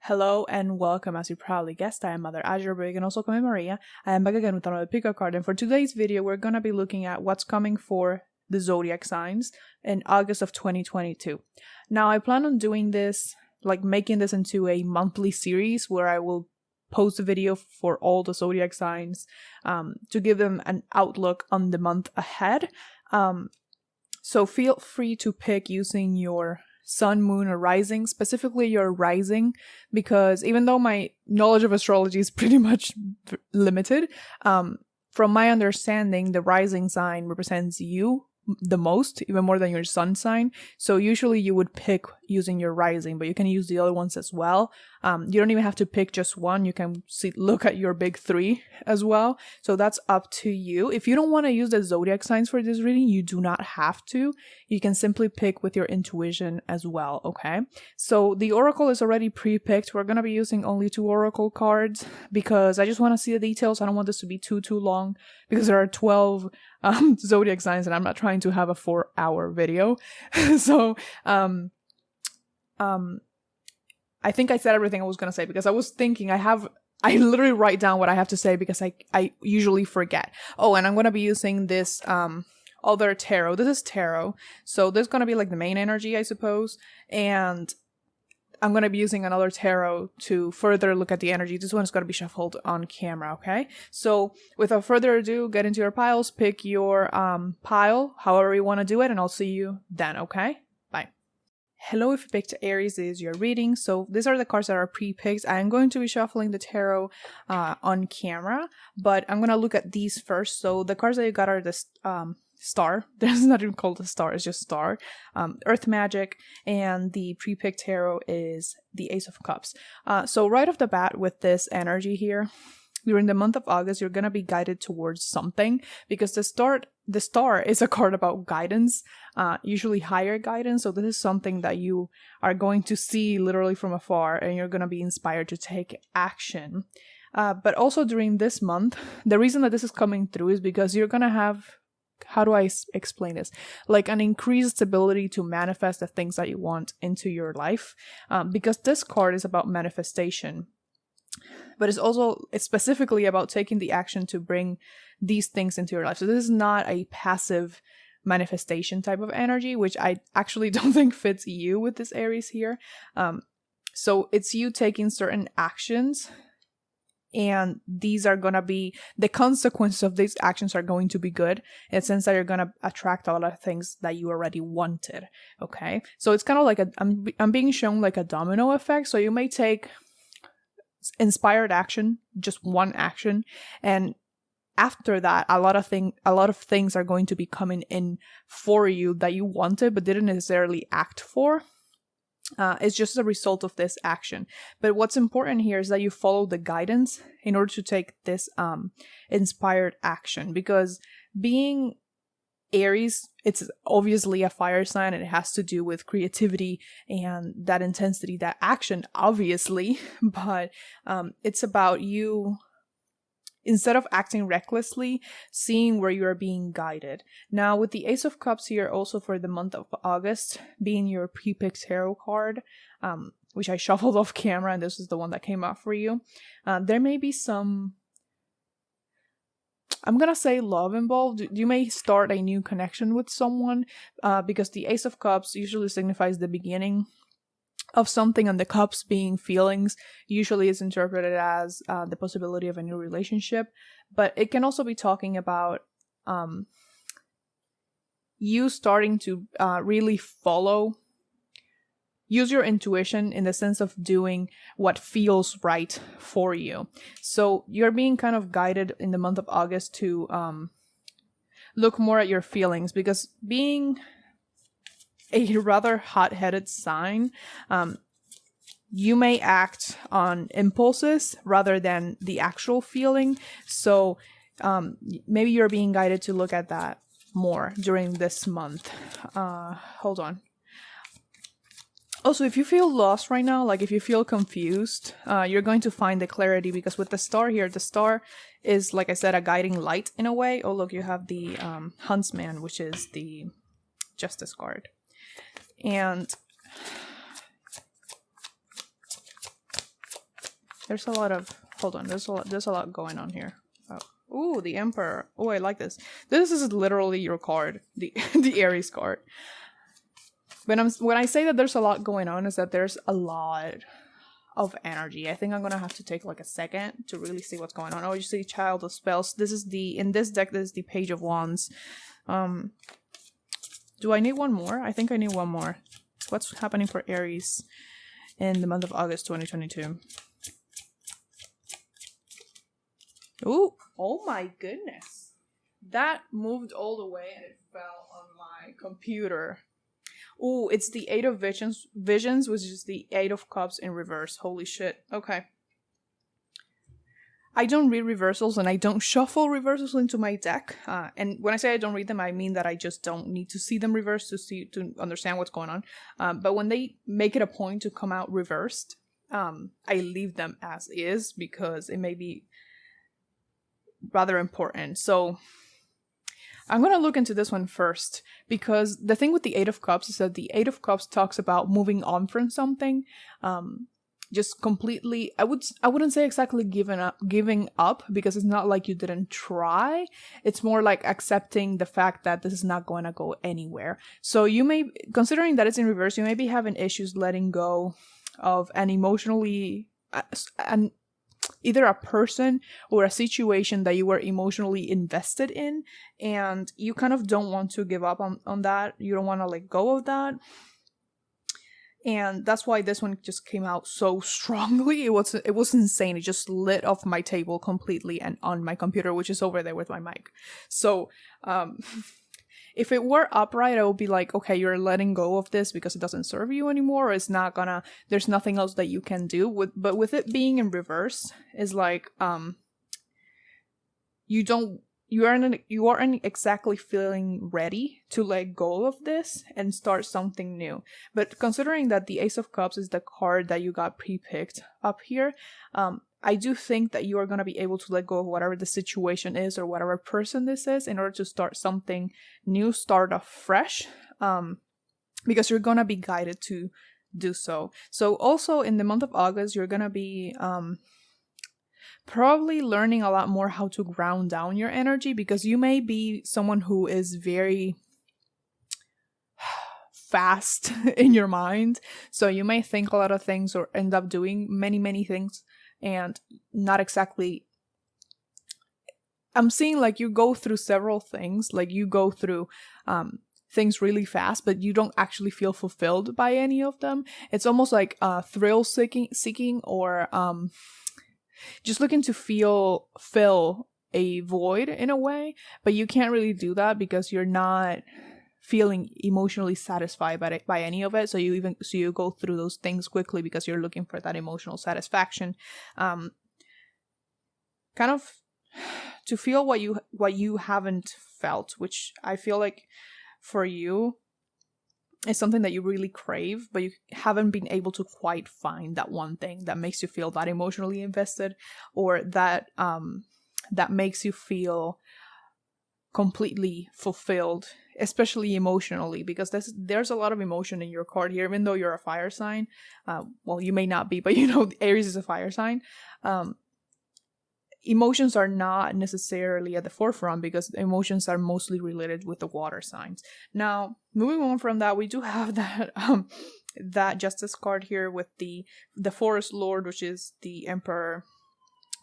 Hello and welcome. As you probably guessed, I am MotherAzure, but you can also call me Maria. I am back again with another pick a card, and for today's video, we're gonna be looking at what's coming for the zodiac signs in August of 2022. Now, I plan on doing this, like making this into a monthly series where I will post a video for all the zodiac signs to give them an outlook on the month ahead. So feel free to pick using your sun, moon, or rising, specifically your rising, because even though my knowledge of astrology is pretty much limited, from my understanding, the rising sign represents you the most, even more than your sun sign. So usually you would pick using your rising, but you can use the other ones as well. You don't even have to pick just one. You can look at your big three as well. So that's up to you. If you don't want to use the zodiac signs for this reading, you do not have to. You can simply pick with your intuition as well, okay? So the oracle is already pre-picked. We're going to be using only 2 oracle cards because I just want to see the details. I don't want this to be too long because there are 12 zodiac signs and I'm not trying to have a 4-hour video. So I think I said everything I was going to say because I was thinking I literally write down what I have to say because I usually forget. Oh, and I'm going to be using this other tarot. This is tarot. So this is going to be like the main energy, I suppose. And I'm going to be using another tarot to further look at the energy. This one is going to be shuffled on camera, okay? So without further ado, get into your piles, pick your pile, however you want to do it, and I'll see you then, okay? Bye. Hello, if you picked Aries, this is your reading. So these are the cards that are pre-picked. I am going to be shuffling the tarot on camera, but I'm going to look at these first. So the cards that you got are the star. There's not even called a star, it's just star. Earth magic, and the pre-picked tarot is the Ace of Cups. So right off the bat with this energy here, during the month of August, you're going to be guided towards something because the star is a card about guidance, usually higher guidance. So this is something that you are going to see literally from afar and you're going to be inspired to take action. But also during this month, the reason that this is coming through is because you're going to have, how do I explain this? Like an increased ability to manifest the things that you want into your life. Because this card is about manifestation. But it's specifically about taking the action to bring these things into your life. So this is not a passive manifestation type of energy, which I actually don't think fits you with this Aries here. So it's you taking certain actions, and these are going to be, the consequences of these actions are going to be good in the sense that you're going to attract a lot of things that you already wanted, okay? So it's kind of like I'm being shown like a domino effect. So you may take inspired action, just one action, and after that a lot of things are going to be coming in for you that you wanted but didn't necessarily act for. It's just a result of this action. But what's important here is that you follow the guidance in order to take this inspired action, because being Aries, it's obviously a fire sign and it has to do with creativity and that intensity, that action, obviously. But it's about you, instead of acting recklessly, seeing where you are being guided. Now, with the Ace of Cups here, also for the month of August, being your pre-picked tarot card, which I shuffled off camera, and this is the one that came out for you, there may be some, I'm gonna say, love involved. You may start a new connection with someone because the Ace of Cups usually signifies the beginning of something, and the cups being feelings usually is interpreted as the possibility of a new relationship. But it can also be talking about you starting to really use your intuition in the sense of doing what feels right for you. So you're being kind of guided in the month of August to look more at your feelings, because being a rather hot-headed sign, you may act on impulses rather than the actual feeling. So maybe you're being guided to look at that more during this month. Hold on. Also, if you feel lost right now, like if you feel confused, you're going to find the clarity, because with the star here, the star is, like I said, a guiding light in a way. Oh, look, you have the Huntsman, which is the Justice card. And There's a lot of, hold on, there's a lot going on here. Oh. Ooh, the Emperor. Oh, I like this. This is literally your card, the the Aries card. When I say that there's a lot going on, is that there's a lot of energy. I think I'm gonna have to take like a second to really see what's going on. Oh, you see Child of Spells. This is in this deck, this is the Page of Wands. Do I need one more? I think I need one more. What's happening for Aries in the month of August 2022? Ooh, oh my goodness. That moved all the way and it fell on my computer. Ooh, it's the Eight of Visions, which is the Eight of Cups in reverse. Holy shit. Okay. I don't read reversals and I don't shuffle reversals into my deck. And when I say I don't read them, I mean that I just don't need to see them reversed to understand what's going on. But when they make it a point to come out reversed, I leave them as is because it may be rather important. So I'm going to look into this one first, because the thing with the Eight of Cups is that the Eight of Cups talks about moving on from something, just completely, I wouldn't say exactly giving up, because it's not like you didn't try. It's more like accepting the fact that this is not going to go anywhere. So you may, considering that it's in reverse, you may be having issues letting go of an emotionally, either a person or a situation that you were emotionally invested in, and you kind of don't want to give up on that. You don't want to let go of that. And that's why this one just came out so strongly. It was insane. It just lit off my table completely and on my computer, which is over there with my mic. So, if it were upright, I would be like, okay, you're letting go of this because it doesn't serve you anymore. Or it's not gonna, there's nothing else that you can do. But with it being in reverse, is like, you aren't exactly feeling ready to let go of this and start something new. But considering that the Ace of Cups is the card that you got pre-picked up here, I do think that you are going to be able to let go of whatever the situation is or whatever person this is in order to start something new, start afresh, because you're going to be guided to do so. So also in the month of August, you're going to be probably learning a lot more how to ground down your energy, because you may be someone who is very fast in your mind. So you may think a lot of things or end up doing many things and not exactly, I'm seeing like you go through several things, like you go through things really fast, but you don't actually feel fulfilled by any of them. It's almost like thrill seeking or just looking to fill a void in a way, but you can't really do that because you're not feeling emotionally satisfied by any of it. So you go through those things quickly because you're looking for that emotional satisfaction, kind of to feel what you haven't felt, which I feel like for you is something that you really crave, but you haven't been able to quite find that one thing that makes you feel that emotionally invested, or that makes you feel completely fulfilled, especially emotionally, because there's a lot of emotion in your card here, even though you're a fire sign. Well, you may not be, but Aries is a fire sign. Emotions are not necessarily at the forefront because emotions are mostly related with the water signs. Now, moving on from that, we do have that Justice card here with the Forest Lord, which is the Emperor.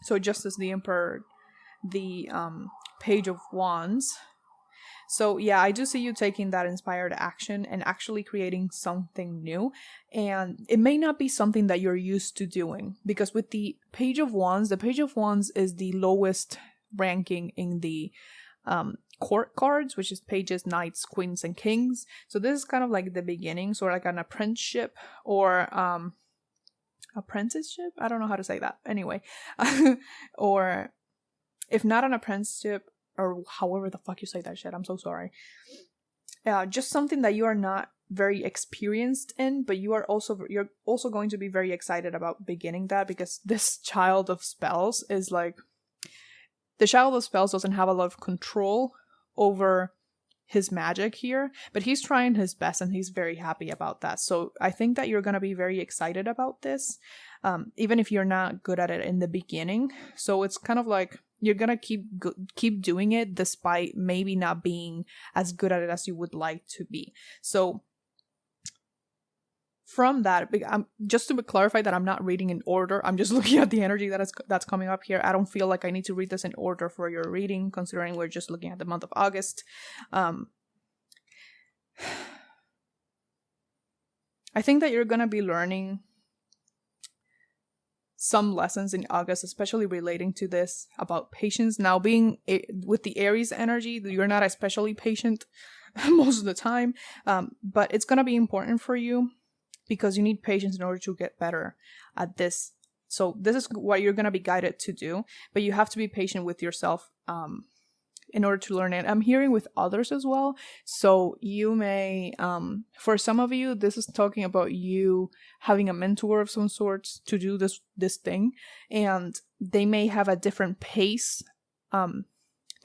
So Justice, the Emperor, the Page of Wands. So yeah, I do see you taking that inspired action and actually creating something new. And it may not be something that you're used to doing, because with the Page of Wands is the lowest ranking in the court cards, which is pages, knights, queens, and kings. So this is kind of like the beginning, sort of like an apprenticeship or apprenticeship? I don't know how to say that. Anyway, or if not an apprenticeship, or however the fuck you say that shit, I'm so sorry. Just something that you are not very experienced in, but you're also going to be very excited about beginning that, because this Child of Spells is like, the Child of Spells doesn't have a lot of control over his magic here, but he's trying his best and he's very happy about that. So I think that you're going to be very excited about this. even if you're not good at it in the beginning. So it's kind of like you're gonna keep doing it despite maybe not being as good at it as you would like to be. So from that, just to clarify that I'm not reading in order, I'm just looking at the energy that's coming up here. I don't feel like I need to read this in order for your reading, considering we're just looking at the month of August. I think that you're gonna be learning some lessons in August, especially relating to this about patience. Now, being with the Aries energy, you're not especially patient most of the time, but it's gonna be important for you because you need patience in order to get better at this. So this is what you're gonna be guided to do, but you have to be patient with yourself in order to learn it. I'm hearing with others as well. So you may, for some of you, this is talking about you having a mentor of some sorts to do this thing, and they may have a different pace to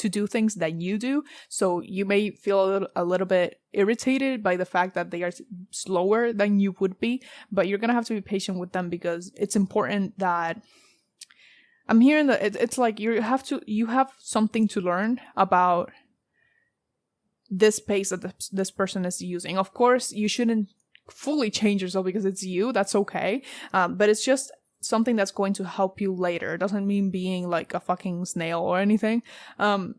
do things than you do. So you may feel a little bit irritated by the fact that they are slower than you would be, but you're gonna have to be patient with them because it's important that I'm hearing that it's like you have something to learn about this pace that this person is using. Of course, you shouldn't fully change yourself because it's you. That's okay. But it's just something that's going to help you later. It doesn't mean being like a fucking snail or anything. But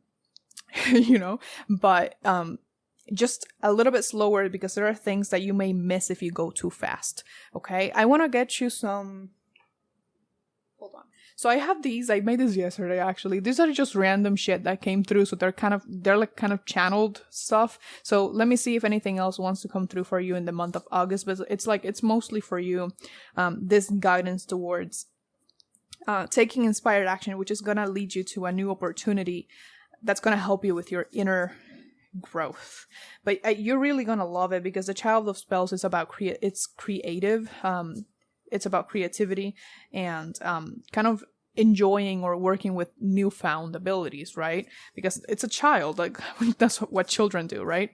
just a little bit slower because there are things that you may miss if you go too fast. Okay? I want to get you some... Hold on. So I have these. I made this yesterday, actually. These are just random shit that came through. So they're kind of channeled stuff. So let me see if anything else wants to come through for you in the month of August. But it's mostly for you. This guidance towards taking inspired action, which is going to lead you to a new opportunity that's going to help you with your inner growth. But you're really going to love it because the Child of Spells is about it's creative. It's about creativity and kind of enjoying or working with newfound abilities, right? Because it's a child, like that's what children do, right?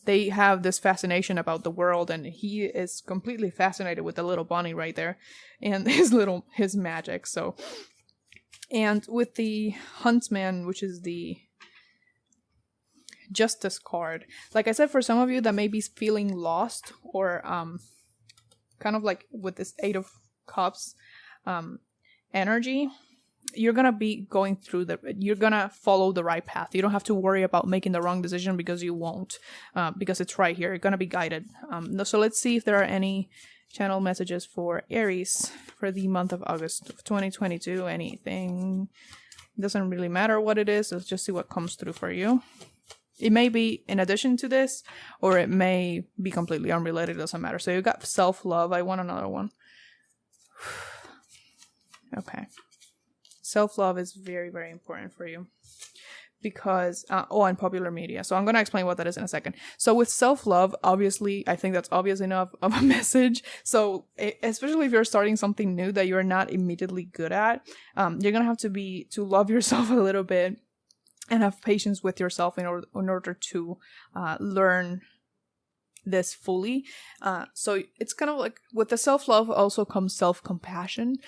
They have this fascination about the world, and he is completely fascinated with the little bunny right there and his magic. So, and with the Huntsman, which is the Justice card, like I said, for some of you that may be feeling lost or kind of like with this Eight of Cups energy, you're gonna be going through you're gonna follow the right path. You don't have to worry about making the wrong decision because you won't, because it's right here. You're gonna be guided. So let's see if there are any channel messages for Aries for the month of August of 2022. Anything. It doesn't really matter what it is. Let's just see what comes through for you. It may be in addition to this, or it may be completely unrelated. It doesn't matter. So you got self-love. I want another one. Okay. Self-love is very, very important for you. Because, and popular media. So I'm going to explain what that is in a second. So with self-love, obviously, I think that's obvious enough of a message. So especially if you're starting something new that you're not immediately good at, you're going to have to love yourself a little bit and have patience with yourself in order to learn this fully. So it's kind of like with the self-love also comes self-compassion.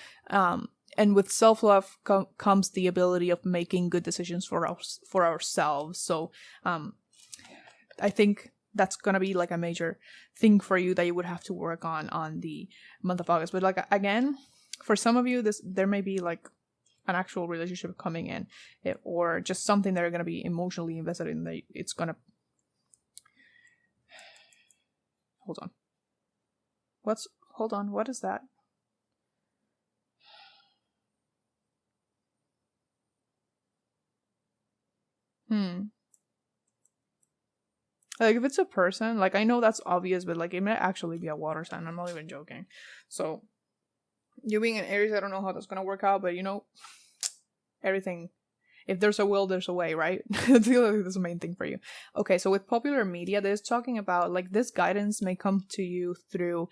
And with self-love comes the ability of making good decisions for ourselves. So I think that's going to be like a major thing for you that you would have to work on the month of August. But like, again, for some of you, there may be like an actual relationship coming in, or just something that you're going to be emotionally invested in. That it's going to... Hold on. What is that? Like, if it's a person, like, I know that's obvious, but like, it might actually be a water sign. I'm not even joking. So, you being an Aries, I don't know how that's gonna work out, but everything, if there's a will, there's a way, right? That's the main thing for you. Okay, so with popular media, there's talking about, like, this guidance may come to you through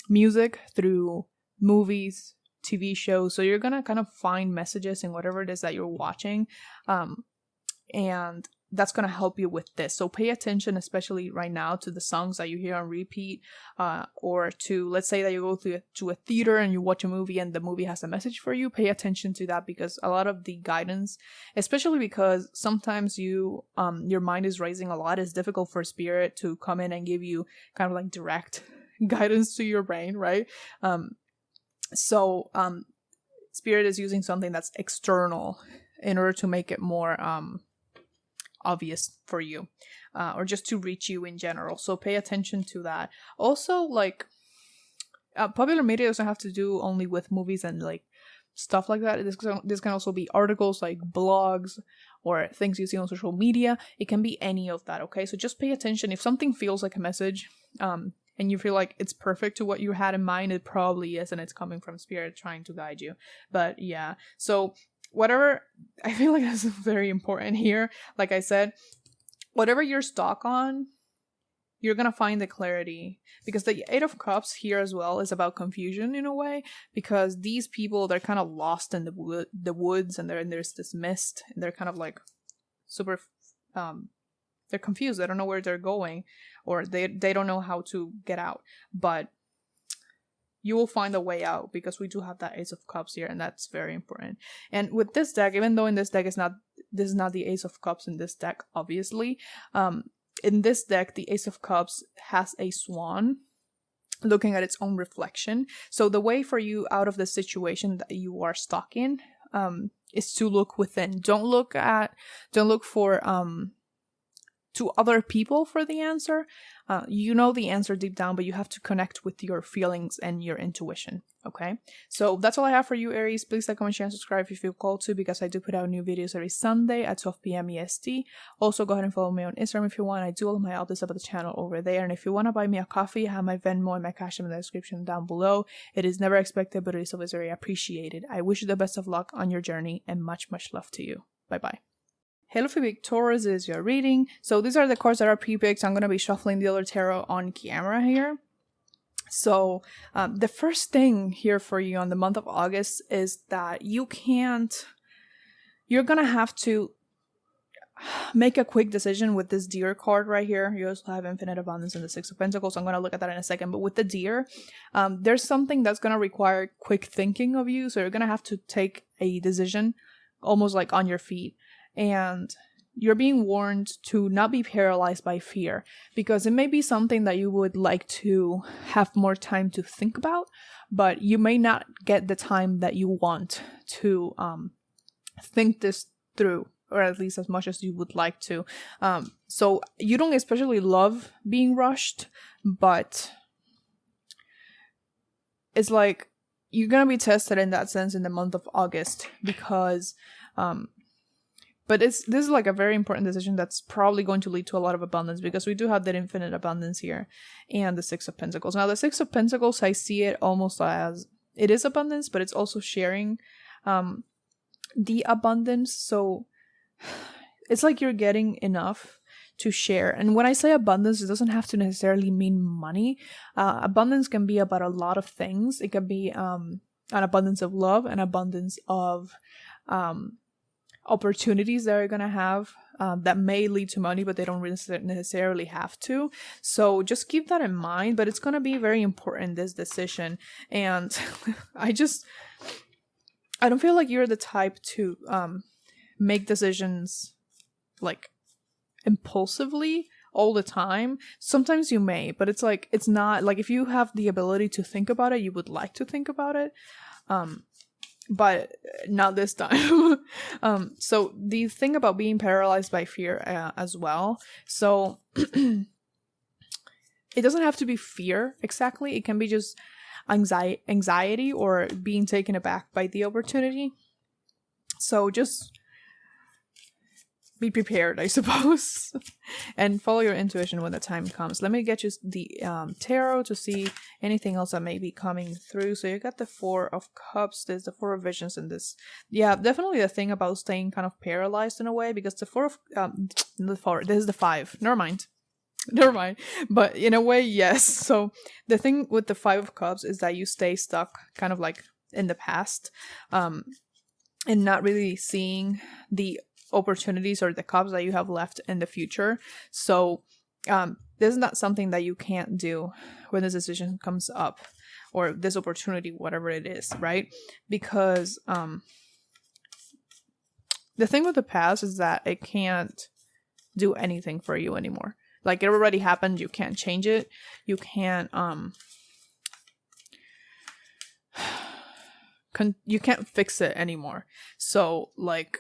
music, through movies, TV shows. So you're gonna kind of find messages in whatever it is that you're watching. And that's going to help you with this. So pay attention, especially right now, to the songs that you hear on repeat, or to, let's say that you go to a theater and you watch a movie and the movie has a message for you. Pay attention to that, because a lot of the guidance, especially because sometimes your mind is racing a lot, it's difficult for spirit to come in and give you kind of like direct guidance to your brain, right? So spirit is using something that's external in order to make it more obvious for you, or just to reach you in general. So pay attention to that. Also, like, popular media doesn't have to do only with movies and like stuff like that. This can also be articles, like blogs, or things you see on social media. It can be any of that, okay? So just pay attention. If something feels like a message, and you feel like it's perfect to what you had in mind, it probably is, and it's coming from spirit trying to guide you. But yeah, so whatever, I feel like that's very important here. Like I said, whatever you're stuck on, you're gonna find the clarity, because the Eight of Cups here as well is about confusion in a way, because these people, they're kind of lost in the woods, and there's this mist, and they're kind of like super they're confused. They don't know where they're going, or they don't know how to get out. But you will find a way out, because we do have that Ace of Cups here, and that's very important. And with this deck, even though in this deck this is not the Ace of Cups in this deck, obviously, in this deck the Ace of Cups has a swan looking at its own reflection. So the way for you out of the situation that you are stuck in is to look within. Don't look for to other people for the answer. You know the answer deep down, but you have to connect with your feelings and your intuition, okay? So that's all I have for you, Aries. Please like, comment, share, and subscribe if you feel called to, because I do put out new videos every Sunday at 12 p.m. EST. Also, go ahead and follow me on Instagram if you want. I do all of my updates about the channel over there. And if you want to buy me a coffee, I have my Venmo and my Cash App in the description down below. It is never expected, but it is always very appreciated. I wish you the best of luck on your journey, and much, much love to you. Bye-bye. Hello, big Taurus, is your reading. So these are the cards that are pre-picked. I'm going to be shuffling the other tarot on camera here. So the first thing here for you on the month of August is that you're going to have to make a quick decision with this Deer card right here. You also have Infinite Abundance and the Six of Pentacles. I'm going to look at that in a second. But with the Deer, there's something that's going to require quick thinking of you. So you're going to have to take a decision almost like on your feet. And you're being warned to not be paralyzed by fear, because it may be something that you would like to have more time to think about, but you may not get the time that you want to think this through, or at least as much as you would like to. So you don't especially love being rushed, but it's like you're gonna be tested in that sense in the month of August, because but this is like a very important decision that's probably going to lead to a lot of abundance, because we do have that Infinite Abundance here and the Six of Pentacles. Now, the Six of Pentacles, I see it almost as it is abundance, but it's also sharing the abundance. So it's like you're getting enough to share. And when I say abundance, it doesn't have to necessarily mean money. Abundance can be about a lot of things. It can be an abundance of love, an abundance of opportunities that you're gonna have that may lead to money, but they don't necessarily have to. So just keep that in mind. But it's gonna be very important, this decision. And I don't feel like you're the type to make decisions like impulsively all the time. Sometimes you may, but it's like, it's not like, if you have the ability to think about it, you would like to think about it. But not this time. So the thing about being paralyzed by fear as well. So it doesn't have to be fear exactly. It can be just anxiety or being taken aback by the opportunity. So just be prepared, I suppose, and follow your intuition when the time comes. Let me get you the tarot to see anything else that may be coming through. So you got the Four of Cups. There's the Four of Visions in this. Yeah, definitely the thing about staying kind of paralyzed in a way, because the Four of this is the Five. Never mind. But in a way, yes. So the thing with the Five of Cups is that you stay stuck kind of like in the past, and not really seeing the opportunities or the cups that you have left in the future. So this is not something that you can't do when this decision comes up, or this opportunity, whatever it is, right? Because the thing with the past is that it can't do anything for you anymore. Like, it already happened. You can't change it. You can't you can't fix it anymore. So, like,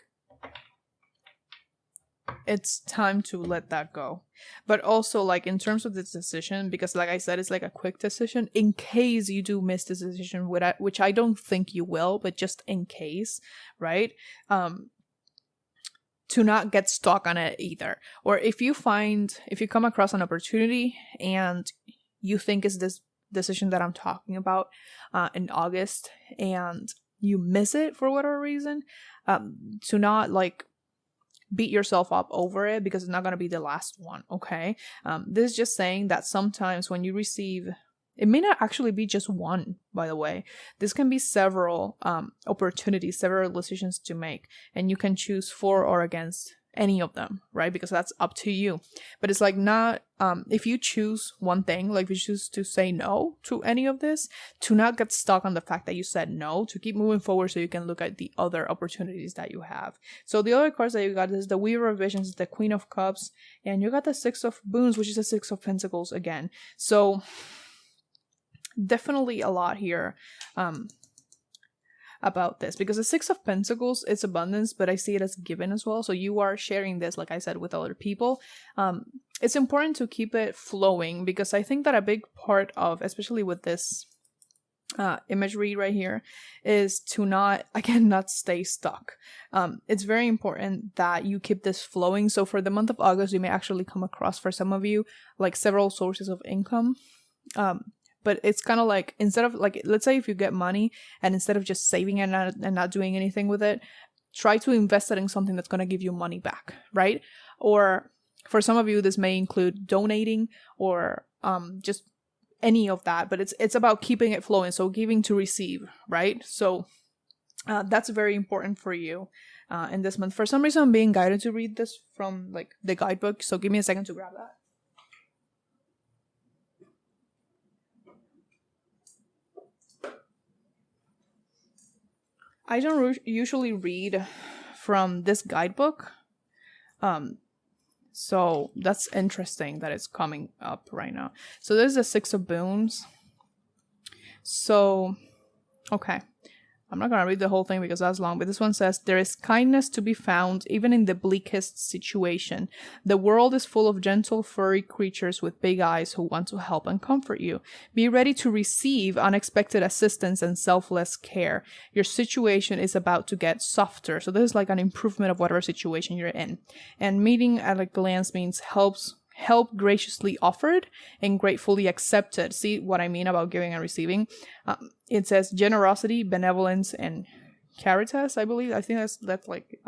it's time to let that go. But also, like, in terms of this decision, because like I said, it's like a quick decision, in case you do miss this decision, which I don't think you will, but just in case, right? To not get stuck on it either. Or if you come across an opportunity and you think it's this decision that I'm talking about in August, and you miss it for whatever reason, to not like beat yourself up over it, because it's not going to be the last one. Okay, this is just saying that sometimes when you receive, it may not actually be just one, by the way. This can be several opportunities, several decisions to make, and you can choose for or against any of them, right? Because that's up to you. But it's like, not if you choose one thing, like if you choose to say no to any of this, to not get stuck on the fact that you said no, to keep moving forward so you can look at the other opportunities that you have. So the other cards that you got is the Weaver of Visions, the Queen of Cups, and you got the Six of Boons, which is the Six of Pentacles again. So definitely a lot here about this, because the Six of Pentacles, it's abundance, but I see it as given as well. So you are sharing this, like I said, with other people. It's important to keep it flowing, because I think that a big part of, especially with this imagery right here, is to not stay stuck. It's very important that you keep this flowing. So for the month of August, you may actually come across, for some of you, like several sources of income. But it's kind of like, instead of like, let's say if you get money and instead of just saving it and not doing anything with it, try to invest it in something that's going to give you money back, right? Or for some of you, this may include donating or just any of that, but it's about keeping it flowing. So giving to receive, right? So that's very important for you in this month. For some reason, I'm being guided to read this from like the guidebook. So give me a second to grab that. I don't usually read from this guidebook. So that's interesting that it's coming up right now. So there's the Six of Boons. So, okay. I'm not going to read the whole thing because that's long, but this one says, there is kindness to be found even in the bleakest situation. The world is full of gentle, furry creatures with big eyes who want to help and comfort you. Be ready to receive unexpected assistance and selfless care. Your situation is about to get softer. So this is like an improvement of whatever situation you're in. And meeting at a glance means help graciously offered and gratefully accepted. See what I mean about giving and receiving? It says generosity, benevolence, and caritas, I believe. I think that's like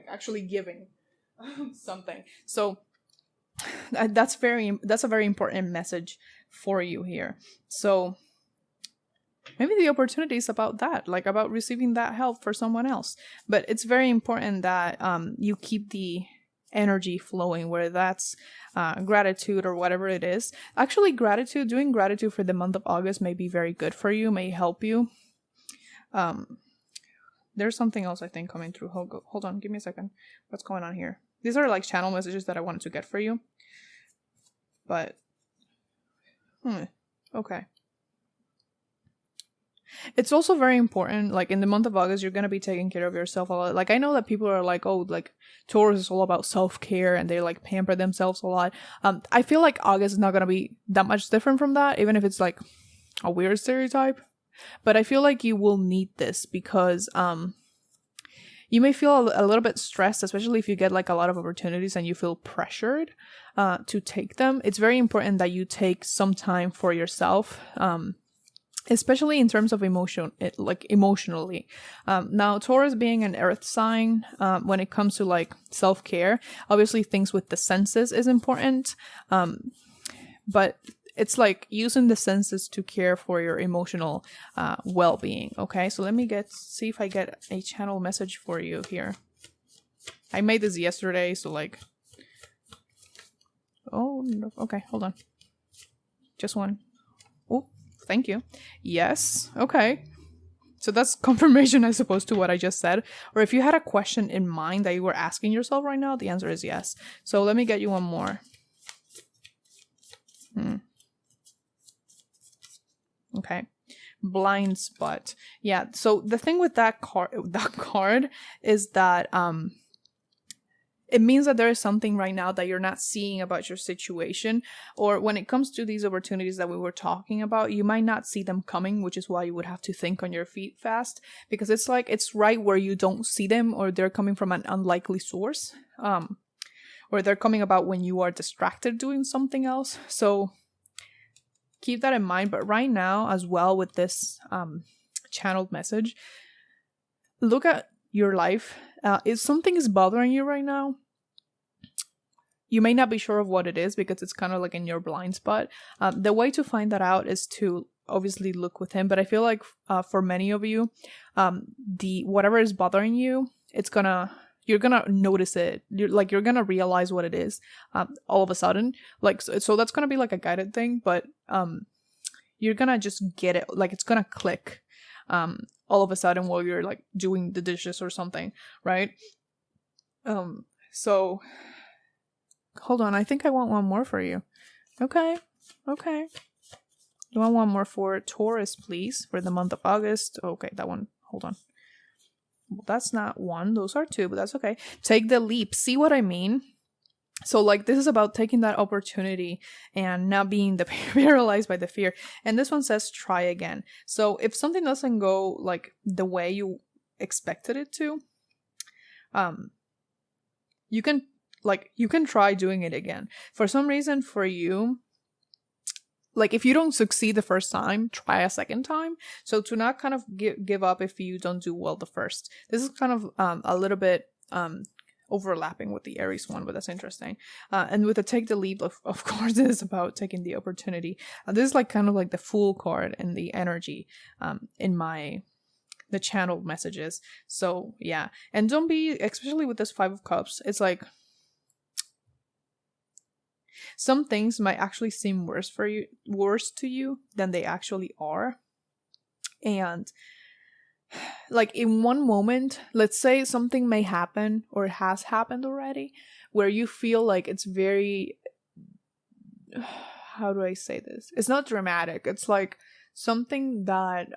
actually giving something. So that's a very important message for you here. So maybe the opportunity is about that, like about receiving that help for someone else. But it's very important that you keep the energy flowing, where that's gratitude or whatever it is. Actually, doing gratitude for the month of August may be very good for you, may help you. There's something else I think coming through. Hold on, give me a second. What's going on here? These are like channel messages that I wanted to get for you. But okay. It's also very important, like in the month of August, you're going to be taking care of yourself a lot. Like, I know that people are like, oh, like Taurus is all about self-care and they like pamper themselves a lot. I feel like August is not going to be that much different from that, even if it's like a weird stereotype. But I feel like you will need this because you may feel a little bit stressed, especially if you get like a lot of opportunities and you feel pressured to take them. It's very important that you take some time for yourself. Especially in terms of emotionally. Now, Taurus being an earth sign, when it comes to like self-care, obviously things with the senses is important. But it's like using the senses to care for your emotional well-being. Okay, so let me see if I get a channel message for you here. I made this yesterday, so like... Oh, no. Okay, hold on. Just one. Oh, thank you. Yes, okay. So that's confirmation, I suppose, to what I just said. Or if you had a question in mind that you were asking yourself right now, the answer is yes. So let me get you one more. Okay. Blind spot. Yeah, so the thing with that card is that it means that there is something right now that you're not seeing about your situation, or when it comes to these opportunities that we were talking about, you might not see them coming, which is why you would have to think on your feet fast, because it's like it's right where you don't see them, or they're coming from an unlikely source, or they're coming about when you are distracted doing something else. So keep that in mind. But right now as well, with this channeled message, look at your life. If something is bothering you right now, you may not be sure of what it is because it's kind of like in your blind spot. The way to find that out is to obviously look within. But I feel like for many of you, the whatever is bothering you, you're gonna notice it. You're gonna realize what it is all of a sudden. Like so that's gonna be like a guided thing, but you're gonna just get it. Like it's gonna click. All of a sudden while you're like doing the dishes or something, right? So hold on, I think I want one more for you. Okay. You want one more for Taurus, please, for the month of August? Okay, that one. Hold on. Well, that's not one. Those are two, but that's okay. Take the leap. See what I mean? So like this is about taking that opportunity and not being paralyzed by the fear. And this one says try again. So if something doesn't go like the way you expected it to, you can try doing it again. For some reason for you, like if you don't succeed the first time, try a second time. So to not kind of give up if you don't do well the first. This is kind of a little bit overlapping with the Aries one, but that's interesting. And with the take the leap, of course, it is about taking the opportunity. This is like kind of like the Fool card and the energy in the channeled messages. So yeah, and don't be, especially with this Five of Cups, it's like some things might actually seem worse to you than they actually are. And like in one moment, let's say something may happen or has happened already where you feel like it's very, how do I say this? It's not dramatic. It's like something that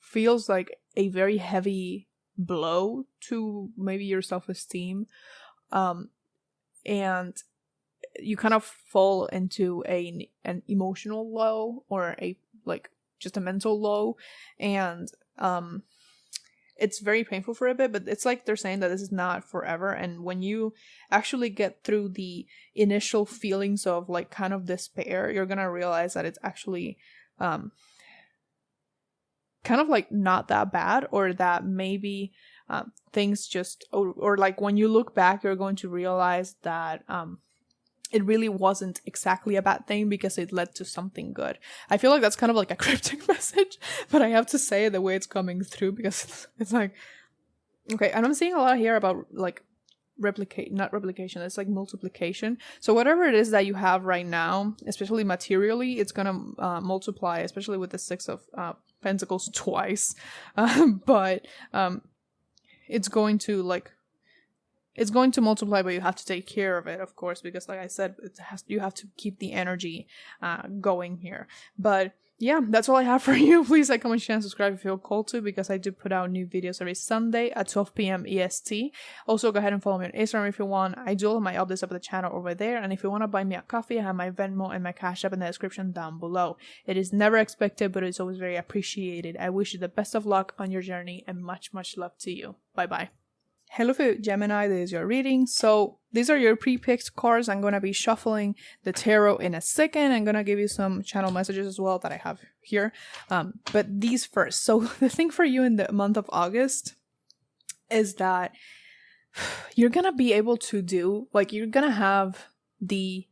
feels like a very heavy blow to maybe your self-esteem. And you kind of fall into an emotional low or just a mental low, and it's very painful for a bit, but it's like they're saying that this is not forever. And when you actually get through the initial feelings of like kind of despair, you're gonna realize that it's actually kind of like not that bad, or that maybe things just or like when you look back, you're going to realize that it really wasn't exactly a bad thing because it led to something good. I feel like that's kind of like a cryptic message, but I have to say it the way it's coming through because it's like, okay, and I'm seeing a lot here about like not replication, it's like multiplication. So whatever it is that you have right now, especially materially, it's gonna multiply, especially with the Six of Pentacles twice. But it's going to multiply, but you have to take care of it, of course, because like I said, you have to keep the energy going here. But yeah, that's all I have for you. Please like, comment, share, and subscribe if you feel called to, because I do put out new videos every Sunday at 12 p.m. EST. Also, go ahead and follow me on Instagram if you want. I do all of my updates up at the channel over there. And if you want to buy me a coffee, I have my Venmo and my Cash App in the description down below. It is never expected, but it's always very appreciated. I wish you the best of luck on your journey and much, much love to you. Bye-bye. Hello Gemini, this is your reading. So these are your pre-picked cards. I'm going to be shuffling the tarot in a second. I'm going to give you some channel messages as well that I have here. But these first. So the thing for you in the month of August is that you're going to be able to do, like you're going to have the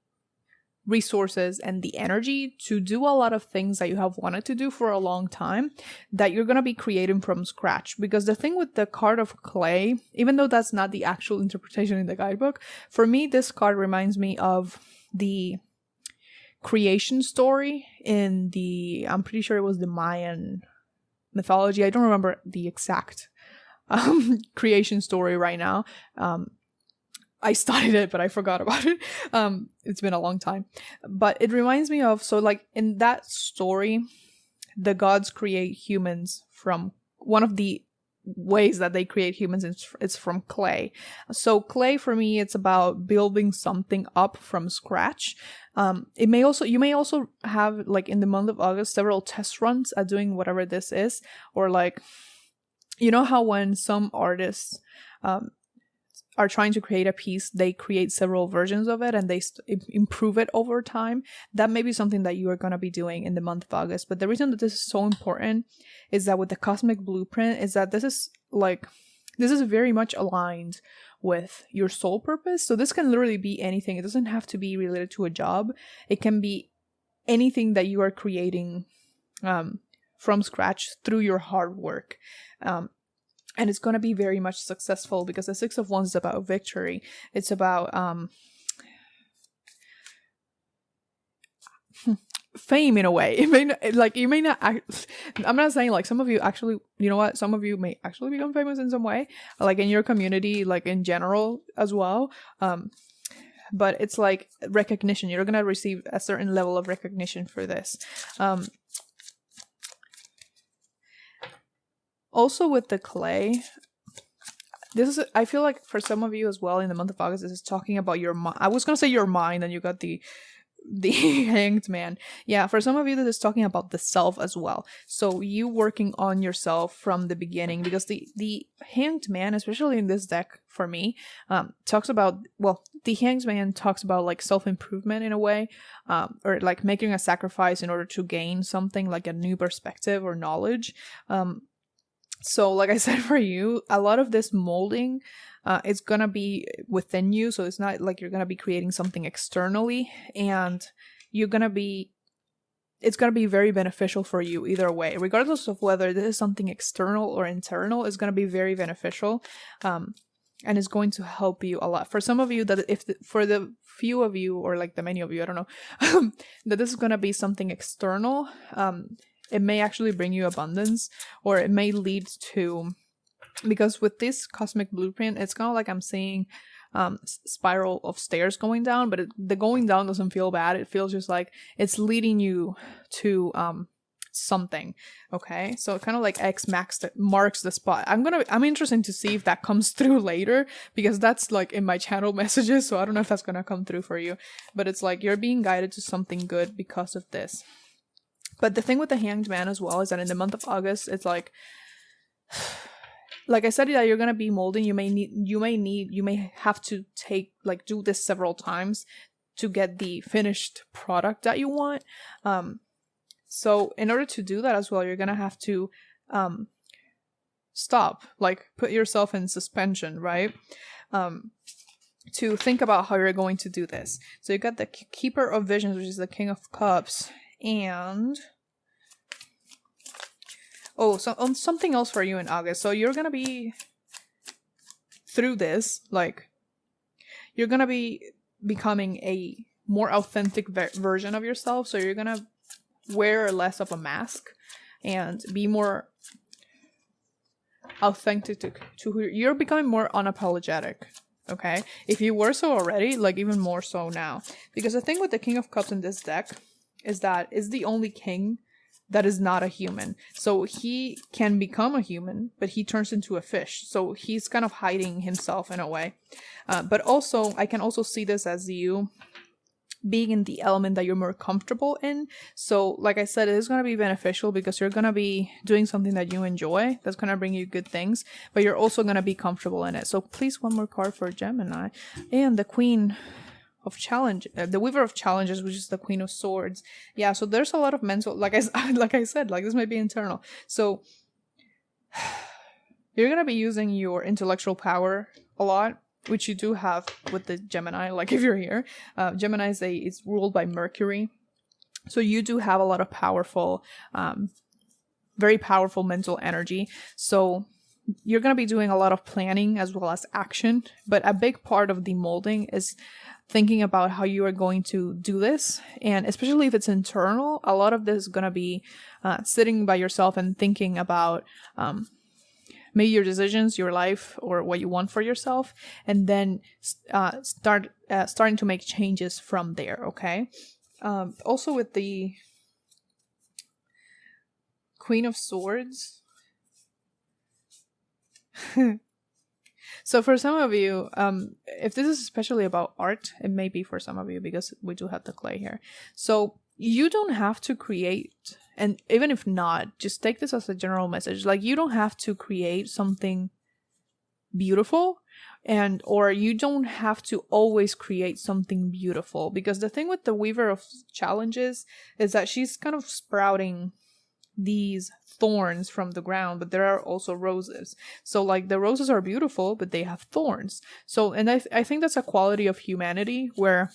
resources and the energy to do a lot of things that you have wanted to do for a long time that you're going to be creating from scratch. Because the thing with the card of clay, even though that's not the actual interpretation in the guidebook, for me this card reminds me of the creation story in the, I'm pretty sure it was the Mayan mythology. I don't remember the exact creation story right now. I studied it, but I forgot about it. It's been a long time. But it reminds me of, so like in that story, the gods create humans from, one of the ways that they create humans is from clay. So clay for me, it's about building something up from scratch. You may also have, like in the month of August, several test runs at doing whatever this is. Or like, you know how when some artists are trying to create a piece, they create several versions of it and they improve it over time. That may be something that you are going to be doing in the month of August. But the reason that this is so important is that with the cosmic blueprint is that this is very much aligned with your soul purpose. So this can literally be anything. It doesn't have to be related to a job. It can be anything that you are creating from scratch through your hard work. And it's going to be very much successful because the Six of Wands is about victory. It's about fame in a way. It may not, like, you may not I'm not saying like some of you actually, you know what, some of you may actually become famous in some way, like in your community, like in general as well. But it's like recognition. You're going to receive a certain level of recognition for this. Also with the clay, this is, I feel like for some of you as well in the month of August, this is talking about your mind. I was going to say your mind and you got the Hanged Man. Yeah, for some of you, this is talking about the self as well. So you working on yourself from the beginning, because the Hanged Man, especially in this deck for me, talks about, well, the Hanged Man talks about like self-improvement in a way, or like making a sacrifice in order to gain something like a new perspective or knowledge. So like I said, for you, a lot of this molding is gonna be within you. So it's not like you're gonna be creating something externally, and it's gonna be very beneficial for you either way, regardless of whether this is something external or internal. It's gonna be very beneficial, and it's going to help you a lot. For some of you, for the few of you, or like the many of you, I don't know, that this is gonna be something external. It may actually bring you abundance, or it may lead to, because with this cosmic blueprint, it's kind of like I'm seeing spiral of stairs going down, but the going down doesn't feel bad. It feels just like it's leading you to something. Okay, so kind of like X marks the spot. I'm interested to see if that comes through later, because that's like in my channel messages, so I don't know if that's gonna come through for you, but it's like you're being guided to something good because of this. But the thing with the Hanged Man as well is that in the month of August, it's like I said, that you're gonna be molding. You may have to do this several times to get the finished product that you want. So in order to do that as well, you're gonna have to stop, like put yourself in suspension, right? To think about how you're going to do this. So you got the Keeper of Visions, which is the King of Cups. And something else for you in August. So you're gonna be, through this, like, you're gonna be becoming a more authentic version of yourself. So you're gonna wear less of a mask and be more authentic to who you're becoming, more unapologetic. Okay, if you were so already, like even more so now, because the thing with the King of Cups in this deck is that it's the only king that is not a human. So he can become a human, but he turns into a fish. So he's kind of hiding himself in a way. But also, I can also see this as you being in the element that you're more comfortable in. So like I said, it is going to be beneficial because you're going to be doing something that you enjoy. That's going to bring you good things, but you're also going to be comfortable in it. So please, one more card for Gemini. And the Queen of Challenge, the Weaver of Challenges, which is the Queen of Swords. Yeah, so there's a lot of mental, like I said, like this might be internal. So you're gonna be using your intellectual power a lot. which you do have with the Gemini, like if you're here. Gemini is ruled by Mercury. So you do have a lot of powerful, very powerful mental energy. So you're going to be doing a lot of planning as well as action. But a big part of the molding is thinking about how you are going to do this. And especially if it's internal, a lot of this is going to be sitting by yourself and thinking about maybe your decisions, your life, or what you want for yourself. And then starting to make changes from there, okay? Also with the Queen of Swords. So for some of you, if this is especially about art, it may be for some of you because we do have the clay here. So you don't have to create, and even if not, just take this as a general message. Like, you don't have to create something beautiful, or you don't have to always create something beautiful, because the thing with the Weaver of Challenges is that she's kind of sprouting these thorns from the ground, but there are also roses. So like, the roses are beautiful, but they have thorns. So, and I think that's a quality of humanity where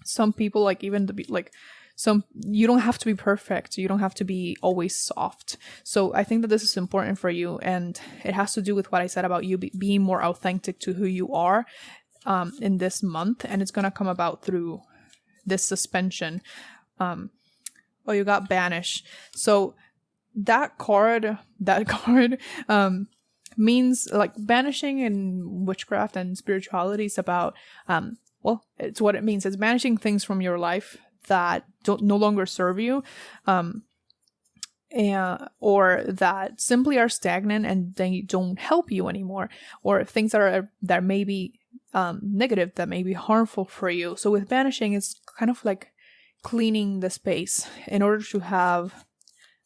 some people, like, even to be like, you don't have to be perfect, you don't have to be always soft. So I think that this is important for you, and it has to do with what I said about you being more authentic to who you are in this month, and it's gonna come about through this suspension. Oh, you got Banish. So that card means, like, banishing in witchcraft and spirituality is about, well, it's what it means. It's banishing things from your life that no longer serve you, or that simply are stagnant and they don't help you anymore, or things that may be negative, that may be harmful for you. So with banishing, it's kind of like cleaning the space in order to have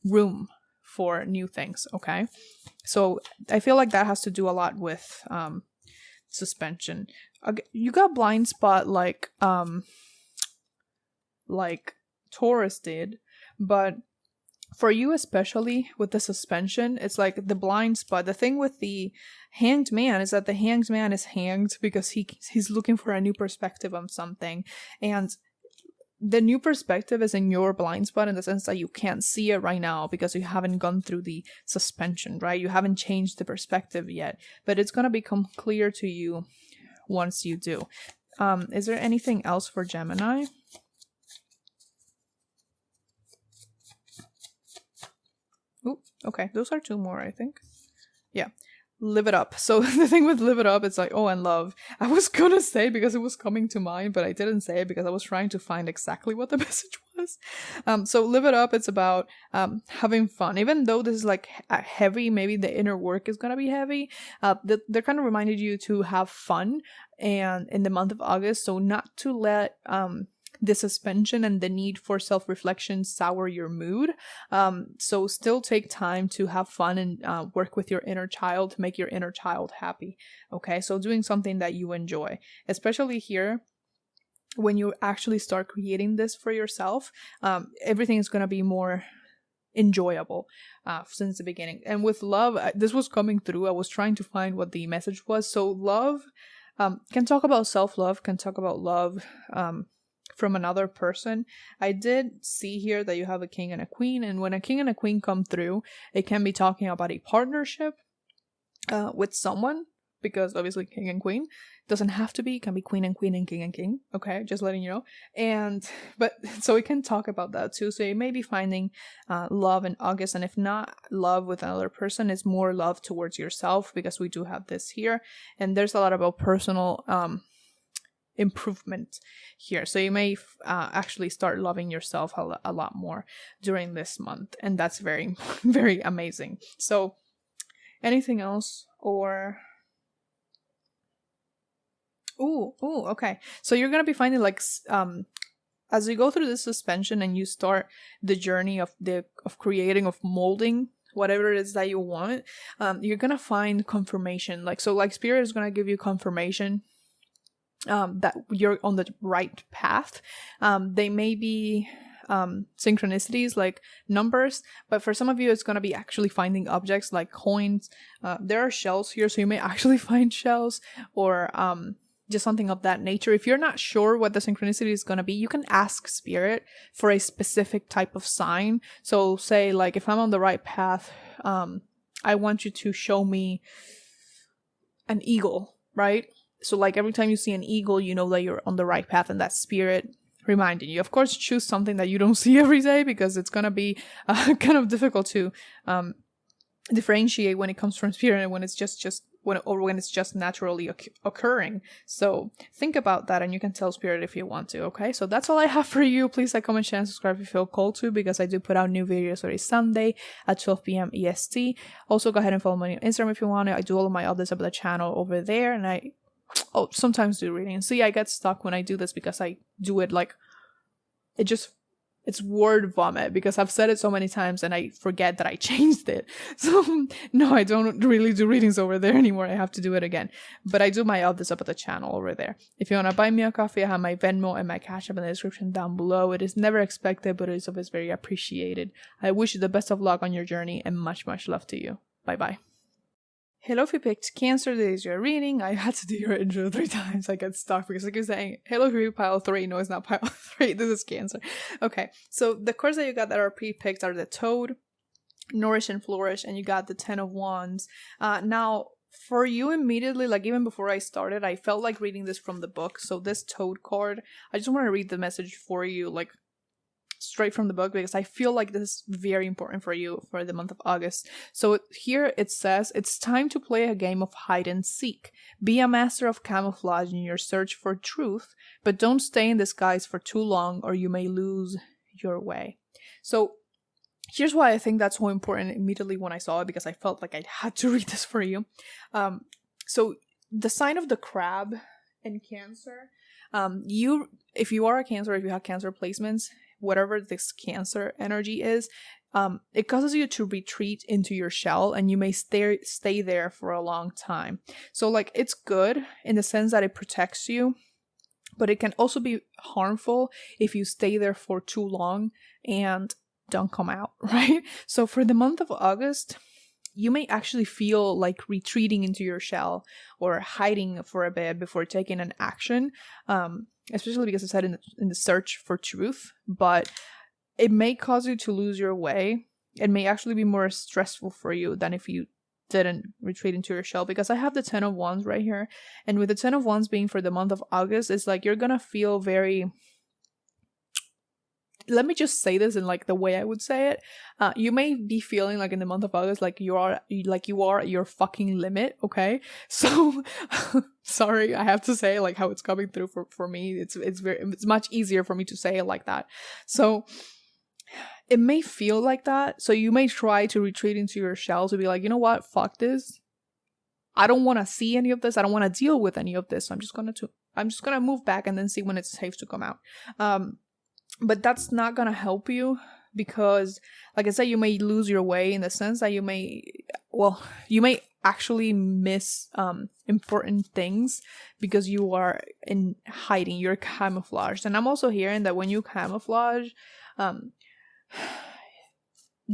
room for new things, okay? So I feel like that has to do a lot with suspension. You got blind spot like Taurus did, but for you especially with the suspension, it's like the blind spot. The thing with the Hanged Man is that the Hanged Man is hanged because he's looking for a new perspective on something, and the new perspective is in your blind spot, in the sense that you can't see it right now because you haven't gone through the suspension, right? You haven't changed the perspective yet, but it's going to become clear to you once you do. Is there anything else for Gemini? Ooh, okay, those are two more, I think. Yeah. Live it up. So the thing with live it up, it's like, oh, and love. I was gonna say because it was coming to mind, but I didn't say it because I was trying to find exactly what the message was. So live it up, it's about having fun. Even though this is like heavy, maybe the inner work is gonna be heavy. They're kind of reminded you to have fun, and in the month of August, so not to let the suspension and the need for self-reflection sour your mood. So still take time to have fun and work with your inner child to make your inner child happy. Okay, so doing something that you enjoy, especially here when you actually start creating this for yourself, everything is going to be more enjoyable since the beginning. And with love, this was coming through. I was trying to find what the message was. So love can talk about self-love, can talk about love from another person. I did see here that you have a king and a queen, and when a king and a queen come through, it can be talking about a partnership with someone, because obviously king and queen doesn't have to be, it can be queen and king and king, okay, just letting you know. But so we can talk about that too. So you may be finding love in August, and if not love with another person, it's more love towards yourself, because we do have this here, and there's a lot about personal improvement here. So you may actually start loving yourself a lot more during this month, and that's very, very amazing. So anything else? Or okay, so you're gonna be finding, like, as you go through this suspension and you start the journey of creating, of molding whatever it is that you want, you're gonna find confirmation. Like, so like Spirit is gonna give you confirmation that you're on the right path. They may be synchronicities, like numbers, but for some of you it's going to be actually finding objects like coins. There are shells here, so you may actually find shells, or just something of that nature. If you're not sure what the synchronicity is going to be, you can ask spirit for a specific type of sign. So say, like, if I'm on the right path, I want you to show me an eagle, right? So like every time you see an eagle, you know that you're on the right path, and that's spirit reminding you. Of course, choose something that you don't see every day, because it's going to be kind of difficult to differentiate when it comes from spirit and when it's when it's just naturally occurring. So think about that, and you can tell spirit if you want to. Okay, so that's all I have for you. Please like, comment, share, and subscribe if you feel called to, because I do put out new videos every Sunday at 12 p.m. EST. Also, go ahead and follow me on Instagram if you want to. I do all of my updates about the channel over there, and I sometimes do readings. See, I get stuck when I do this because I do it like it's word vomit, because I've said it so many times and I forget that I changed it. So no, I don't really do readings over there anymore. I have to do it again. But I do my updates up at the channel over there. If you want to buy me a coffee, I have my Venmo and my Cash App in the description down below. It is never expected, but it is always very appreciated. I wish you the best of luck on your journey, and much, much love to you. Bye-bye. Hello, if you picked Cancer, this is your reading. I had to do your intro 3 times. I get stuck because I keep saying, hello, if you pile 3. No, it's not pile 3. This is Cancer. Okay, so the cards that you got that are pre-picked are the Toad, Nourish and Flourish, and you got the 10 of Wands. Now, for you immediately, like even before I started, I felt like reading this from the book. So this Toad card, I just want to read the message for you, like straight from the book, because I feel like this is very important for you for the month of August. So here it says, it's time to play a game of hide and seek. Be a master of camouflage in your search for truth, but don't stay in disguise for too long or you may lose your way. So here's why I think that's so important immediately when I saw it, because I felt like I had to read this for you. So the sign of the crab in Cancer, if you are a Cancer, if you have Cancer placements, whatever this Cancer energy is, it causes you to retreat into your shell, and you may stay there for a long time. So like, it's good in the sense that it protects you, but it can also be harmful if you stay there for too long and don't come out, right? So for the month of August, you may actually feel like retreating into your shell or hiding for a bit before taking an action, especially because I said in the search for truth, but it may cause you to lose your way. It may actually be more stressful for you than if you didn't retreat into your shell, because I have the 10 of Wands right here, and with the 10 of Wands being for the month of August, it's like you're gonna feel very... Let me just say this in like the way I would say it. You may be feeling like in the month of August, like you are at your fucking limit. Okay, so sorry, I have to say like how it's coming through for me. It's much easier for me to say it like that. So it may feel like that. So you may try to retreat into your shell to be like, you know what, fuck this. I don't want to see any of this. I don't want to deal with any of this. So I'm just gonna move back and then see when it's safe to come out. But that's not gonna help you, because like I said, you may lose your way in the sense that you may actually miss important things because you are in hiding, you're camouflaged. And I'm also hearing that when you camouflage,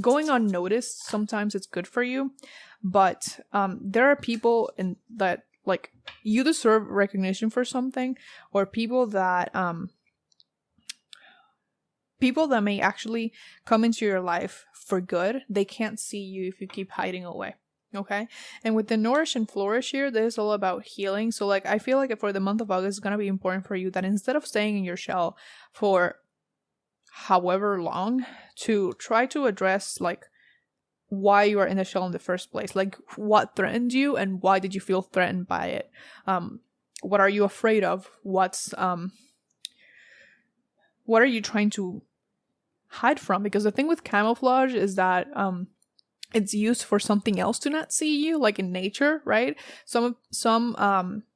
going unnoticed, sometimes it's good for you, but there are people that like, you deserve recognition for something, or people that may actually come into your life for good. They can't see you if you keep hiding away. Okay? And with the Nourish and Flourish here, this is all about healing. So like, I feel like for the month of August, it's going to be important for you that instead of staying in your shell for however long, to try to address like why you are in the shell in the first place. Like, what threatened you and why did you feel threatened by it? What are you afraid of? What are you trying to hide from? Because the thing with camouflage is that it's used for something else to not see you, like in nature, right? Some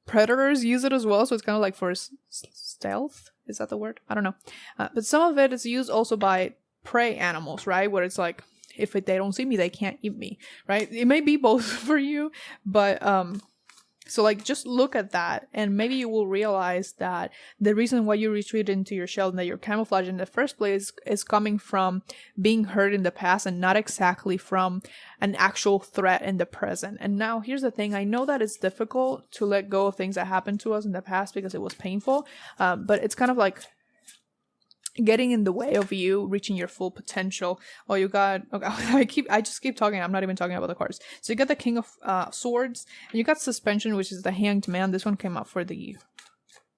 predators use it as well, so it's kind of like for stealth. Is that the word? I don't know. But some of it is used also by prey animals, right? Where it's like, if they don't see me, they can't eat me, right? It may be both for you, but So like just look at that, and maybe you will realize that the reason why you retreat into your shell and that you're camouflaged in the first place is coming from being hurt in the past and not exactly from an actual threat in the present. And now here's the thing, I know that it's difficult to let go of things that happened to us in the past because it was painful, but it's kind of like getting in the way of you reaching your full potential. Oh, you got, okay, I just keep talking, I'm not even talking about the cards. So you got the King of Swords, and you got Suspension, which is the Hanged Man. This one came up for the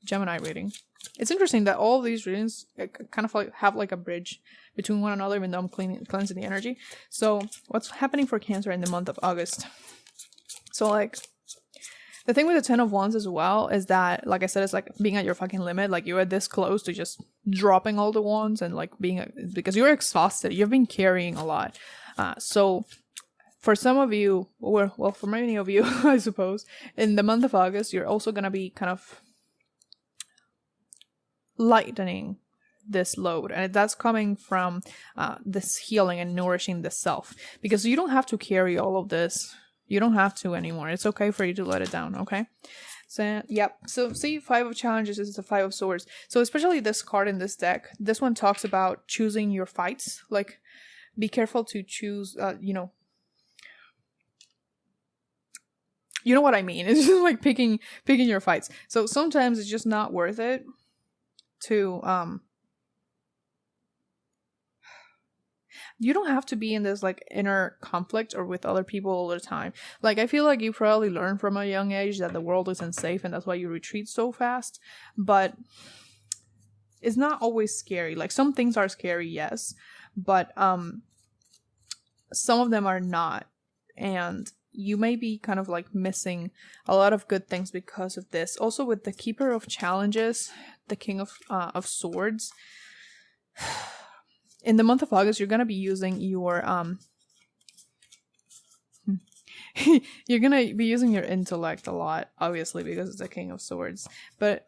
Gemini reading. It's interesting that all these readings kind of like have like a bridge between one another, even though I'm cleansing the energy. So what's happening for Cancer in the month of August? So like, the thing with the 10 of Wands as well is that, like I said, it's like being at your fucking limit. Like, you are this close to just dropping all the wands and like because you're exhausted. You've been carrying a lot. So for some of you, or well, for many of you, I suppose, in the month of August, you're also going to be kind of lightening this load, and that's coming from this healing and nourishing the self, because you don't have to carry all of this. You don't have to anymore. It's okay for you to let it down, okay? So, yep. So, see, 5 of Challenges is the 5 of Swords. So, especially this card in this deck, this one talks about choosing your fights. Like, be careful to choose, you know what I mean. It's just like picking your fights. So, sometimes it's just not worth it to, you don't have to be in this like inner conflict or with other people all the time. Like, I feel like you probably learned from a young age that the world isn't safe and that's why you retreat so fast. But it's not always scary. Like, some things are scary, yes, but some of them are not. And you may be kind of like missing a lot of good things because of this. Also with the Keeper of Challenges, the King of Swords, in the month of August, you're going to be using your, you're going to be using your intellect a lot, obviously, because it's the King of Swords. But,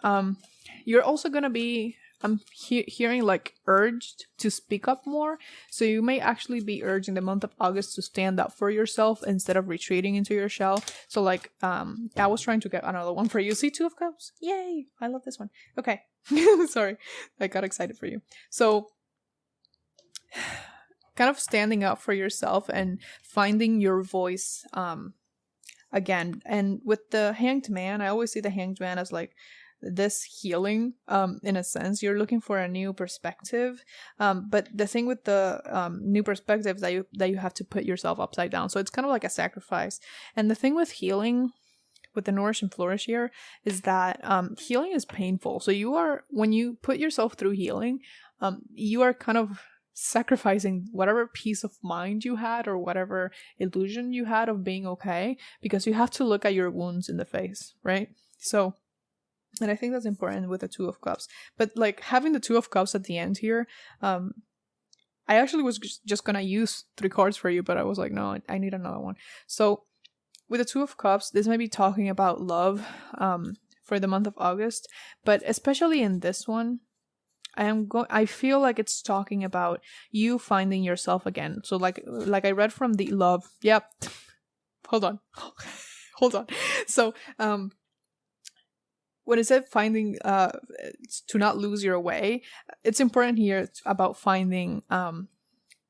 you're also going to be, I'm hearing like urged to speak up more. So you may actually be urged in the month of August to stand up for yourself instead of retreating into your shell. So like, I was trying to get another one for you. See, 2 of Cups. Yay. I love this one. Okay. Sorry. I got excited for you. So, kind of standing up for yourself and finding your voice again. And with the Hanged Man, I always see the Hanged Man as like this healing, in a sense. You're looking for a new perspective, but the thing with the new perspective is that you have to put yourself upside down, so it's kind of like a sacrifice. And the thing with healing, with the Nourish and Flourish here, is that healing is painful. So when you put yourself through healing, you are kind of sacrificing whatever peace of mind you had or whatever illusion you had of being okay, because you have to look at your wounds in the face, right? So, and I think that's important with the 2 of Cups. But like having the 2 of Cups at the end here, I actually was just gonna use 3 cards for you, but I was like, no, I need another one. So with the 2 of Cups, this may be talking about love for the month of August, but especially in this one, I feel like it's talking about you finding yourself again. So like I read from the love. Yep. Hold on. So when it said finding to not lose your way, it's important here about finding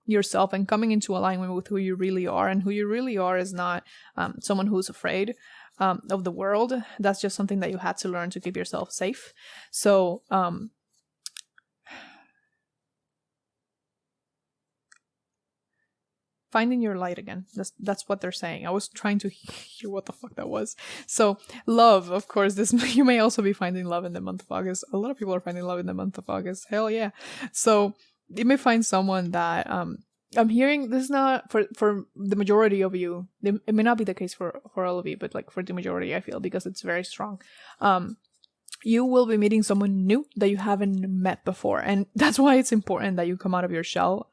yourself and coming into alignment with who you really are. And who you really are is not someone who's afraid of the world. That's just something that you had to learn to keep yourself safe. So finding your light again. That's what they're saying. I was trying to hear what the fuck that was. So love, of course, you may also be finding love in the month of August. A lot of people are finding love in the month of August. Hell yeah. So you may find someone that I'm hearing, this is not for the majority of you. It may not be the case for all of you, but like for the majority, I feel, because it's very strong. You will be meeting someone new that you haven't met before, and that's why it's important that you come out of your shell.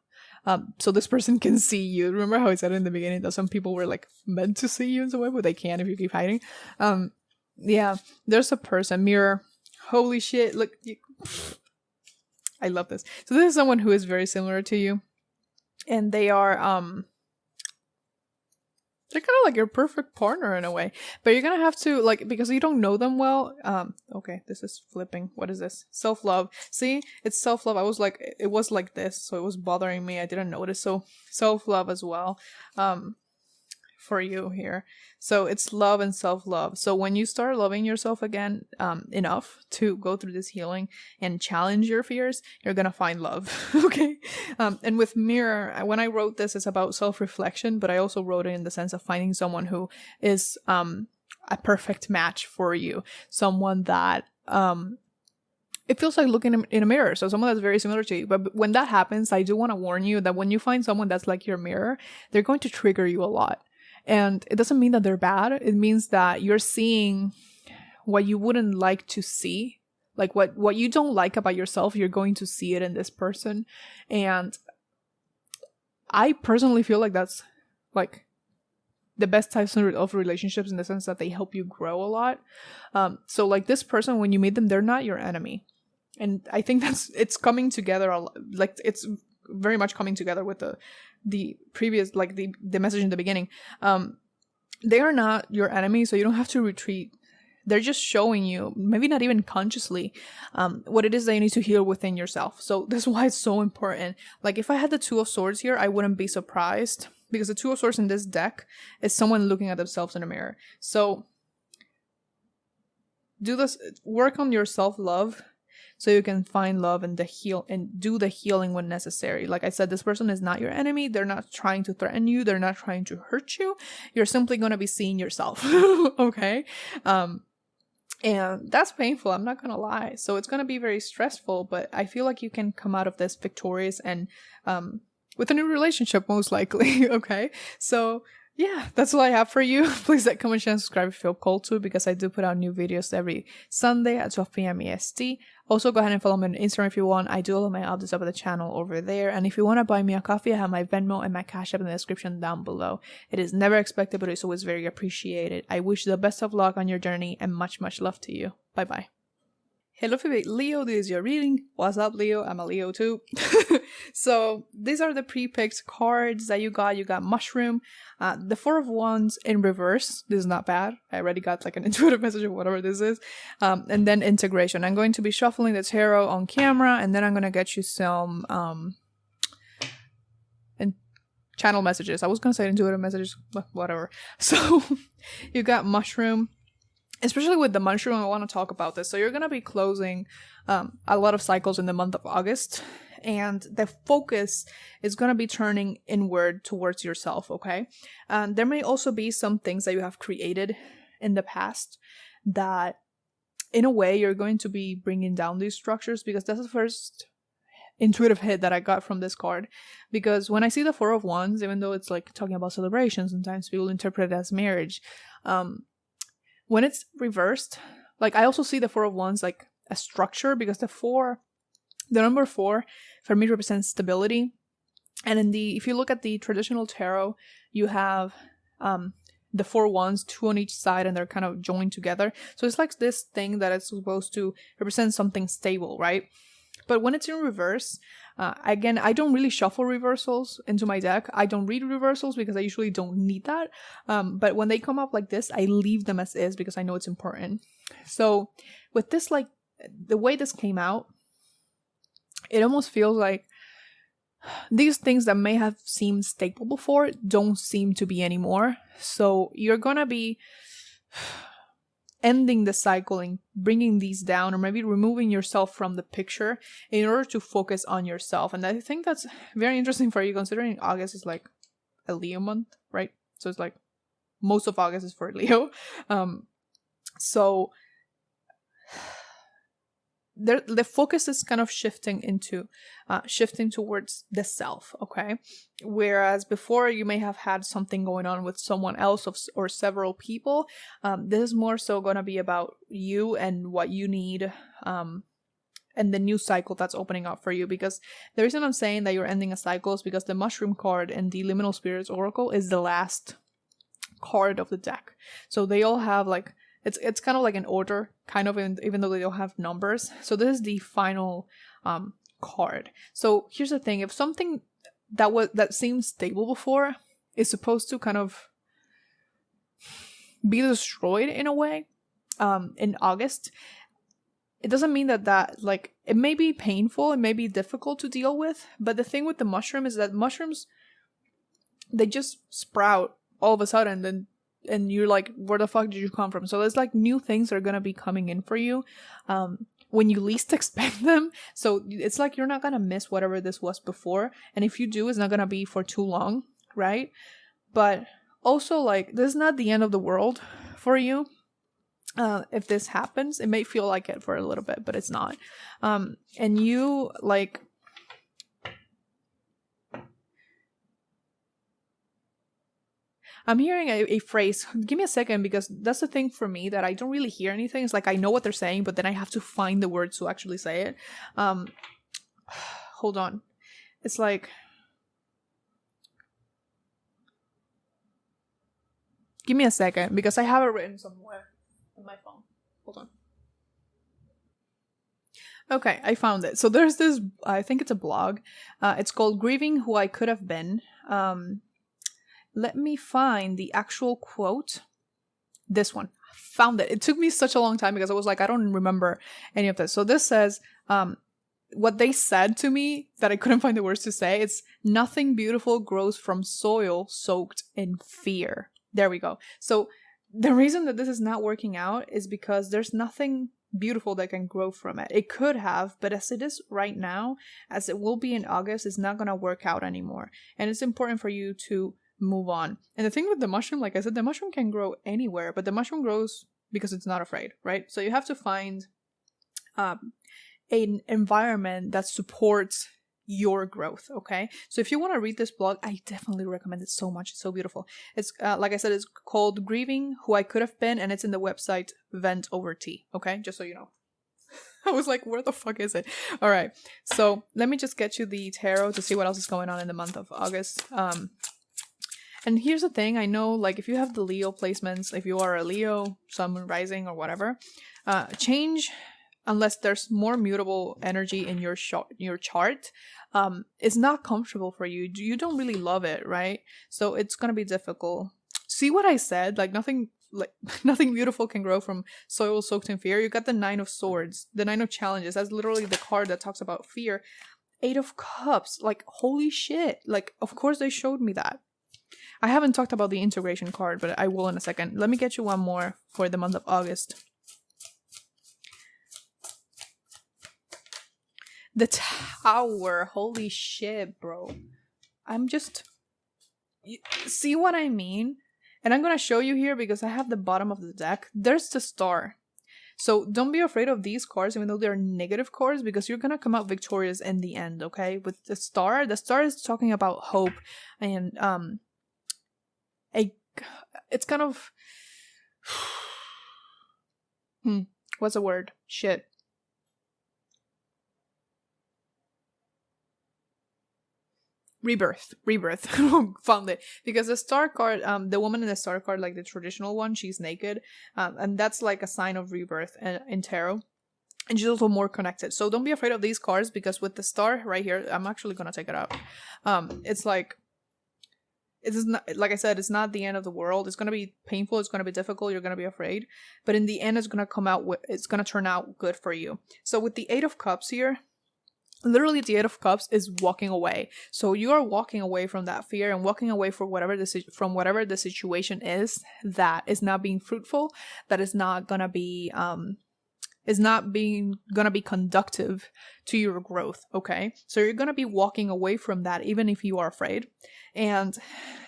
So this person can see you. Remember how I said in the beginning that some people were like meant to see you in some way, but they can't if you keep hiding. Yeah, there's a person, mirror. Holy shit! Look, I love this. So this is someone who is very similar to you, and they are They're kind of like your perfect partner in a way, but you're gonna have to, like, because you don't know them well. Okay, this is flipping. What is this? Self-love. See, it's self-love. I was like, it was like this, so it was bothering me. I didn't notice. So self-love as well. For you here. So it's love and self-love. So when you start loving yourself again, enough to go through this healing and challenge your fears, you're gonna find love. Okay. And with mirror, when I wrote this, it's about self-reflection, but I also wrote it in the sense of finding someone who is a perfect match for you, someone that it feels like looking in a mirror. So someone that's very similar to you. But when that happens, I do want to warn you that when you find someone that's like your mirror, they're going to trigger you a lot. And it doesn't mean that they're bad. It means that you're seeing what you wouldn't like to see. Like what you don't like about yourself, you're going to see it in this person. And I personally feel like that's like the best types of relationships, in the sense that they help you grow a lot. So like this person, when you meet them, they're not your enemy. And I think it's coming together a lot. Like it's very much coming together with the previous, like the message in the beginning. They are not your enemy, so you don't have to retreat. They're just showing you, maybe not even consciously, what it is that you need to heal within yourself. So this is why it's so important. Like if I had the Two of Swords here, I wouldn't be surprised, because the Two of Swords in this deck is someone looking at themselves in a mirror. So do this, work on your self-love, so you can find love and do the healing when necessary. Like I said, this person is not your enemy. They're not trying to threaten you. They're not trying to hurt you. You're simply going to be seeing yourself. Okay. And that's painful. I'm not going to lie. So it's going to be very stressful, but I feel like you can come out of this victorious and, with a new relationship, most likely. Okay. So yeah, that's all I have for you. Please like, comment, share, and subscribe if you feel called to, because I do put out new videos every Sunday at 12 p.m. EST. Also, go ahead and follow me on Instagram if you want. I do all of my updates up at the channel over there. And if you want to buy me a coffee, I have my Venmo and my Cash App in the description down below. It is never expected, but it's always very appreciated. I wish you the best of luck on your journey, and much, much love to you. Bye-bye. Hello, favorite Leo, this is your reading. What's up, Leo? I'm a Leo too. So these are the pre-picked cards that you got. You got Mushroom, the Four of Wands in reverse. This is not bad. I already got like an intuitive message of whatever this is. And then Integration. I'm going to be shuffling the tarot on camera, and then I'm going to get you some and channel messages. I was going to say intuitive messages, but whatever. So you got Mushroom. Especially with the mushroom, I want to talk about this. So you're going to be closing a lot of cycles in the month of August, and the focus is going to be turning inward towards yourself, okay? There may also be some things that you have created in the past that, in a way, you're going to be bringing down these structures, because that's the first intuitive hit that I got from this card. Because when I see the Four of Wands, even though it's like talking about celebration, sometimes people interpret it as marriage. When it's reversed, like I also see the Four of Wands like a structure, because the number 4 for me represents stability. And if you look at the traditional tarot, you have the 4 wands, 2 on each side, and they're kind of joined together. So it's like this thing that is supposed to represent something stable, right? But when it's in reverse, again, I don't really shuffle reversals into my deck. I don't read reversals because I usually don't need that. But when they come up like this, I leave them as is because I know it's important. So with this, like the way this came out, it almost feels like these things that may have seemed stable before don't seem to be anymore. So you're gonna be ending the cycle and bringing these down, or maybe removing yourself from the picture in order to focus on yourself. And I think that's very interesting for you, considering August is like a Leo month, right? So it's like most of August is for Leo. So the focus is kind of shifting towards the self, okay? Whereas before you may have had something going on with someone else or several people, this is more so going to be about you and what you need, and the new cycle that's opening up for you. Because the reason I'm saying that you're ending a cycle is because the Mushroom card in the Liminal Spirits Oracle is the last card of the deck. So they all have like, it's kind of like an order, kind of, even though they don't have numbers. So this is the final card. So here's the thing: if something that seemed stable before is supposed to kind of be destroyed in a way in August. It doesn't mean that like, it may be painful, it may be difficult to deal with, but the thing with the mushroom is that mushrooms, they just sprout all of a sudden, and you're like, where the fuck did you come from? So there's like new things that are gonna be coming in for you when you least expect them. So it's like you're not gonna miss whatever this was before, and if you do, it's not gonna be for too long, right? But also, like, this is not the end of the world for you. If this happens, it may feel like it for a little bit, but it's not. And you, like, I'm hearing a phrase. Give me a second, because that's the thing for me, that I don't really hear anything. It's like I know what they're saying, but then I have to find the words to actually say it. Hold on. It's like, give me a second, because I have it written somewhere on my phone. Hold on. Okay, I found it. So there's this, I think it's a blog. It's called Grieving Who I Could Have Been. Let me find the actual quote. This one. Found it. It took me such a long time because I was like, I don't remember any of this. So this says, what they said to me that I couldn't find the words to say, it's, nothing beautiful grows from soil soaked in fear. There we go. So the reason that this is not working out is because there's nothing beautiful that can grow from it. It could have, but as it is right now, as it will be in August, it's not going to work out anymore. And it's important for you to move on. And the thing with the mushroom, like I said, the mushroom can grow anywhere, but the mushroom grows because it's not afraid, right? So you have to find an environment that supports your growth, okay? So if you want to read this blog, I definitely recommend it so much. It's so beautiful. It's like I said, it's called Grieving Who I Could Have Been, and it's in the website Vent Over Tea, okay? Just so you know. I was like, where the fuck is it? All right, so let me just get you the tarot to see what else is going on in the month of August. And here's the thing, I know, like, if you have the Leo placements, if you are a Leo, Sun, Moon, Rising, or whatever, change, unless there's more mutable energy in your chart, is not comfortable for you. You don't really love it, right? So it's gonna be difficult. See what I said? Like, nothing beautiful can grow from soil soaked in fear. You got the 9 of Swords, the 9 of Challenges. That's literally the card that talks about fear. 8 of Cups. Like, holy shit. Like, of course they showed me that. I haven't talked about the integration card, but I will in a second. Let me get you one more for the month of August. The Tower. Holy shit, bro. I'm just... See what I mean? And I'm going to show you here because I have the bottom of the deck. There's the Star. So don't be afraid of these cards, even though they're negative cards, because you're going to come out victorious in the end, okay? With the Star is talking about hope and... it's kind of what's the word? Shit. Rebirth. Found it. Because the Star card, the woman in the Star card, like the traditional one, she's naked, and that's like a sign of rebirth in tarot. And she's also more connected. So don't be afraid of these cards, because with the Star right here, I'm actually gonna take it out. It's like, it is not, like I said, it's not the end of the world. It's going to be painful. It's going to be difficult. You're going to be afraid. But in the end, it's going to come out, it's going to turn out good for you. So with the 8 of Cups here, literally the 8 of Cups is walking away. So you are walking away from that fear and walking away from whatever the situation is that is not being fruitful, that is not going to be, gonna be conductive to your growth, okay? So you're gonna be walking away from that even if you are afraid. And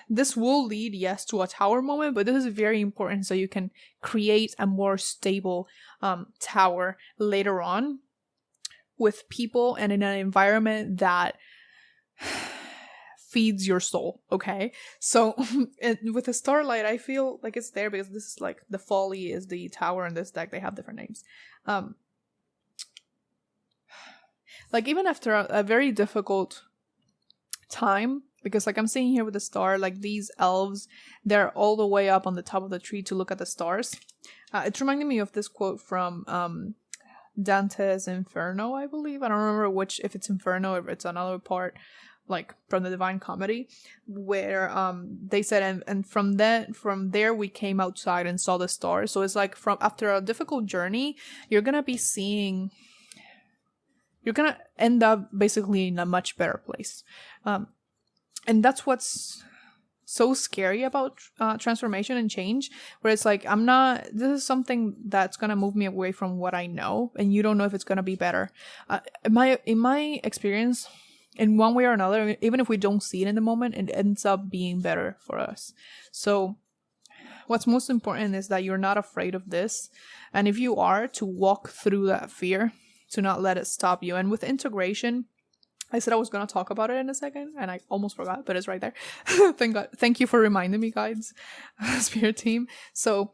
this will lead, yes, to a tower moment, but this is very important so you can create a more stable tower later on with people and in an environment that feeds your soul, okay? So with the Starlight, I feel like it's there because this is like the Folly is the tower in this deck. They have different names. Like even after a very difficult time, because like I'm seeing here with the Star, like these elves, they're all the way up on the top of the tree to look at the stars. It's reminding me of this quote from Dante's Inferno, I believe. I don't remember if it's Inferno or if it's another part like from the Divine Comedy, where they said, and from there we came outside and saw the stars. So it's like from after a difficult journey, you're gonna end up basically in a much better place. And that's what's so scary about transformation and change, where it's like, this is something that's gonna move me away from what I know, and you don't know if it's gonna be better. In my experience, in one way or another, even if we don't see it in the moment, it ends up being better for us. So what's most important is that you're not afraid of this, and if you are, to walk through that fear, to not let it stop you. And with integration, I said I was going to talk about it in a second, and I almost forgot, but it's right there. Thank God. Thank you for reminding me, guys. Spirit team. So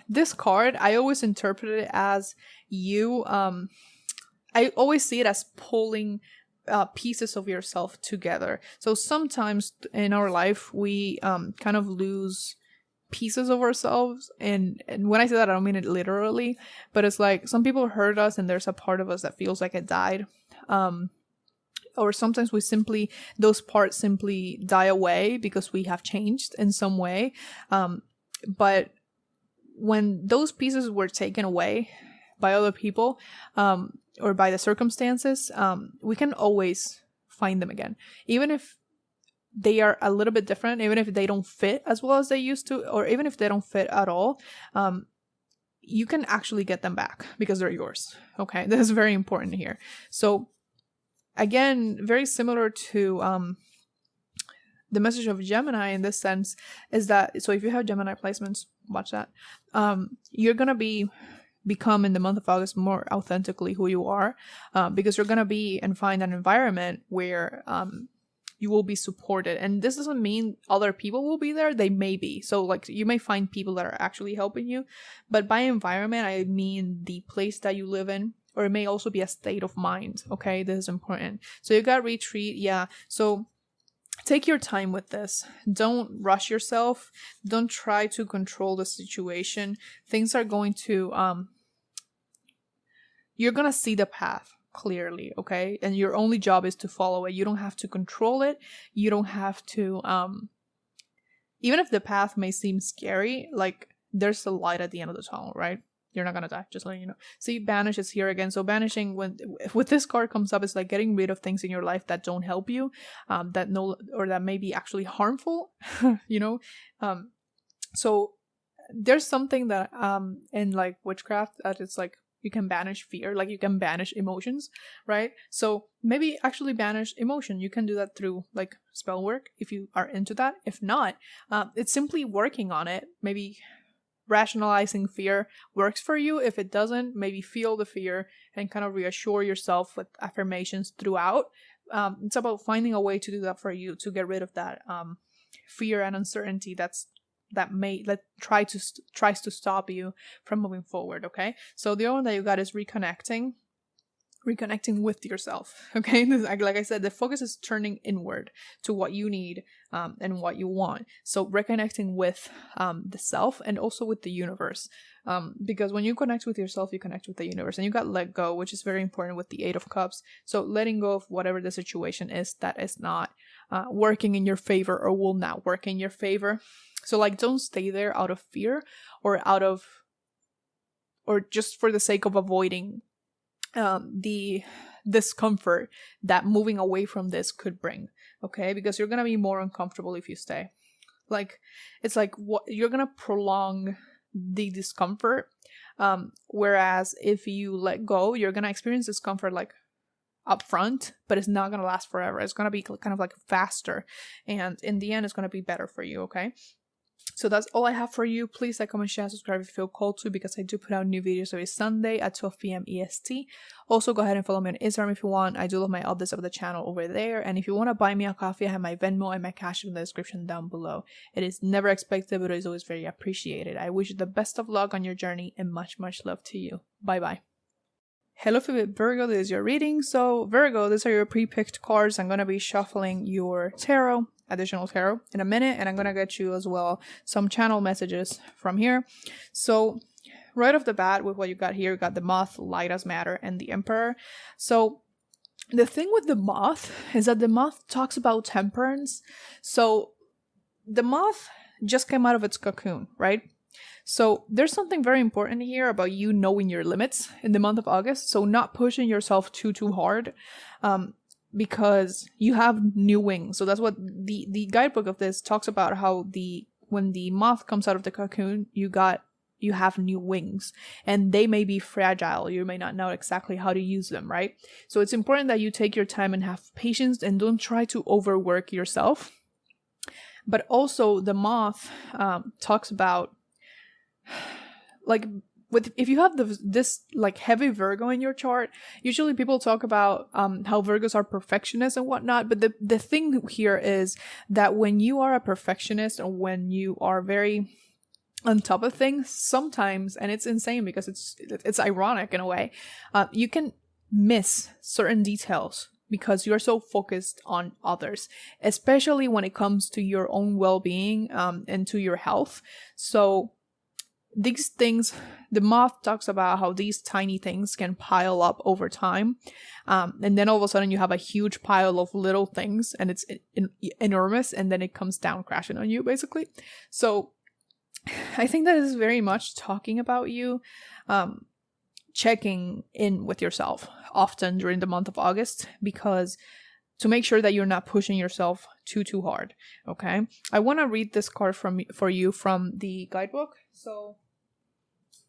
this card, I always interpret it as you, I always see it as pulling pieces of yourself together. So sometimes in our life, we kind of lose pieces of ourselves, and when I say that, I don't mean it literally, but it's like some people hurt us and there's a part of us that feels like it died. Or sometimes those parts simply die away because we have changed in some way. But when those pieces were taken away by other people, or by the circumstances, we can always find them again. Even if they are a little bit different, even if they don't fit as well as they used to, or even if they don't fit at all, you can actually get them back because they're yours. Okay, this is very important here. So again, very similar to the message of Gemini in this sense is that, so if you have Gemini placements, watch that. You're going to become in the month of August more authentically who you are, because you're going to be and find an environment where you will be supported. And this doesn't mean other people will be there. They may be. So like you may find people that are actually helping you. But by environment, I mean the place that you live in. Or it may also be a state of mind. Okay, this is important. So you got retreat. Yeah. So take your time with this. Don't rush yourself. Don't try to control the situation. Things are going to, you're going to see the path clearly. Okay. And your only job is to follow it. You don't have to control it. You don't have to, even if the path may seem scary, like there's a light at the end of the tunnel, right? You're not gonna die, just letting you know. See, banish is here again. So banishing, with this card comes up, it's like getting rid of things in your life that don't help you, that may be actually harmful, you know. So there's something that in like witchcraft that it's like you can banish fear, like you can banish emotions, right? So maybe actually banish emotion. You can do that through like spell work if you are into that. If not, it's simply working on it. Maybe rationalizing fear works for you. If it doesn't, maybe feel the fear and kind of reassure yourself with affirmations throughout. It's about finding a way to do that for you, to get rid of that fear and uncertainty that tries to stop you from moving forward. Okay, so the other one that you got is reconnecting with yourself. Okay, like I said, the focus is turning inward to what you need and what you want. So reconnecting with the self and also with the universe, because when you connect with yourself, you connect with the universe. And you got let go, which is very important with the 8 of Cups. So letting go of whatever the situation is that is not working in your favor or will not work in your favor. So like, don't stay there out of fear or just for the sake of avoiding the discomfort that moving away from this could bring. Okay, because you're gonna be more uncomfortable if you stay. Like, it's like you're gonna prolong the discomfort, whereas if you let go, you're gonna experience discomfort like up front, but it's not gonna last forever. It's gonna be kind of like faster, and in the end it's gonna be better for you. Okay, so that's all I have for you. Please like, comment, share, and subscribe if you feel called to, because I do put out new videos every Sunday at 12 p.m. EST. Also, go ahead and follow me on Instagram if you want. I do love my updates of the channel over there. And if you want to buy me a coffee, I have my Venmo and my Cash in the description down below. It is never expected, but it is always very appreciated. I wish you the best of luck on your journey and much, much love to you. Bye-bye. Hello, Virgo. This is your reading. So, Virgo, these are your pre-picked cards. I'm going to be shuffling your tarot, additional tarot, in a minute, and I'm going to get you as well some channel messages from here. So, right off the bat with what you got here, you got the Moth, Light as Matter, and the Emperor. So, the thing with the moth is that the moth talks about temperance. So the moth just came out of its cocoon, right? So there's something very important here about you knowing your limits in the month of August. So not pushing yourself too hard, because you have new wings. So that's what the guidebook of this talks about, how when the moth comes out of the cocoon, you have new wings, and they may be fragile. You may not know exactly how to use them, right? So it's important that you take your time and have patience and don't try to overwork yourself. But also the moth talks about, like, if you have this like heavy Virgo in your chart, usually people talk about how Virgos are perfectionists and whatnot. But the thing here is that when you are a perfectionist, or when you are very on top of things, sometimes, and it's insane because it's ironic in a way, you can miss certain details because you're so focused on others, especially when it comes to your own well-being and to your health. So these things, the moth talks about how these tiny things can pile up over time. And then all of a sudden you have a huge pile of little things, and it's enormous, and then it comes down crashing on you, basically. So I think that is very much talking about you checking in with yourself often during the month of August, because to make sure that you're not pushing yourself too hard. Okay, I want to read this card for you from the guidebook. So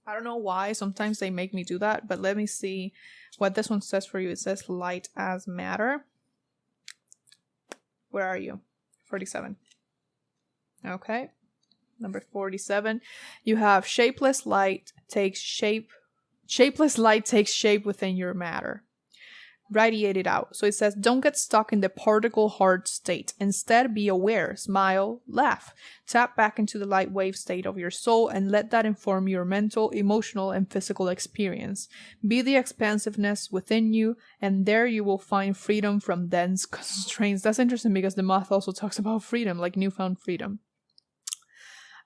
I don't know why sometimes they make me do that, but let me see what this one says for you. It says light as matter. Where are you? 47. Okay. Number 47. You have shapeless light takes shape within your matter. Radiate it out. So it says, don't get stuck in the particle hard state. Instead, be aware, smile, laugh. Tap back into the light wave state of your soul and let that inform your mental, emotional, and physical experience. Be the expansiveness within you, and there you will find freedom from dense constraints. That's interesting because the moth also talks about freedom, like newfound freedom.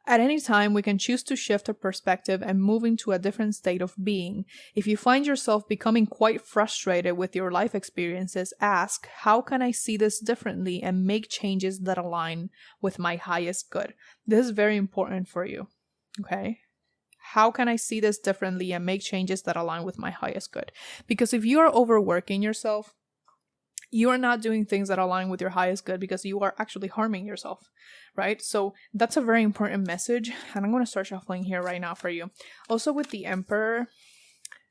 At any time, we can choose to shift our perspective and move into a different state of being. If you find yourself becoming quite frustrated with your life experiences, ask, how can I see this differently and make changes that align with my highest good? This is very important for you, okay? How can I see this differently and make changes that align with my highest good? Because if you are overworking yourself, you are not doing things that align with your highest good, because you are actually harming yourself, right? So that's a very important message. And I'm going to start shuffling here right now for you. Also with the Emperor,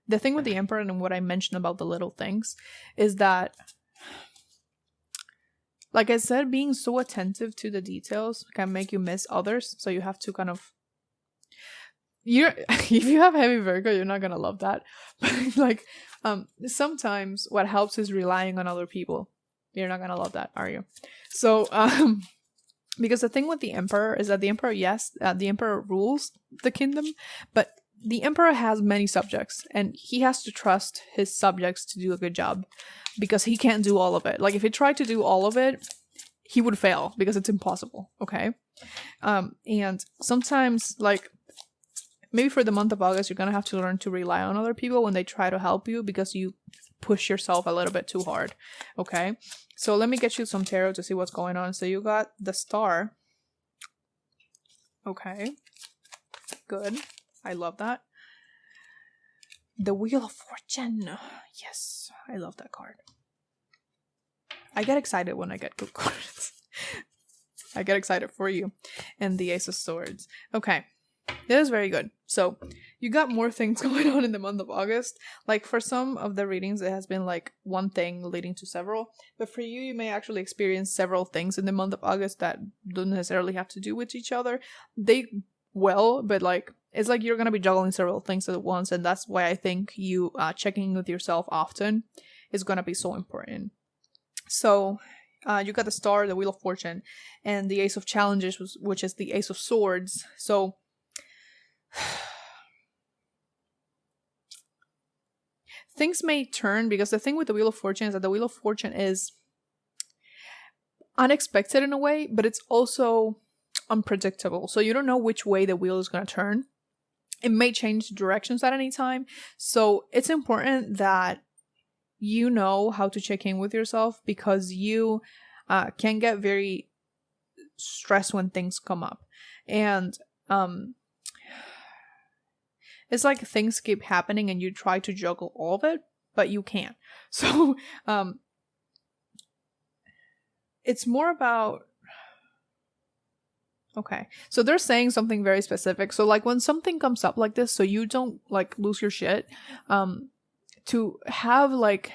the thing with the Emperor and what I mentioned about the little things is that, like I said, being so attentive to the details can make you miss others. So you have to kind of, if you have heavy Virgo, you're not going to love that. But like, sometimes what helps is relying on other people. You're not gonna love that, are you? So, because the thing with the Emperor is that the Emperor, the Emperor rules the kingdom, but the Emperor has many subjects, and he has to trust his subjects to do a good job, because he can't do all of it. Like, if he tried to do all of it, he would fail, because it's impossible, okay? And sometimes, like, maybe for the month of August, you're going to have to learn to rely on other people when they try to help you, because you push yourself a little bit too hard. Okay. So let me get you some tarot to see what's going on. So you got the Star. Okay. Good. I love that. The Wheel of Fortune. Yes. I love that card. I get excited when I get good cards. I get excited for you. And the Ace of Swords. Okay. This is very good. So you got more things going on in the month of August. Like, for some of the readings, it has been like one thing leading to several. But for you, you may actually experience several things in the month of August that don't necessarily have to do with each other. They will, but like, it's like you're going to be juggling several things at once. And that's why I think you checking with yourself often is going to be so important. So you got the Star, the Wheel of Fortune, and the Ace of Challenges, which is the Ace of Swords. So things may turn, because the thing with the Wheel of Fortune is that the Wheel of Fortune is unexpected in a way, but it's also unpredictable. So you don't know which way the wheel is going to turn. It may change directions at any time. So it's important that you know how to check in with yourself, because you can get very stressed when things come up. And it's like things keep happening and you try to juggle all of it, but you can't. So it's more about, okay, so they're saying something very specific. So like when something comes up like this, so you don't like lose your shit, to have like,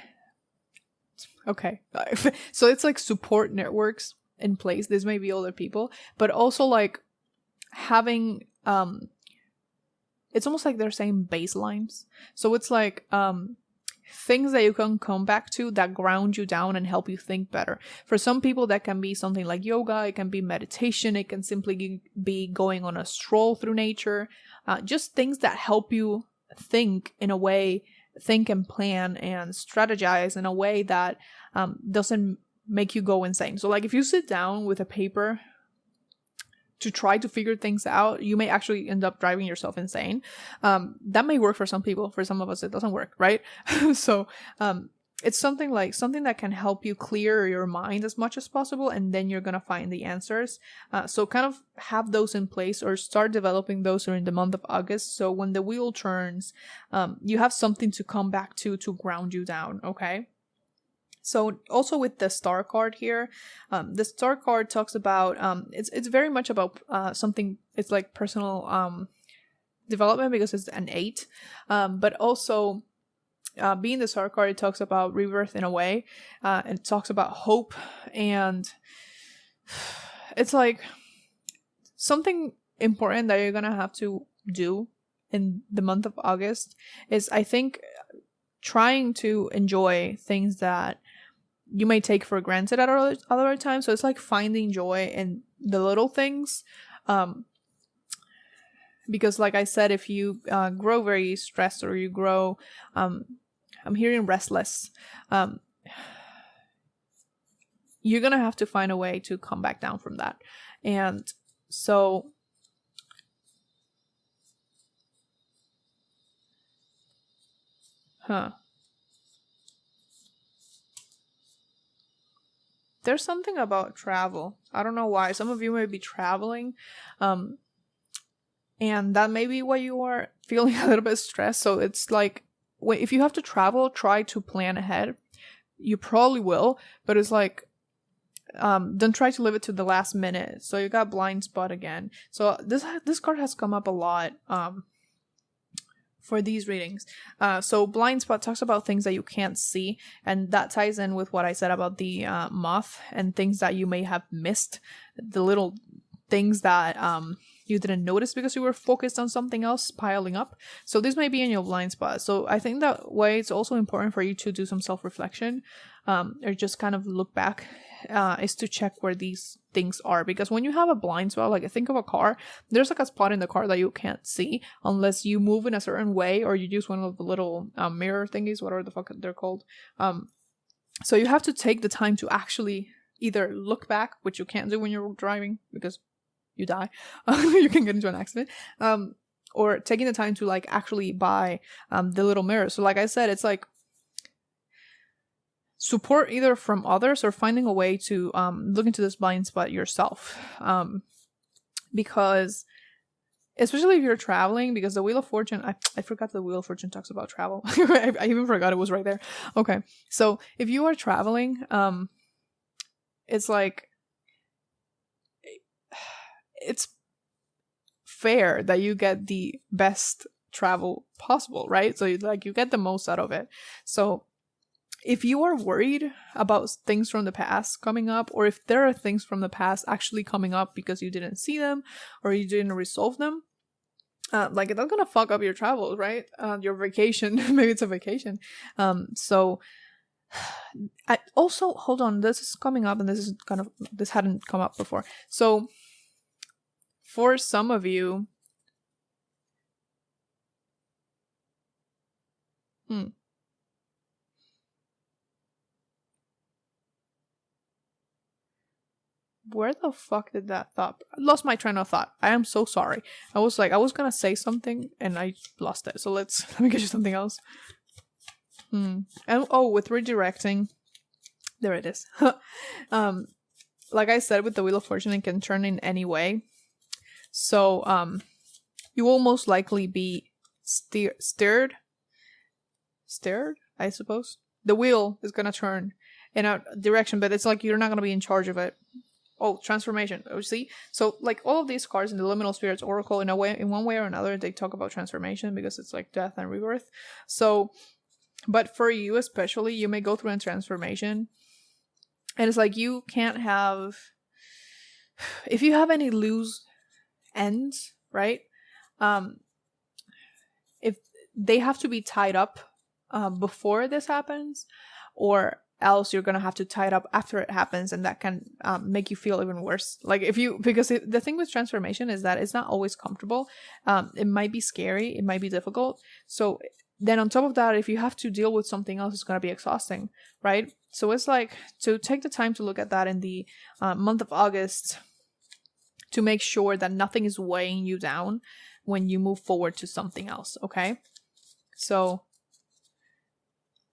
okay, so it's like support networks in place. This may be other people, but also like having it's almost like they're saying baselines. So it's like things that you can come back to that ground you down and help you think better. For some people, that can be something like yoga, it can be meditation, it can simply be going on a stroll through nature, just things that help you think in a way, think and plan and strategize in a way that doesn't make you go insane. So like if you sit down with a paper to try to figure things out, you may actually end up driving yourself insane. That may work for some people. For some of us, it doesn't work, right? So it's something that can help you clear your mind as much as possible, and then you're gonna find the answers. So kind of have those in place, or start developing those during the month of August. So when the wheel turns, you have something to come back to ground you down, okay? So also with the star card here, the star card talks about, it's very much about something, it's like personal development, because it's an 8, but also being the star card, it talks about rebirth in a way, and it talks about hope, and it's like something important that you're gonna have to do in the month of August is, I think, trying to enjoy things that you may take for granted at other times. So it's like finding joy in the little things, because like I said, if you grow very stressed, or you grow I'm hearing restless, you're gonna have to find a way to come back down from that. And so there's something about travel. I don't know why. Some of you may be traveling, and that may be why you are feeling a little bit stressed. So it's like, if you have to travel, try to plan ahead. You probably will, but it's like, don't try to leave it to the last minute. So you got blind spot again. So this card has come up a lot for these readings. So blind spot talks about things that you can't see, and that ties in with what I said about the moth and things that you may have missed, the little things that you didn't notice because you were focused on something else piling up. So this may be in your blind spot. So I think that way it's also important for you to do some self-reflection, or just kind of look back, is to check where these things are. Because when you have a blind spot, like think of a car, there's like a spot in the car that you can't see unless you move in a certain way, or you use one of the little mirror thingies, whatever the fuck they're called. So you have to take the time to actually either look back, which you can't do when you're driving because you die, you can get into an accident, or taking the time to like actually buy the little mirror. So like I said, it's like support either from others, or finding a way to look into this blind spot yourself, because especially if you're traveling, because the Wheel of Fortune, I forgot the Wheel of Fortune talks about travel. I even forgot it was right there. Okay, so if you are traveling, it's like, it's fair that you get the best travel possible, right? So you get the most out of it. So if you are worried about things from the past coming up, or if there are things from the past actually coming up because you didn't see them or you didn't resolve them, like that's gonna fuck up your travels, right? Your vacation. Maybe it's a vacation. So I also, hold on, this is coming up, and this hadn't come up before. So for some of you, where the fuck did that thought? I lost my train of thought. I am so sorry. I was gonna say something and I lost it. So let me get you something else. And with redirecting, there it is. Like I said, with the Wheel of Fortune, it can turn in any way. So you will most likely be steered, I suppose. The wheel is gonna turn in a direction, but it's like you're not gonna be in charge of it. Oh, transformation. Oh, see? So like all of these cards in the Liminal Spirits Oracle, in one way or another, they talk about transformation because it's like death and rebirth. So, but for you especially, you may go through a transformation. And it's like you can't have, if you have any loose ends, right? If they have to be tied up before this happens, or else you're gonna have to tie it up after it happens, and that can make you feel even worse. Like the thing with transformation is that it's not always comfortable. It might be scary, it might be difficult. So then on top of that, if you have to deal with something else, it's gonna be exhausting, right? So it's like to take the time to look at that in the month of August, to make sure that nothing is weighing you down when you move forward to something else, okay? So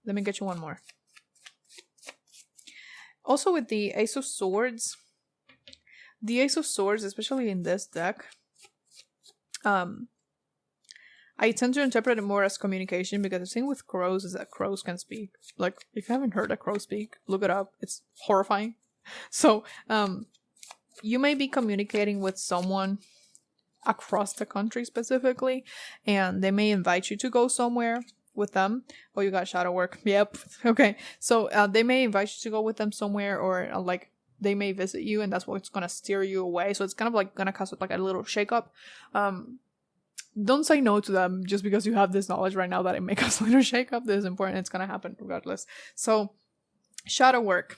let me get you one more. Also with the Ace of Swords, especially in this deck, I tend to interpret it more as communication, because the thing with crows is that crows can speak. Like, if you haven't heard a crow speak, look it up. It's horrifying. So, you may be communicating with someone across the country specifically, and they may invite you to go somewhere with them. Oh, you got shadow work. Yep. Okay. So, they may invite you to go with them somewhere, or like they may visit you, and that's what's gonna steer you away. So it's kind of like gonna cause like a little shakeup. Don't say no to them just because you have this knowledge right now that it may cause a little shakeup. This is important. It's gonna happen regardless. So, shadow work.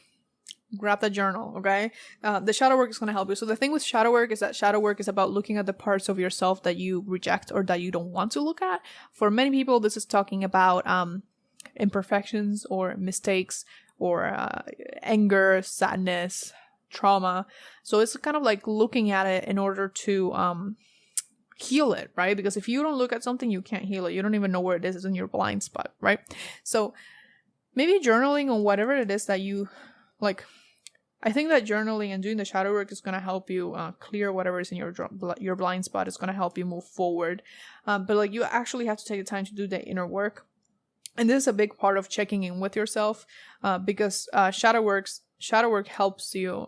Grab the journal, okay? The shadow work is going to help you. So the thing with shadow work is that shadow work is about looking at the parts of yourself that you reject or that you don't want to look at. For many people, this is talking about imperfections or mistakes or anger, sadness, trauma. So it's kind of like looking at it in order to heal it, right? Because if you don't look at something, you can't heal it. You don't even know where it is. It's in your blind spot, right? So maybe journaling on whatever it is that you like. I think that journaling and doing the shadow work is going to help you clear whatever is in your blind spot. It's going to help you move forward. But like, you actually have to take the time to do the inner work. And this is a big part of checking in with yourself, because shadow work helps you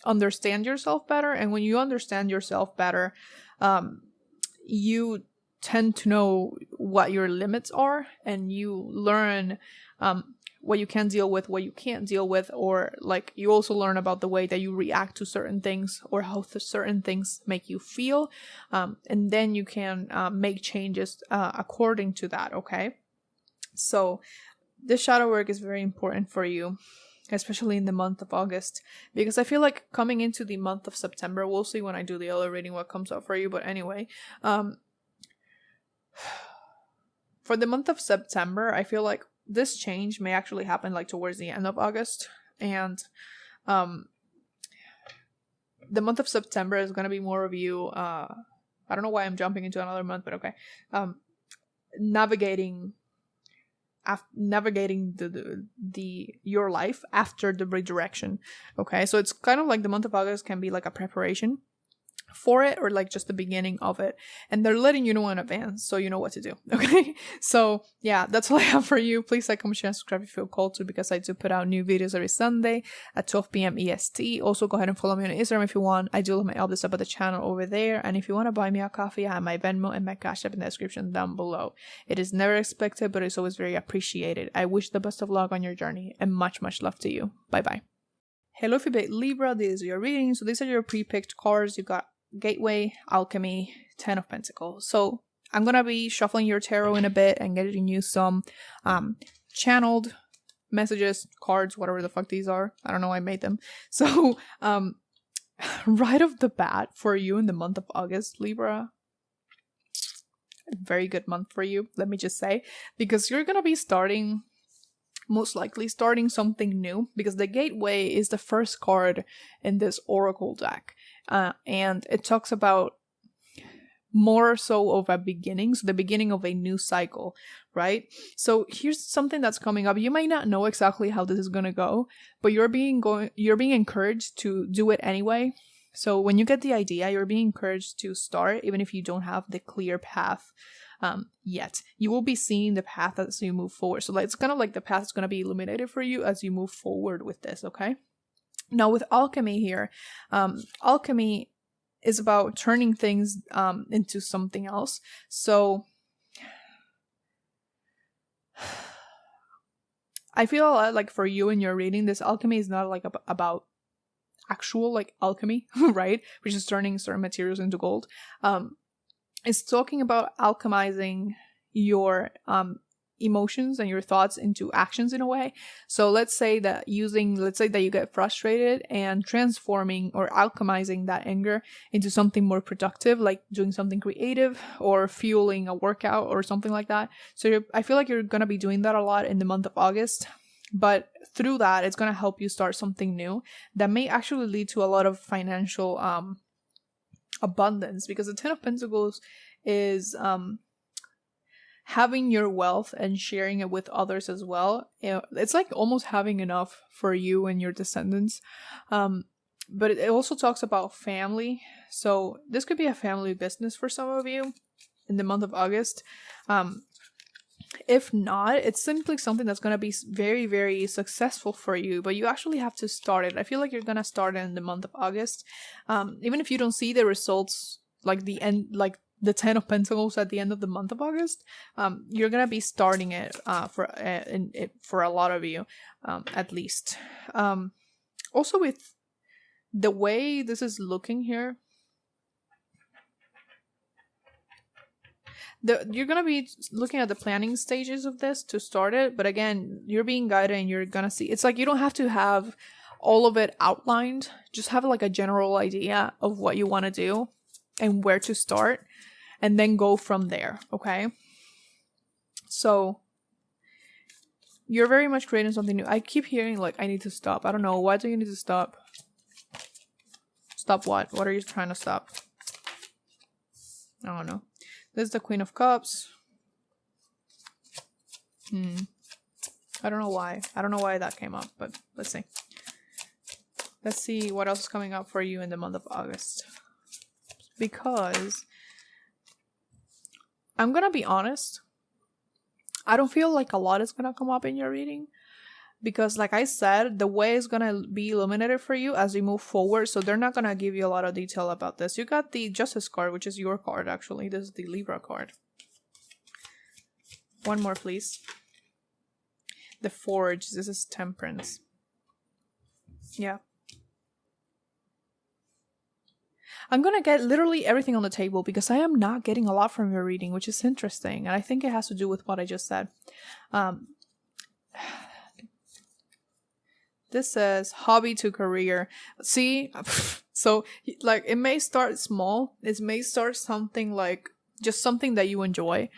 understand yourself better. And when you understand yourself better, you tend to know what your limits are, and you learn what you can deal with, what you can't deal with, or like you also learn about the way that you react to certain things, or how certain things make you feel, and then you can make changes according to that, okay? So this shadow work is very important for you, especially in the month of August, because I feel like coming into the month of September, we'll see when I do the other reading what comes up for you, but anyway, for the month of September, I feel like this change may actually happen like towards the end of August, and the month of September is going to be more of you, I don't know why I'm jumping into another month, but okay, navigating the your life after the redirection, okay? So it's kind of like the month of August can be like a preparation for it, or like just the beginning of it, and they're letting you know in advance so you know what to do, okay? So yeah, that's all I have for you. Please like, comment, share, and subscribe if you feel called to, because I do put out new videos every Sunday at 12 p.m. EST. Also go ahead and follow me on Instagram if you want. I do love my updates about the channel over there, and if you want to buy me a coffee, I have my Venmo and my Cash App in the description down below. It is never expected, but it's always very appreciated. I wish the best of luck on your journey, and much love to you. Bye bye. Hello, if you bet Libra, this is your reading. So these are your pre-picked cards. You got Gateway, Alchemy, 10 of Pentacles. So I'm gonna be shuffling your tarot in a bit and getting you some channeled messages, cards, whatever the fuck these are. I don't know, I made them. So right off the bat for you in the month of August, Libra, a very good month for you, let me just say, because you're gonna be most likely starting something new, because the Gateway is the first card in this Oracle deck. And it talks about more so of a beginning, so the beginning of a new cycle, right? So here's something that's coming up. You might not know exactly how this is going to go, but you're being encouraged to do it anyway. So when you get the idea, you're being encouraged to start, even if you don't have the clear path yet. You will be seeing the path as you move forward. So it's kind of like the path is going to be illuminated for you as you move forward with this, okay? Now with alchemy here, alchemy is about turning things into something else. So I feel a lot like for you in your reading, this alchemy is not like about actual like alchemy, right? Which is turning certain materials into gold. It's talking about alchemizing your emotions and your thoughts into actions in a way. So let's say that you get frustrated and transforming or alchemizing that anger into something more productive, like doing something creative or fueling a workout or something like that. So I feel like you're going to be doing that a lot in the month of August, but through that, it's going to help you start something new that may actually lead to a lot of financial abundance, because the Ten of Pentacles is having your wealth and sharing it with others as well. It's like almost having enough for you and your descendants. But it also talks about family. So this could be a family business for some of you in the month of August. If not, it's simply something that's going to be very, very successful for you, but you actually have to start it. I feel like you're going to start it in the month of August. Even if you don't see the results, like the end, like the 10 of Pentacles at the end of the month of August, you're going to be starting it for a lot of you, at least. Also with the way this is looking here, you're going to be looking at the planning stages of this to start it. But again, you're being guided and you're going to see. It's like you don't have to have all of it outlined. Just have like a general idea of what you want to do and where to start. And then go from there, okay? So you're very much creating something new. I keep hearing like, I need to stop. I don't know. Why do you need to stop? Stop what? What are you trying to stop? I don't know. This is the Queen of Cups. I don't know why. I don't know why that came up, but let's see. Let's see what else is coming up for you in the month of August. Because I'm gonna be honest, I don't feel like a lot is gonna come up in your reading, because like I said, the way is gonna be illuminated for you as you move forward, so they're not gonna give you a lot of detail about this. You got the Justice card, which is your card actually. This is the Libra card. One more please. The Forge, this is Temperance. Yeah. I'm going to get literally everything on the table because I am not getting a lot from your reading, which is interesting. And I think it has to do with what I just said. This says hobby to career. See, so like it may start small. It may start something like just something that you enjoy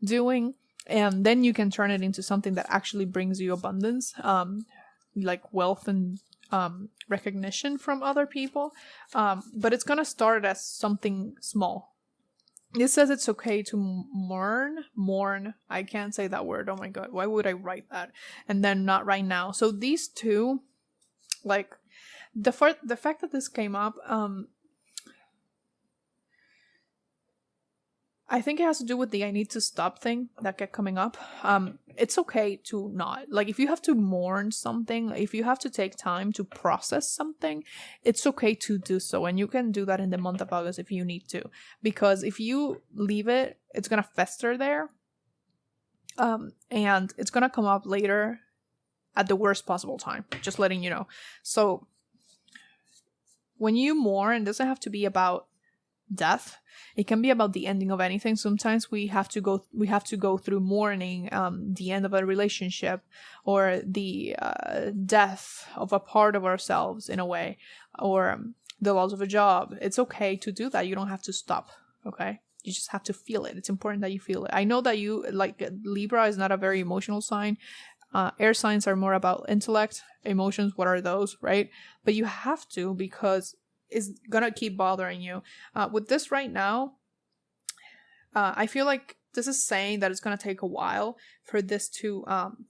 doing. And then you can turn it into something that actually brings you abundance, like wealth and recognition from other people, but it's gonna start as something small. It says it's okay to mourn. I can't say that word. Oh my god, why would I write that and then not right now? So these two, like the fact that this came up, I think it has to do with the I need to stop thing that kept coming up. It's okay to not. Like, if you have to mourn something, if you have to take time to process something, it's okay to do so. And you can do that in the month of August if you need to. Because if you leave it, it's going to fester there. And it's going to come up later at the worst possible time. Just letting you know. So, when you mourn, it doesn't have to be about death. It can be about the ending of anything. Sometimes we have to go through mourning the end of a relationship or the death of a part of ourselves in a way, or the loss of a job. It's okay to do that. You don't have to stop, okay? You just have to feel it. It's important that you feel it. I know that you, like, Libra is not a very emotional sign. Air signs are more about intellect, emotions. What are those, right? But you have to, because is gonna keep bothering you. With this right now, I feel like this is saying that it's going to take a while for this to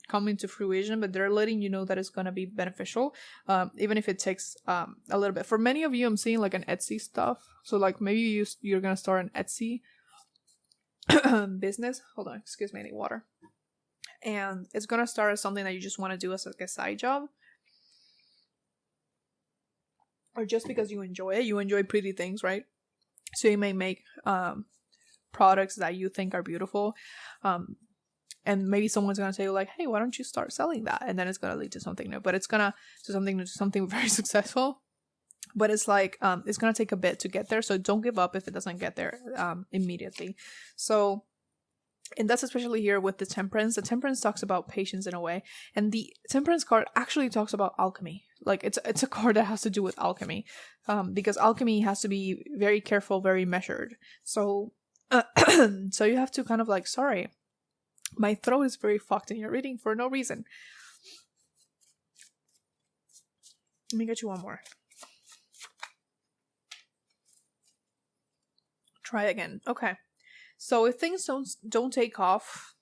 come into fruition, but they're letting you know that it's going to be beneficial, even if it takes a little bit. For many of you, I'm seeing like an Etsy stuff. So like maybe you're going to start an Etsy business. Hold on, excuse me, I need water. And it's going to start as something that you just want to do as like a side job. Or just because you enjoy it. You enjoy pretty things, right? So you may make products that you think are beautiful, and maybe someone's gonna say like, hey, why don't you start selling that? And then it's gonna lead to something new, but it's gonna to something very successful. But it's like it's gonna take a bit to get there, so don't give up if it doesn't get there immediately. So, and that's especially here with the Temperance. The Temperance talks about patience in a way, and the Temperance card actually talks about alchemy. Like it's a card that has to do with alchemy, because alchemy has to be very careful, very measured. So so you have to kind of like, sorry, my throat is very fucked and you're reading for no reason. Let me get you one more. Try again. Okay. So if things don't take off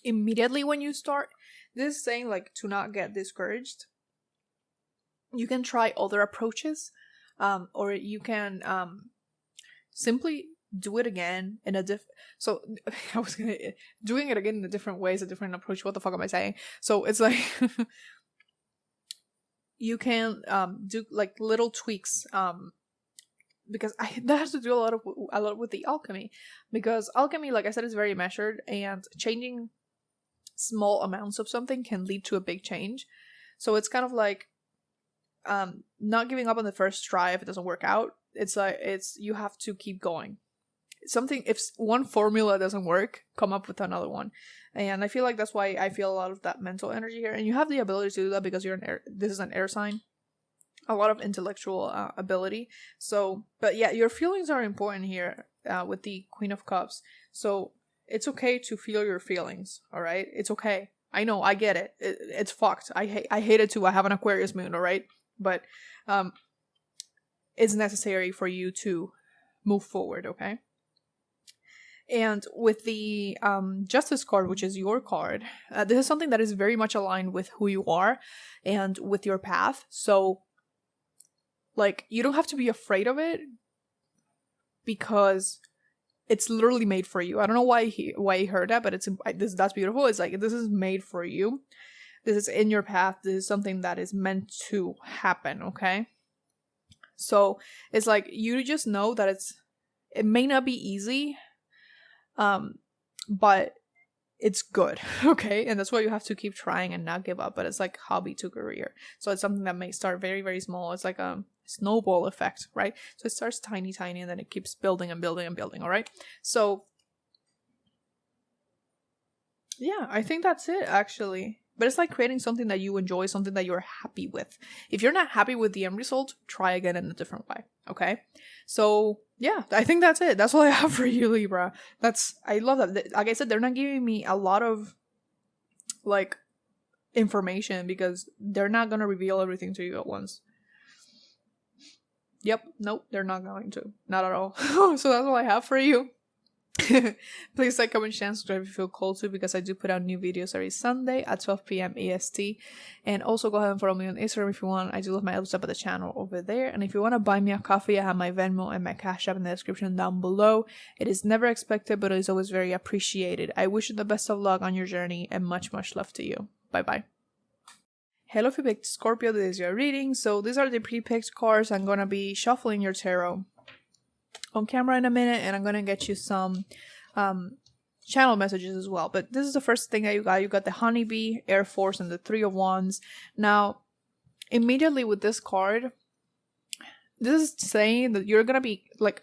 immediately when you start, this is saying like to not get discouraged. You can try other approaches, or you can simply do it again in a so I was gonna doing it again in a different way is a different approach. What the fuck am I saying? So it's like you can do like little tweaks, because that has to do a lot with the alchemy, because alchemy, like I said, is very measured, and changing small amounts of something can lead to a big change. So it's kind of like not giving up on the first try if it doesn't work out. It's like you have to keep going. Something, if one formula doesn't work, come up with another one. And I feel like that's why I feel a lot of that mental energy here, and you have the ability to do that because this is an air sign, a lot of intellectual ability. So, but yeah, your feelings are important here with the Queen of Cups. So it's okay to feel your feelings. All right, it's okay. I know, I get it. It's fucked. I hate it too. I have an Aquarius moon. All right, but it's necessary for you to move forward. Okay. And with the Justice card, which is your card, this is something that is very much aligned with who you are and with your path. So, like, you don't have to be afraid of it because it's literally made for you. I don't know why he heard that, but that's beautiful. It's like, this is made for you. This is in your path. This is something that is meant to happen, okay? So, it's like, you just know that it may not be easy, but it's good, okay? And that's why you have to keep trying and not give up. But it's like hobby to career. So it's something that may start very, very small. It's like a snowball effect, right? So it starts tiny, and then it keeps building and building and building, all right? So, yeah, I think that's it, actually. But it's like creating something that you enjoy, something that you're happy with. If you're not happy with the end result, try again in a different way, okay? So, yeah, I think that's it. That's all I have for you, Libra. I love that. Like I said, they're not giving me a lot of, like, information because they're not going to reveal everything to you at once. Yep, nope, they're not going to. Not at all. So that's all I have for you. Please like, comment, share, and subscribe if you feel called to, because I do put out new videos every Sunday at 12 p.m. EST. And also go ahead and follow me on Instagram if you want. I do love my other stuff at the channel over there. And if you want to buy me a coffee, I have my Venmo and my Cash App in the description down below. It is never expected, but it is always very appreciated. I wish you the best of luck on your journey, and much, much love to you. Bye bye. Hello, if you picked Scorpio, this is your reading. So these are the pre-picked cards. I'm going to be shuffling your tarot on camera in a minute, and I'm gonna get you some channel messages as well. But this is the first thing that you got. You got the Honeybee, Air Force, and the Three of Wands. Now, immediately with this card, this is saying that you're gonna be like,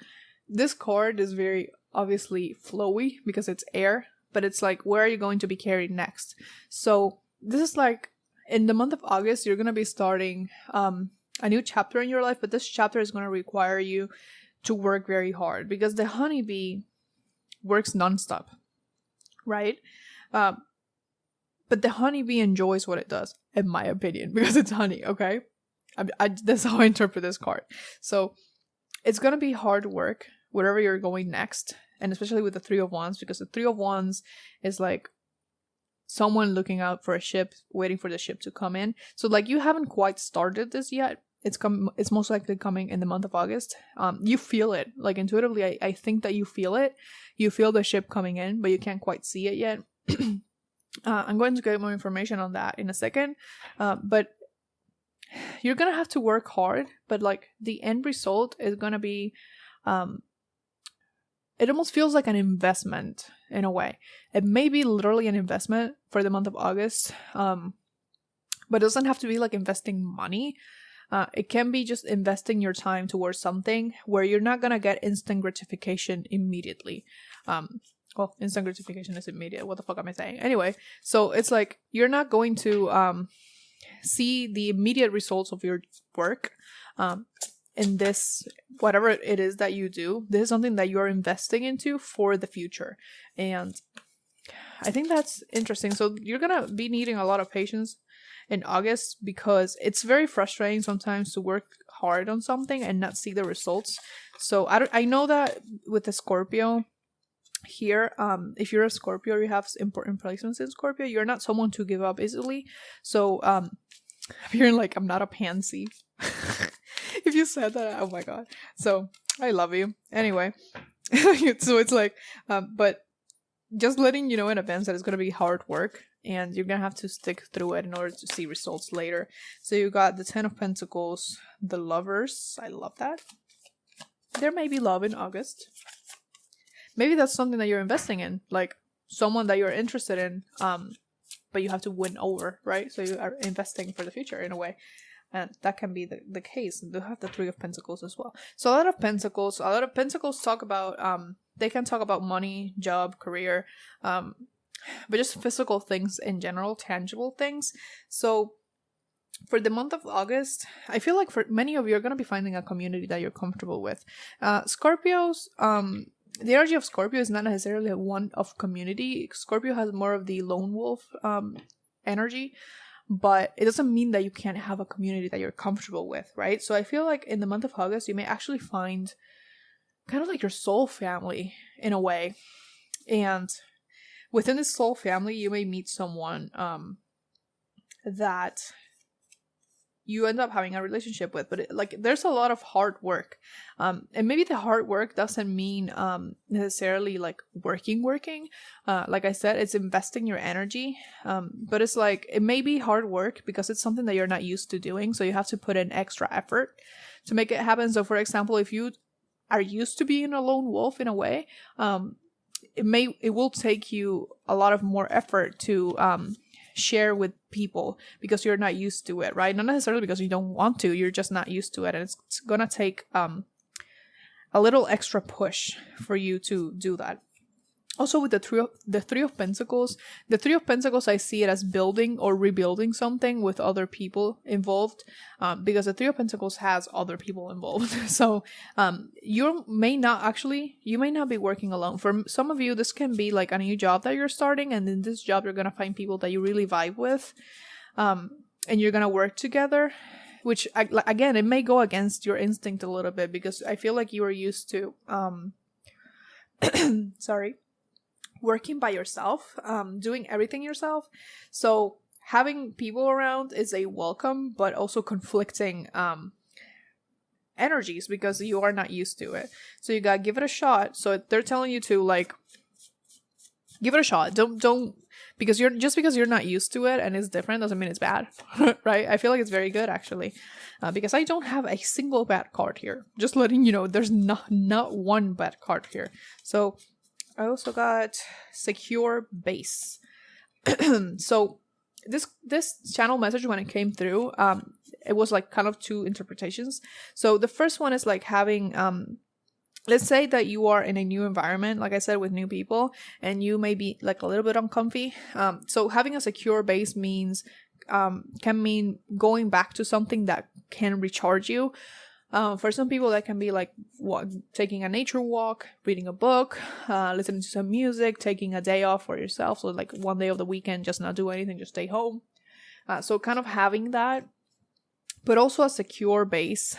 this card is very obviously flowy because it's air, but it's like, where are you going to be carried next? So this is like, in the month of August, you're gonna be starting a new chapter in your life, but this chapter is gonna require you to work very hard because the honeybee works nonstop, right? But the honeybee enjoys what it does, in my opinion, because it's honey, okay? That's how I interpret this card. So it's gonna be hard work wherever you're going next. and especially with the Three of Wands, because the Three of Wands is like someone looking out for a ship, waiting for the ship to come in. So like you haven't quite started this yet. It's most likely coming in the month of August. You feel it, like intuitively. I think that you feel it. You feel the ship coming in, but you can't quite see it yet. I'm going to get more information on that in a second. But you're gonna have to work hard, but like the end result is gonna be, it almost feels like an investment in a way. It may be literally an investment for the month of August, but it doesn't have to be like investing money. It can be just investing your time towards something where you're not gonna get instant gratification immediately. Well, instant gratification is immediate. What the fuck am I saying? Anyway, so it's like you're not going to see the immediate results of your work in this, whatever it is that you do. This is something that you're investing into for the future. And I think that's interesting. So you're gonna be needing a lot of patience in August, because it's very frustrating sometimes to work hard on something and not see the results. So I know that with the Scorpio here, if you're a Scorpio, you have important placements in Scorpio, you're not someone to give up easily. So if you're like, I'm not a pansy, if you said that, oh my god, so I love you anyway. So it's like, but just letting you know in advance that it's going to be hard work, and you're going to have to stick through it in order to see results later. So you got the Ten of Pentacles, the Lovers. I love that. There may be love in August. Maybe that's something that you're investing in, like someone that you're interested in, but you have to win over, right? So you are investing for the future in a way. And that can be the case. They have the Three of Pentacles as well. So a lot of Pentacles talk about, they can talk about money, job, career, but just physical things in general, tangible things. So for the month of August, I feel like for many of you are going to be finding a community that you're comfortable with. Scorpios, the energy of Scorpio is not necessarily one of community. Scorpio has more of the lone wolf energy, but it doesn't mean that you can't have a community that you're comfortable with, right? So I feel like in the month of August, you may actually find kind of like your soul family in a way. And within this soul family, you may meet someone that you end up having a relationship with, but there's a lot of hard work, and maybe the hard work doesn't mean necessarily like working. Like I said, it's investing your energy, but it's like it may be hard work because it's something that you're not used to doing, so you have to put in extra effort to make it happen. So for example, if you are used to being a lone wolf in a way, it will take you a lot of more effort to share with people because you're not used to it, right? Not necessarily because you don't want to, you're just not used to it, and it's gonna take a little extra push for you to do that. Also with the Three of Pentacles, the Three of Pentacles, I see it as building or rebuilding something with other people involved, because the Three of Pentacles has other people involved. So you may not be working alone. For some of you, this can be like a new job that you're starting, and in this job you're gonna find people that you really vibe with, and you're gonna work together, which again, it may go against your instinct a little bit, because I feel like you are used to working by yourself, doing everything yourself. So having people around is a welcome, but also conflicting energies because you are not used to it. So you gotta give it a shot. So they're telling you to like give it a shot. Don't because you're not used to it and it's different doesn't mean it's bad, right? I feel like it's very good actually, because I don't have a single bad card here. Just letting you know, there's not one bad card here. So I also got secure base. So this channel message, when it came through, it was like kind of two interpretations. So the first one is like having let's say that you are in a new environment, like I said, with new people, and you may be like a little bit uncomfy. So having a secure base means can mean going back to something that can recharge you. For some people, that can be like taking a nature walk, reading a book, listening to some music, taking a day off for yourself. So like one day of the weekend, just not do anything, just stay home. So kind of having that, but also a secure base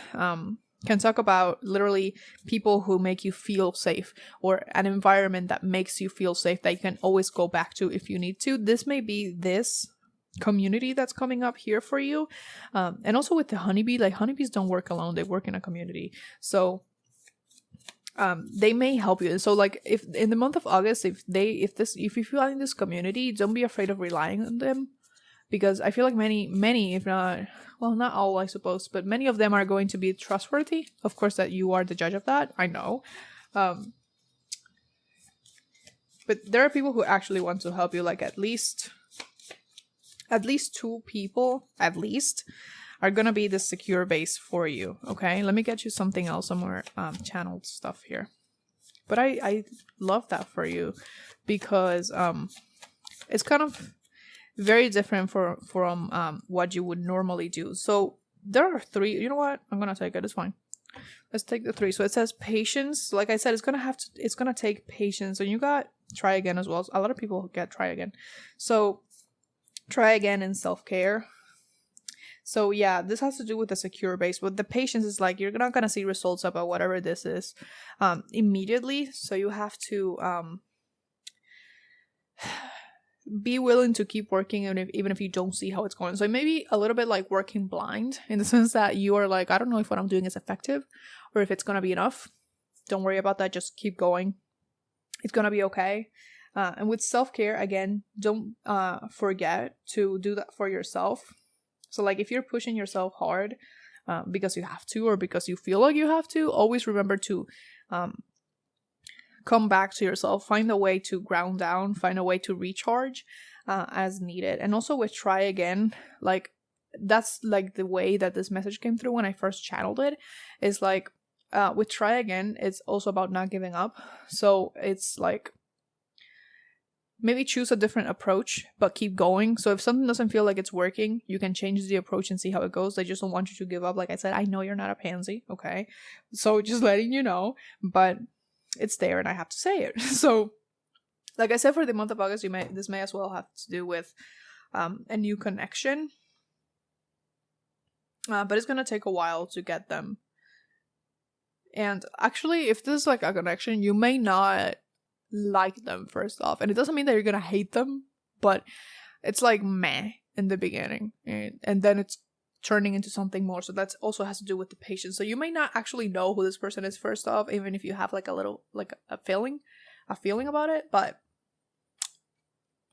can talk about literally people who make you feel safe, or an environment that makes you feel safe that you can always go back to if you need to. This may be this community that's coming up here for you. And also with the honeybee, like honeybees don't work alone, they work in a community. So they may help you. So like if in the month of August, if you feel in this community, don't be afraid of relying on them, because I feel like many, if not, well, not all, I suppose, but many of them are going to be trustworthy. Of course, that you are the judge of that, I know. But there are people who actually want to help you, like at least 2 people, at least, are gonna be the secure base for you. Okay, let me get you something else, some more channeled stuff here. But I love that for you, because it's kind of very different from what you would normally do. So there are 3. You know what? I'm gonna take it. It's fine. Let's take the 3. So it says patience. Like I said, it's gonna take patience. And you got try again as well. A lot of people get try again. So try again and self-care. So yeah, this has to do with the secure base. But the patience is like you're not gonna see results about whatever this is immediately. So you have to be willing to keep working, even if you don't see how it's going. So maybe a little bit like working blind, in the sense that you are like, I don't know if what I'm doing is effective or if it's gonna be enough. Don't worry about that. Just keep going. It's gonna be okay. And with self-care, again, don't forget to do that for yourself. So like if you're pushing yourself hard because you have to, or because you feel like you have to, always remember to come back to yourself, find a way to ground down, find a way to recharge as needed. And also with try again, like that's like the way that this message came through when I first channeled it, is like with try again, it's also about not giving up. So it's like maybe choose a different approach, but keep going. So if something doesn't feel like it's working, you can change the approach and see how it goes. They just don't want you to give up. Like I said, I know you're not a pansy, okay? So just letting you know, but it's there and I have to say it. So like I said, for the month of August, this may as well have to do with a new connection. But it's going to take a while to get them. And actually, if this is like a connection, you may not like them first off, and it doesn't mean that you're gonna hate them, but it's like meh in the beginning, and then it's turning into something more. So that also has to do with the patience. So you may not actually know who this person is first off, even if you have like a little like a feeling about it, but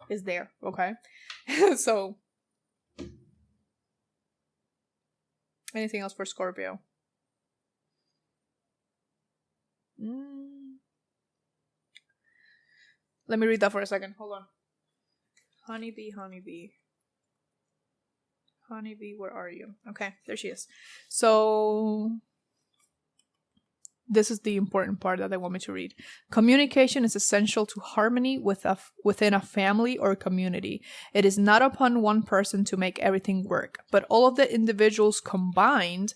it's there. Okay. So anything else for Scorpio? Let me read that for a second. Hold on. Honeybee. Honeybee, where are you? Okay, there she is. So this is the important part that they want me to read. Communication is essential to harmony within a family or community. It is not upon one person to make everything work, but all of the individuals combined.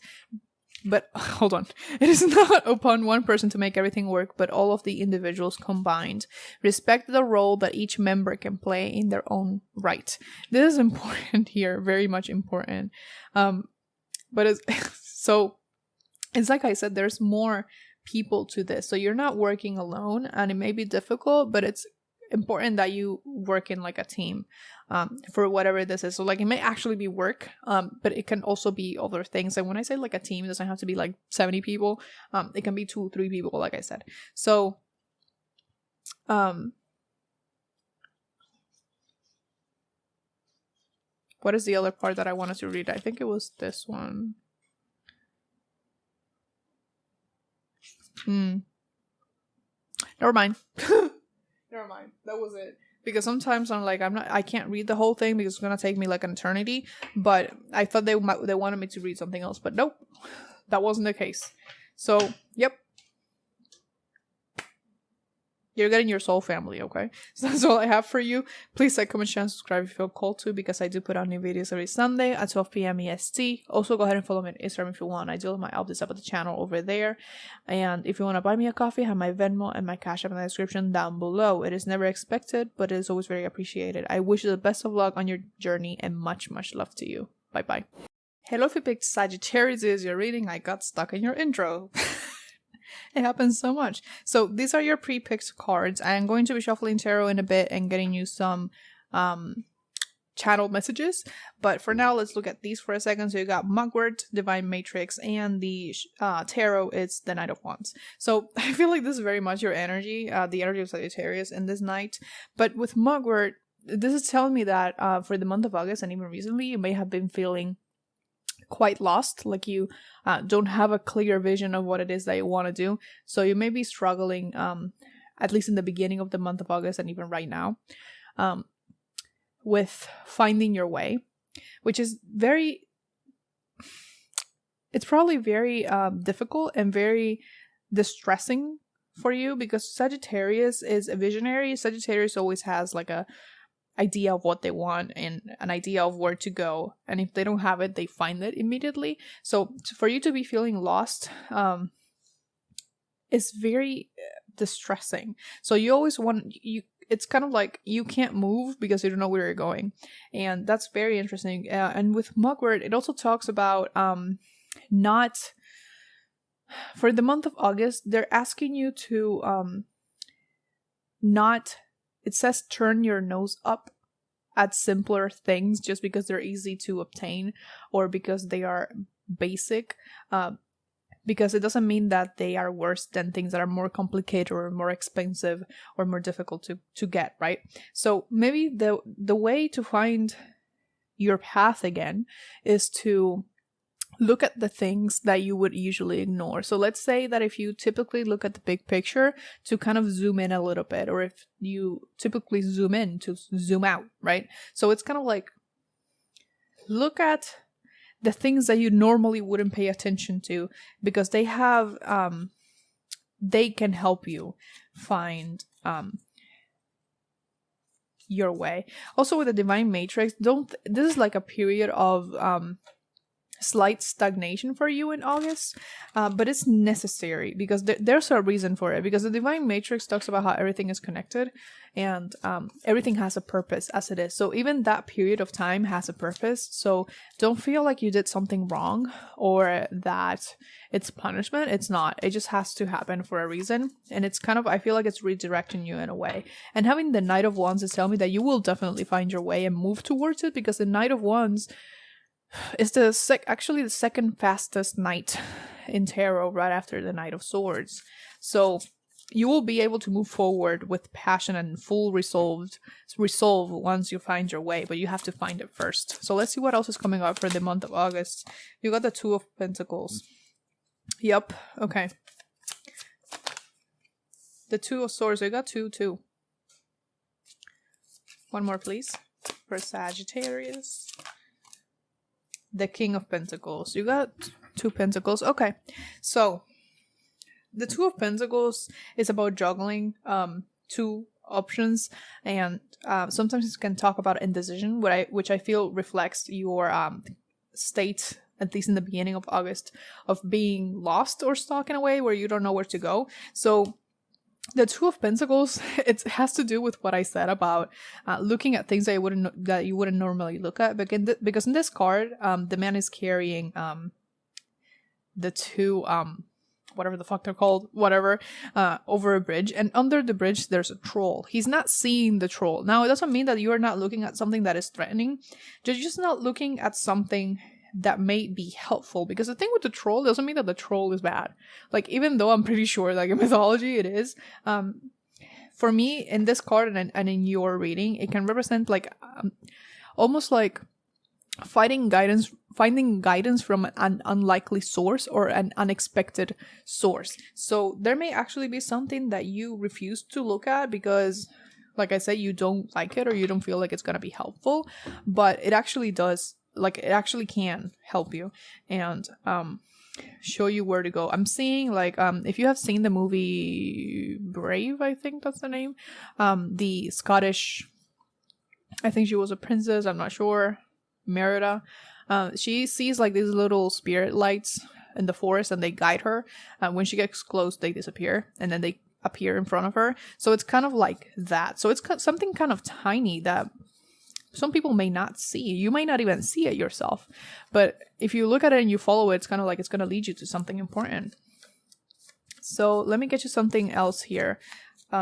But hold on. It is not upon one person to make everything work, but all of the individuals combined. Respect the role that each member can play in their own right. This is important here, very much important. But it's so it's like I said, there's more people to this. So you're not working alone, and it may be difficult, but it's important that you work in like a team for whatever this is. So like it may actually be work, but it can also be other things. And when I say like a team, it doesn't have to be like 70 people. It can be 2-3 people, like I said. So what is the other part that I wanted to read? I think it was this one. Never mind. Never mind. That was it. Because sometimes I can't read the whole thing because it's gonna take me like an eternity. But I thought they wanted me to read something else, but nope, that wasn't the case. So yep, you're getting your soul family, okay? So that's all I have for you. Please like, comment, share, and subscribe if you feel called to, because I do put out new videos every Sunday at 12 p.m. EST. Also, go ahead and follow me on Instagram if you want. I do have my updates about the channel over there. And if you want to buy me a coffee, I have my Venmo and my Cash App in the description down below. It is never expected, but it is always very appreciated. I wish you the best of luck on your journey and much, much love to you. Bye-bye. Hello, if you picked Sagittarius as your reading, I got stuck in your intro. It happens so much. So these are your pre-picked cards. I am going to be shuffling tarot in a bit and getting you some channel messages. But for now, let's look at these for a second. So you got Mugwort, Divine Matrix, and the tarot, it's the Knight of Wands. So I feel like this is very much your energy, the energy of Sagittarius in this night. But with Mugwort, this is telling me that for the month of August and even recently, you may have been feeling quite lost, like you don't have a clear vision of what it is that you want to do. So you may be struggling, at least in the beginning of the month of August and even right now, with finding your way, which is it's probably very difficult and very distressing for you, because Sagittarius is a visionary. Sagittarius always has like a idea of what they want and an idea of where to go, and if they don't have it, they find it immediately. So for you to be feeling lost is very distressing. So you always it's kind of like you can't move because you don't know where you're going, and that's very interesting. And with Mugwort, it also talks about not for the month of August, they're asking you to not, it says turn your nose up at simpler things just because they're easy to obtain or because they are basic, because it doesn't mean that they are worse than things that are more complicated or more expensive or more difficult to get, right? So maybe the way to find your path again is to look at the things that you would usually ignore. So let's say that if you typically look at the big picture, to kind of zoom in a little bit, or if you typically zoom in, to zoom out, right? So it's kind of like look at the things that you normally wouldn't pay attention to, because they have they can help you find your way. Also with the Divine Matrix, this is like a period of slight stagnation for you in August, but it's necessary because there's a reason for it, because the Divine Matrix talks about how everything is connected and everything has a purpose as it is. So even that period of time has a purpose. So don't feel like you did something wrong or that it's punishment. It's not. It just has to happen for a reason, and it's kind of, I feel like it's redirecting you in a way. And having the Knight of Wands is telling me that you will definitely find your way and move towards it, because the Knight of Wands is actually the second fastest knight in tarot, right after the Knight of Swords. So you will be able to move forward with passion and full resolve once you find your way, but you have to find it first. So let's see what else is coming up for the month of August. You got the Two of Pentacles. Yep. Okay. The Two of Swords. You got two. One more, please, for Sagittarius. The King of Pentacles. You got two Pentacles. Okay. So the Two of Pentacles is about juggling two options, and sometimes it can talk about indecision, which I feel reflects your state, at least in the beginning of August, of being lost or stuck in a way where you don't know where to go. So the Two of Pentacles, it has to do with what I said about looking at things that you wouldn't normally look at. Because in this card, the man is carrying the two whatever the fuck they're called, over a bridge, and under the bridge there's a troll. He's not seeing the troll. Now it doesn't mean that you are not looking at something that is threatening. You're just not looking at something that may be helpful, because the thing with the troll doesn't mean that the troll is bad. Like, even though I'm pretty sure, like, in mythology it is, for me, in this card and in your reading, it can represent like almost like finding guidance from an unlikely source or an unexpected source. So there may actually be something that you refuse to look at because, like I said, you don't like it or you don't feel like it's gonna be helpful, but it actually does. Like, it actually can help you and show you where to go. I'm seeing, like, if you have seen the movie Brave, I think that's the name, the Scottish, I think she was a princess, I'm not sure, Merida, she sees like these little spirit lights in the forest and they guide her. When she gets close, they disappear and then they appear in front of her. So it's kind of like that. So it's something kind of tiny that some people may not see. You may not even see it yourself. But if you look at it and you follow it, it's kind of like it's going to lead you to something important. So let me get you something else here.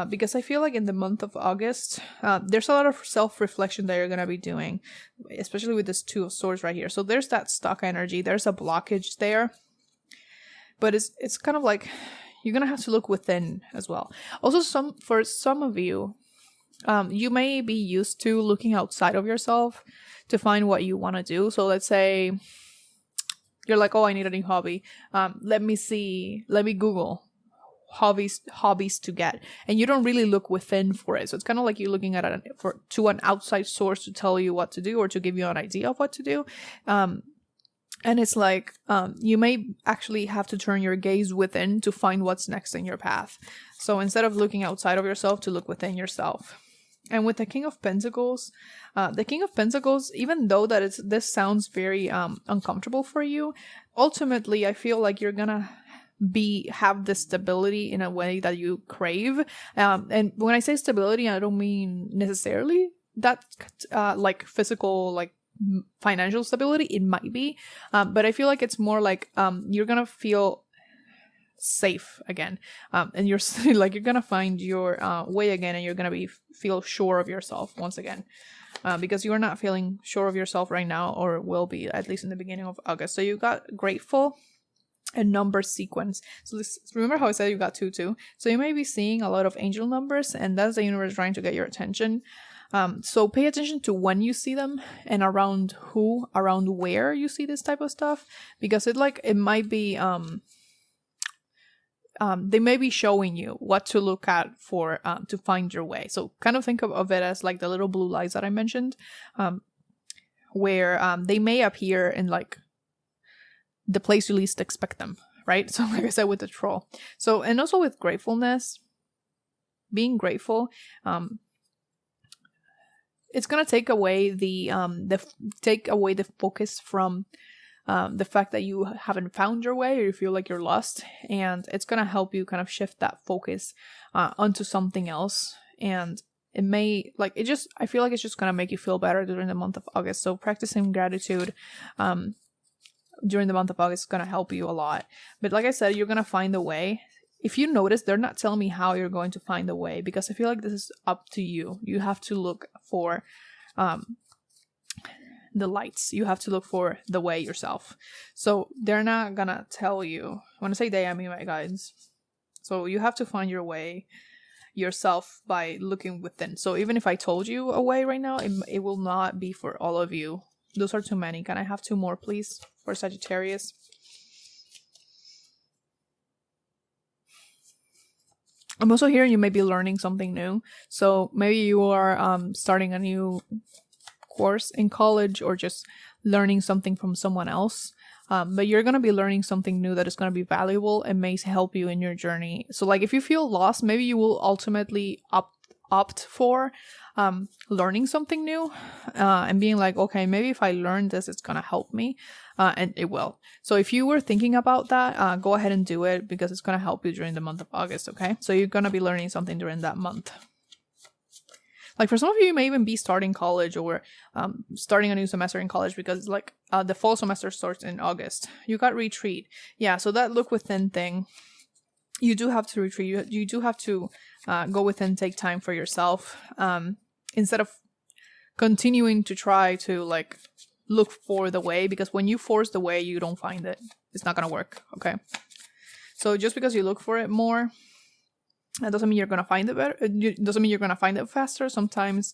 Because I feel like in the month of August, there's a lot of self-reflection that you're going to be doing, especially with this Two of Swords right here. So there's that stuck energy. There's a blockage there. But it's kind of like you're going to have to look within as well. Also, for some of you, you may be used to looking outside of yourself to find what you want to do. So let's say you're like, oh, I need a new hobby. Let me Google hobbies to get, and you don't really look within for it. So it's kind of like you're looking at it to an outside source to tell you what to do or to give you an idea of what to do. And it's like you may actually have to turn your gaze within to find what's next in your path. So instead of looking outside of yourself, to look within yourself. And with the King of Pentacles, even though that this sounds very uncomfortable for you, ultimately I feel like you're gonna have this stability in a way that you crave. And when I say stability, I don't mean necessarily that like physical, like financial stability. It might be, but I feel like it's more like you're gonna feel safe again, and you're like you're gonna find your way again, and you're gonna feel sure of yourself once again, because you're not feeling sure of yourself right now, or will be at least in the beginning of August. So you got grateful and number sequence. So remember how I said you got 2-2? So you may be seeing a lot of angel numbers, and that's the universe trying to get your attention. So pay attention to when you see them and around where you see this type of stuff, because it might be they may be showing you what to look at for to find your way. So kind of think of it as like the little blue lights that I mentioned, where they may appear in like the place you least expect them, right? So like I said with the troll. So, and also with gratefulness, being grateful, it's gonna take away the focus from the fact that you haven't found your way or you feel like you're lost, and it's gonna help you kind of shift that focus onto something else. And it may I feel like it's just gonna make you feel better during the month of August. So practicing gratitude during the month of August is going to help you a lot. But like I said, you're going to find the way. If you notice, they're not telling me how you're going to find the way, because I feel like this is up to you. You have to look for the lights. You have to look for the way yourself. So they're not going to tell you. When I say they, I mean my guides. So you have to find your way yourself by looking within. So even if I told you a way right now, it will not be for all of you. Those are too many. Can I have 2 more, please, for Sagittarius? I'm also hearing you may be learning something new. So maybe you are starting a new course in college, or just learning something from someone else. But you're going to be learning something new that is going to be valuable and may help you in your journey. So like if you feel lost, maybe you will ultimately opt for learning something new and being like, okay, maybe if I learn this, it's gonna help me, and it will. So if you were thinking about that, go ahead and do it, because it's gonna help you during the month of August. Okay, so you're gonna be learning something during that month. Like for some of you, you may even be starting college, or starting a new semester in college, because like the fall semester starts in August. You got retreat. Yeah, so that look within thing, you do have to retreat. You do have to go within, take time for yourself, instead of continuing to try to like look for the way, because when you force the way, you don't find it. It's not gonna work. Okay, so just because you look for it more, that doesn't mean you're gonna find it better. It doesn't mean you're gonna find it faster. Sometimes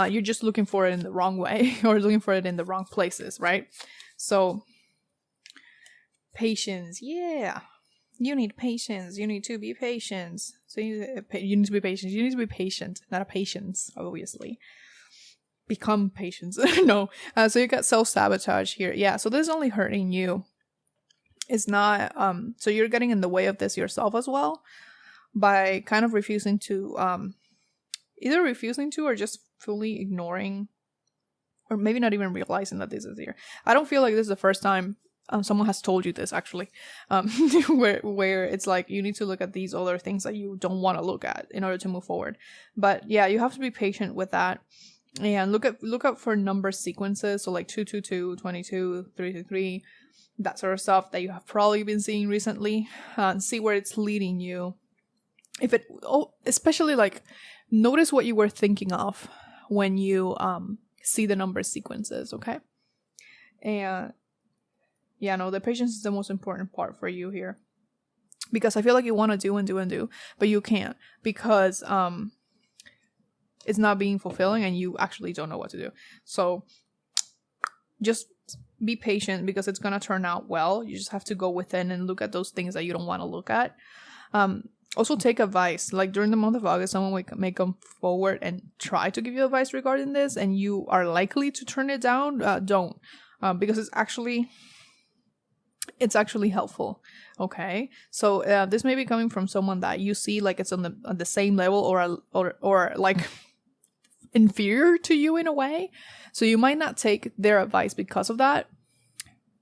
you're just looking for it in the wrong way, or looking for it in the wrong places, right? So patience, yeah. You need patience. You need to be patient. So you need to be patient. You need to be patient, not a patience, obviously. Become patient. No. So you got self-sabotage here. Yeah. So this is only hurting you. It's not. So you're getting in the way of this yourself as well, by kind of refusing to, either refusing to, or just fully ignoring, or maybe not even realizing that this is here. I don't feel like this is the first time someone has told you this, actually, where it's like you need to look at these other things that you don't want to look at in order to move forward. But yeah, you have to be patient with that. And look up for number sequences, so like 222, 22, 333, that sort of stuff that you have probably been seeing recently, and see where it's leading you. Especially like notice what you were thinking of when you see the number sequences, okay? And yeah, no, the patience is the most important part for you here, because I feel like you want to do, but you can't because it's not being fulfilling and you actually don't know what to do. So just be patient, because it's gonna turn out well. You just have to go within and look at those things that you don't want to look at. Also take advice. Like during the month of August, someone may come forward and try to give you advice regarding this, and you are likely to turn it down. Don't, because it's actually helpful. Okay, so this may be coming from someone that you see like it's on the same level or like inferior to you in a way, so you might not take their advice because of that,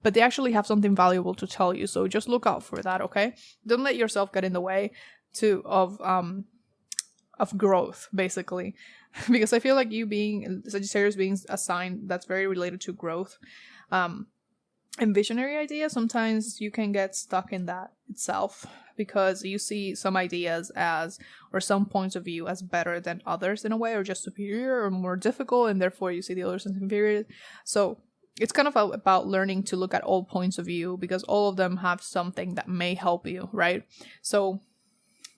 but they actually have something valuable to tell you. So just look out for that, okay? Don't let yourself get in the way of growth, basically, because I feel like you being Sagittarius, being a sign that's very related to growth and visionary ideas, sometimes you can get stuck in that itself, because you see some ideas or some points of view as better than others in a way, or just superior or more difficult, and therefore you see the others as inferior. So it's kind of about learning to look at all points of view, because all of them have something that may help you, right? So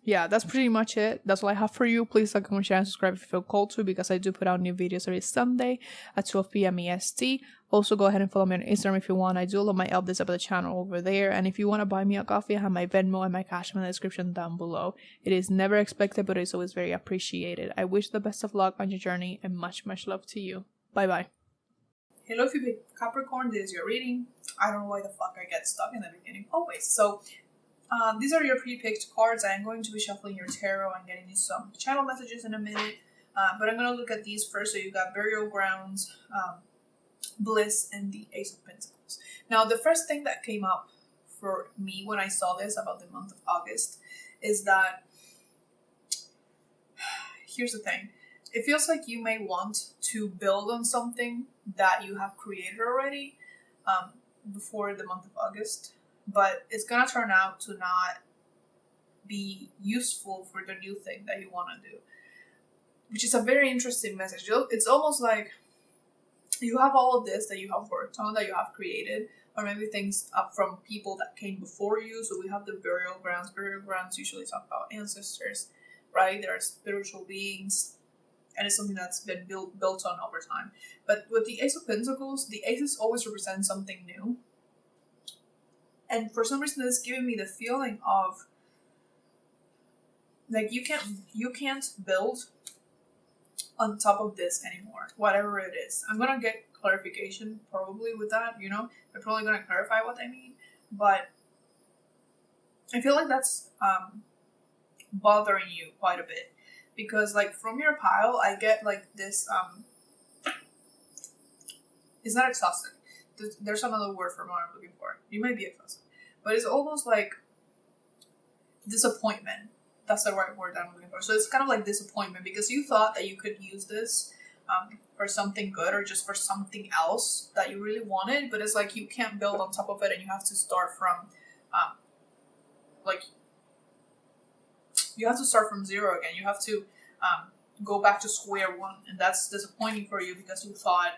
yeah, that's pretty much it. That's all I have for you. Please like, comment, share, and subscribe if you feel called to, because I do put out new videos every Sunday at 12 p.m. EST. Also, go ahead and follow me on Instagram if you want. I do love my updates about the channel over there. And if you want to buy me a coffee, I have my Venmo and my Cash in the description down below. It is never expected, but it's always very appreciated. I wish the best of luck on your journey, and much, much love to you. Bye-bye. Hello, if you pick Capricorn, this is your reading. I don't know why the fuck I get stuck in the beginning always. So these are your pre-picked cards. I am going to be shuffling your tarot and getting you some channel messages in a minute. But I'm going to look at these first. So you got Burial Grounds, Bliss, and the Ace of Pentacles. Now, the first thing that came up for me when I saw this about the month of August is that, here's the thing. It feels like you may want to build on something that you have created already before the month of August. But it's going to turn out to not be useful for the new thing that you want to do, which is a very interesting message. It's almost like you have all of this that you have worked on, that you have created, or maybe things up from people that came before you. So we have the burial grounds. Burial grounds usually talk about ancestors, right? They're spiritual beings, and it's something that's been built on over time. But with the Ace of Pentacles, the aces always represent something new. And for some reason, it's giving me the feeling of like you can't build on top of this anymore, whatever it is. I'm gonna get clarification probably with that, they're probably gonna clarify what I mean, but I feel like that's bothering you quite a bit, because like from your pile, I get like this it's not exhausted. There's another word for what I'm looking for. You might be exhausted, but it's almost like disappointment. That's the right word that I'm looking for. So it's kind of like disappointment, because you thought that you could use this for something good, or just for something else that you really wanted, but it's like you can't build on top of it, and you have to start from zero again. You have to go back to square one, and that's disappointing for you, because you thought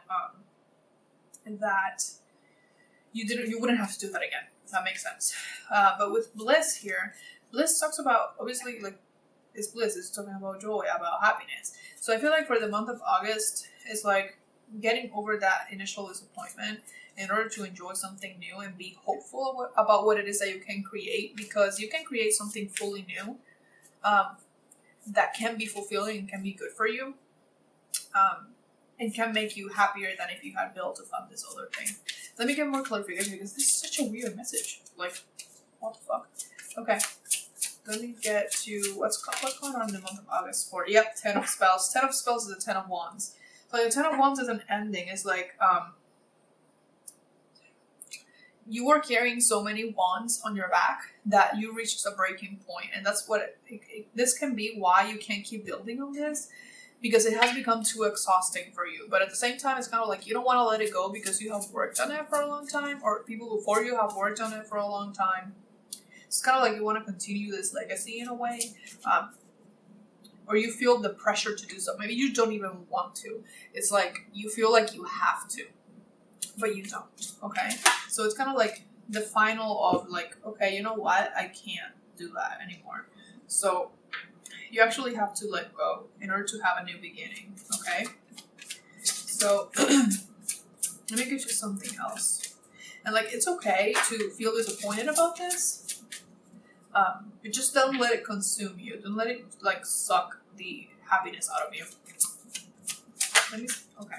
that you wouldn't have to do that again, if that makes sense. But with Bliss here, Bliss talks about, obviously, like, it's bliss, it's talking about joy, about happiness. So I feel like for the month of August, it's like getting over that initial disappointment in order to enjoy something new and be hopeful about what it is that you can create, because you can create something fully new that can be fulfilling and can be good for you, and can make you happier than if you had built upon this other thing. Let me get more clarification, because this is such a weird message. Like, what the fuck? Okay. Let me get to what's going on in the month of August for. Yep, 10 of Spells. 10 of Spells is the 10 of Wands. So the 10 of Wands is an ending. It's like, you were carrying so many wands on your back that you reached a breaking point. And that's what this can be why you can't keep building on this. because it has become too exhausting for you. But at the same time, it's kind of like you don't want to let it go because you have worked on it for a long time, or people before you have worked on it for a long time. It's kind of like you want to continue this legacy in a way, or you feel the pressure to do so. Maybe you don't even want to. It's like you feel like you have to, but you don't. Okay, so it's kind of like the final of like, okay, you know what? I can't do that anymore. So you actually have to let go in order to have a new beginning. Okay, so let me get you something else. And like, it's okay to feel disappointed about this. But just don't let it consume you. Don't let it like suck the happiness out of you. Let me. Okay.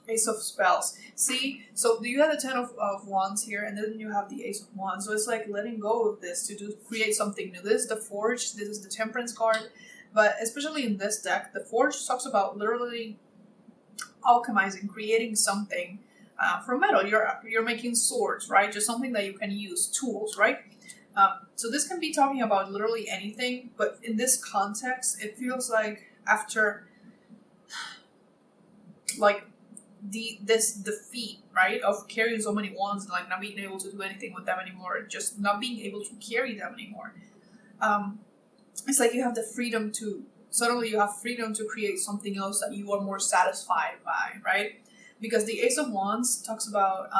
Ace of Spells. See, so you have the Ten of Wands here, and then you have the Ace of Wands. So it's like letting go of this to create something new. This is the Forge. This is the Temperance card. But especially in this deck, the Forge talks about literally alchemizing, creating something from metal. You're making swords, right? Just something that you can use, tools, right? So this can be talking about literally anything, but in this context, it feels like after like this defeat, right, of carrying so many wands and like not being able to do anything with them anymore, just not being able to carry them anymore. It's like you have the freedom to suddenly you have freedom to create something else that you are more satisfied by, right? Because the Ace of Wands talks about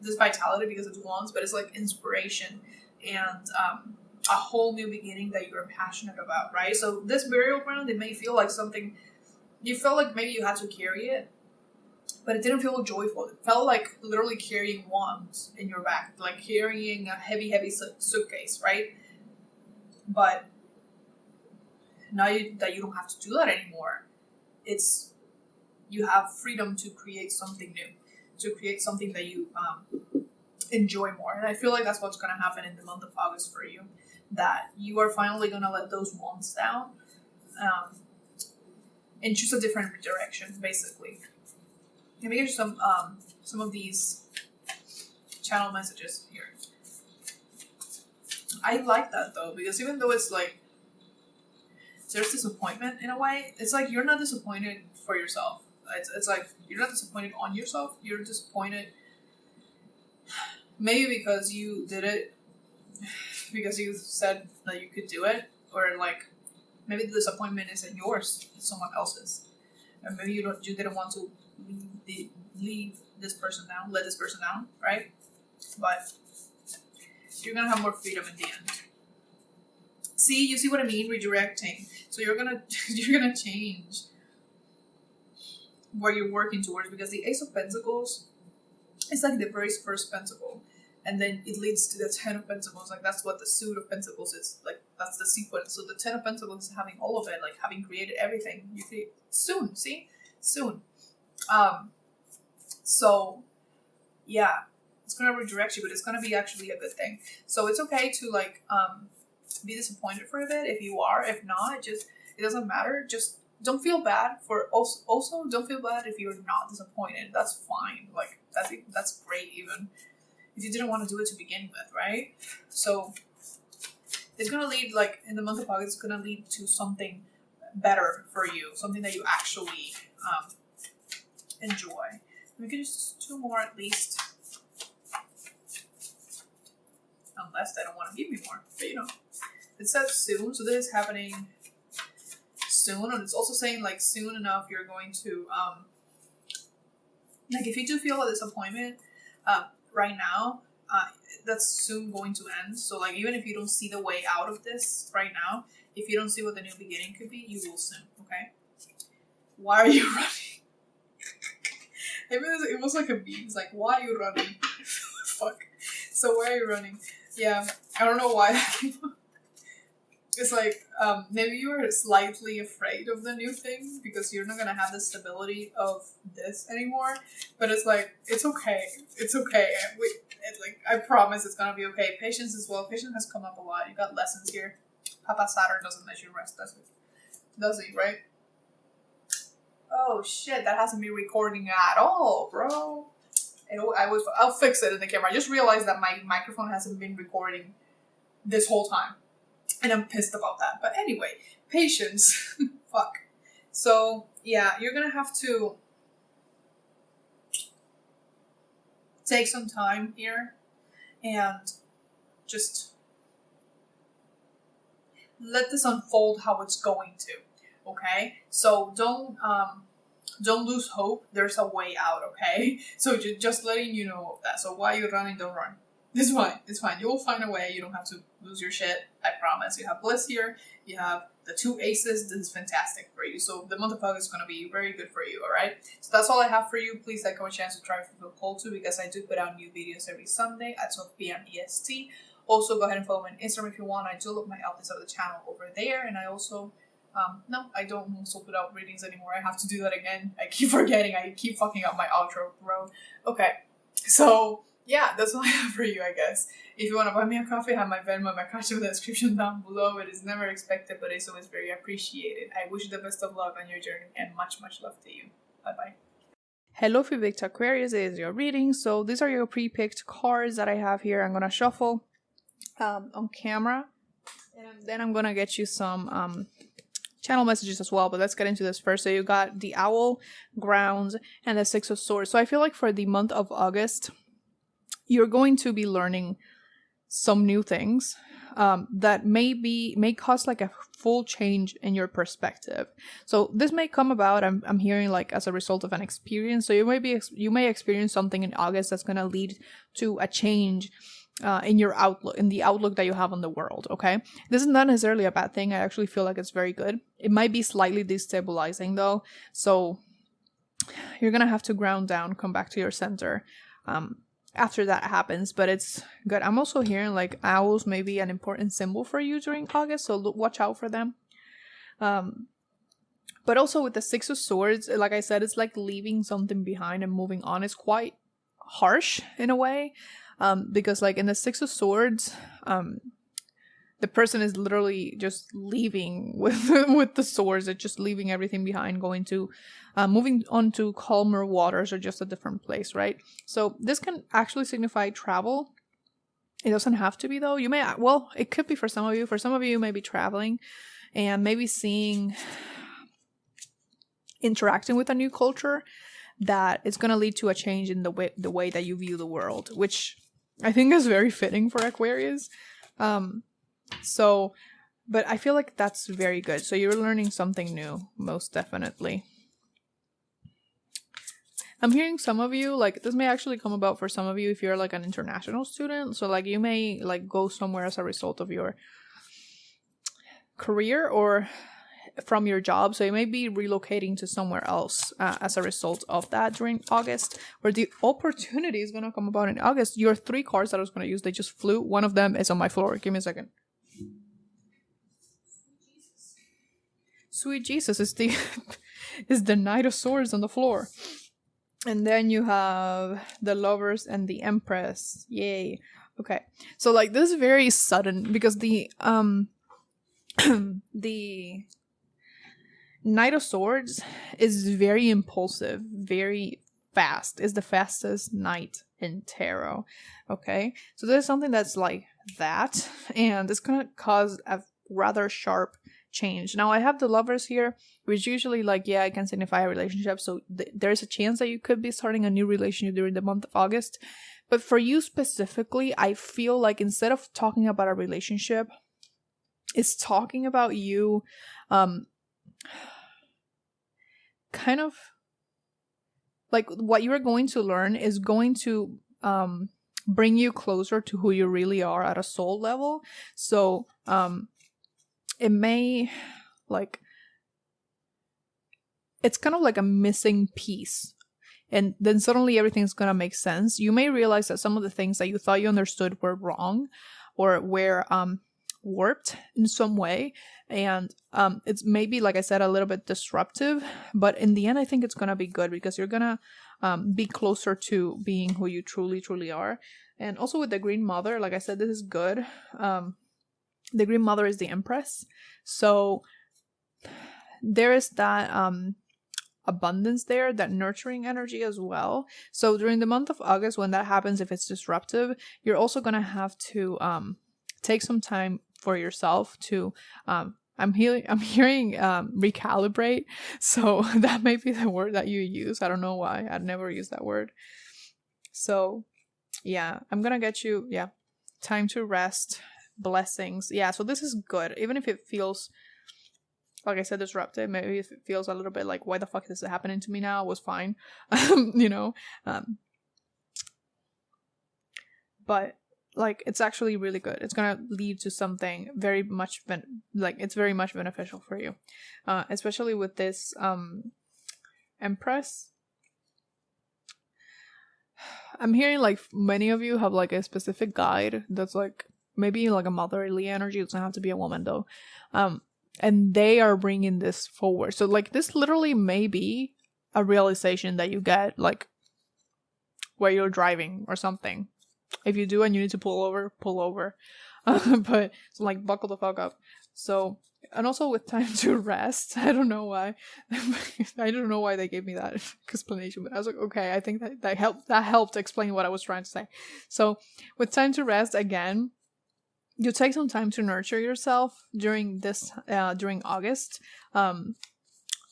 this vitality because it's wands, but it's like inspiration and a whole new beginning that you're passionate about, right? So this burial ground, it may feel like something you felt like maybe you had to carry it, but it didn't feel joyful. It felt like literally carrying wands in your back, like carrying a heavy suitcase, right? But now that you don't have to do that anymore, you have freedom to create something new, to create something that you enjoy more. And I feel like that's what's going to happen in the month of August for you, that you are finally going to let those wands down and choose a different direction, basically. Let me get you some of these channel messages here. I like that though, because even though it's like there's disappointment in a way, it's like you're not disappointed for yourself. It's like you're not disappointed on yourself. You're disappointed maybe because you did it, because you said that you could do it, or like maybe the disappointment isn't yours, it's someone else's, and maybe you didn't want to leave this person down, let this person down, right? But you're gonna have more freedom in the end. See, you see what I mean? Redirecting. So you're gonna change where you're working towards, because the Ace of Pentacles is like the very first pentacle, and then it leads to the Ten of Pentacles. Like that's what the suit of Pentacles is. Like that's the sequence. So the Ten of Pentacles is having all of it, like having created everything. You create soon. See, soon. So yeah, it's gonna redirect you, but it's gonna be actually a good thing. So it's okay to like be disappointed for a bit if you are. If not, it doesn't matter. Just don't feel bad for also don't feel bad if you're not disappointed. That's fine. Like that's great even if you didn't want to do it to begin with, right? So it's gonna lead, like in the month of August, it's gonna lead to something better for you, something that you actually enjoy. We can just 2 more at least, unless they don't want to give me more. But you know, it says soon, so this is happening soon, and it's also saying like soon enough you're going to like if you do feel a disappointment right now, that's soon going to end. So like even if you don't see the way out of this right now, if you don't see what the new beginning could be, you will soon. Okay, why are you running? It was like a meme. It's like, why are you running? Fuck. So why are you running? Yeah, I don't know why. It's like, maybe you are slightly afraid of the new thing because you're not going to have the stability of this anymore. But it's like, it's okay. It's okay. I promise it's going to be okay. Patience as well. Patience has come up a lot. You got lessons here. Papa Saturn doesn't let you rest, does it? Does he, right? Oh shit, that hasn't been recording at all, bro. I'll fix it in the camera. I just realized that my microphone hasn't been recording this whole time. And I'm pissed about that. But anyway, patience. Fuck. So yeah, you're gonna have to take some time here and just let this unfold how it's going to. Okay, so don't lose hope. There's a way out. Okay, so just letting you know of that. So why you're running, don't run. It's fine. It's fine. You will find a way. You don't have to lose your shit. I promise. You have bliss here. You have the 2 aces. This is fantastic for you. So the month of August is going to be very good for you. All right. So that's all I have for you. Please like, comment, share, subscribe if you feel called to, because I do put out new videos every Sunday at 12 p.m. EST. Also, go ahead and follow me on Instagram if you want. I do look my updates of the channel over there, and I also. No, I don't also put out readings anymore. I have to do that again. I keep forgetting. I keep fucking up my outro, bro. Okay, so yeah, that's all I have for you, I guess. If you want to buy me a coffee, I have my Venmo, my cash in the description down below. It is never expected, but it's always very appreciated. I wish you the best of luck on your journey, and much, much love to you. Bye-bye. Hello, if you picked Aquarius, it is your reading. So these are your pre-picked cards that I have here. I'm going to shuffle on camera, and then I'm going to get you some channel messages as well, but let's get into this first. So you got the Owl, Grounds, and the Six of Swords. So I feel like for the month of August, you're going to be learning some new things that may cause like a full change in your perspective. So this may come about, I'm hearing, like as a result of an experience. So you may experience something in August that's going to lead to a change in your outlook, in the outlook that you have on the world. Okay, this is not necessarily a bad thing. I actually feel like it's very good. It might be slightly destabilizing though, so you're gonna have to ground down, come back to your center after that happens, but it's good. I'm also hearing like owls may be an important symbol for you during August, so watch out for them. But also with the Six of Swords, like I said, it's like leaving something behind and moving on. It's quite harsh in a way. Because like in the Six of Swords, the person is literally just leaving with the swords. It's just leaving everything behind, going to, moving on to calmer waters or just a different place, right? So this can actually signify travel. It doesn't have to be though. You may, well, it could be for some of you. For some of you, you may be traveling and maybe interacting with a new culture that is going to lead to a change in the way that you view the world, which I think is very fitting for Aquarius. But I feel like that's very good. So you're learning something new, most definitely. I'm hearing some of you, like, this may actually come about for some of you if you're like an international student. So like you may like go somewhere as a result of your career or from your job. So you may be relocating to somewhere else as a result of that during August, where the opportunity is going to come about in August. Your 3 cards that I was going to use, they just flew. One of them is on my floor. Give me a second. Sweet Jesus is the is the Knight of Swords on the floor. And then you have the Lovers and the Empress. Yay. Okay. So like this is very sudden because the the Knight of Swords is very impulsive, very fast. Is the fastest knight in tarot. Okay, so there's something that's like that, and it's gonna cause a rather sharp change. Now I have the Lovers here, which usually like, yeah, it can signify a relationship. So there's a chance that you could be starting a new relationship during the month of August. But for you specifically, I feel like instead of talking about a relationship, it's talking about you kind of like what you're going to learn is going to bring you closer to who you really are at a soul level. So it may like, it's kind of like a missing piece, and then suddenly everything's gonna make sense. You may realize that some of the things that you thought you understood were wrong or were warped in some way, and it's maybe, like I said, a little bit disruptive, but in the end I think it's gonna be good because you're gonna be closer to being who you truly are. And also with the Green Mother, like I said, this is good. The Green Mother is the Empress, so there is that abundance there, that nurturing energy as well. So during the month of August, when that happens, if it's disruptive, you're also gonna have to take some time for yourself to I'm hearing recalibrate, so that may be the word that you use. I don't know why. I'd never use that word. So yeah, I'm gonna get you, time to rest, blessings. Yeah, so this is good. Even if it feels, like I said, disruptive, maybe if it feels a little bit like, why the fuck is this happening to me now? It was fine. But like, it's actually really good. It's gonna lead to something very much it's very much beneficial for you, especially with this Empress. I'm hearing like many of you have like a specific guide that's like maybe like a motherly energy. It doesn't have to be a woman though, and they are bringing this forward. So like, this literally may be a realization that you get like where you're driving or something. If you do and you need to pull over, but so like, buckle the fuck up. So, and also with time to rest, I don't know why they gave me that explanation, but I was like, okay, I think that helped explain what I was trying to say. So with time to rest, again, you take some time to nurture yourself during August,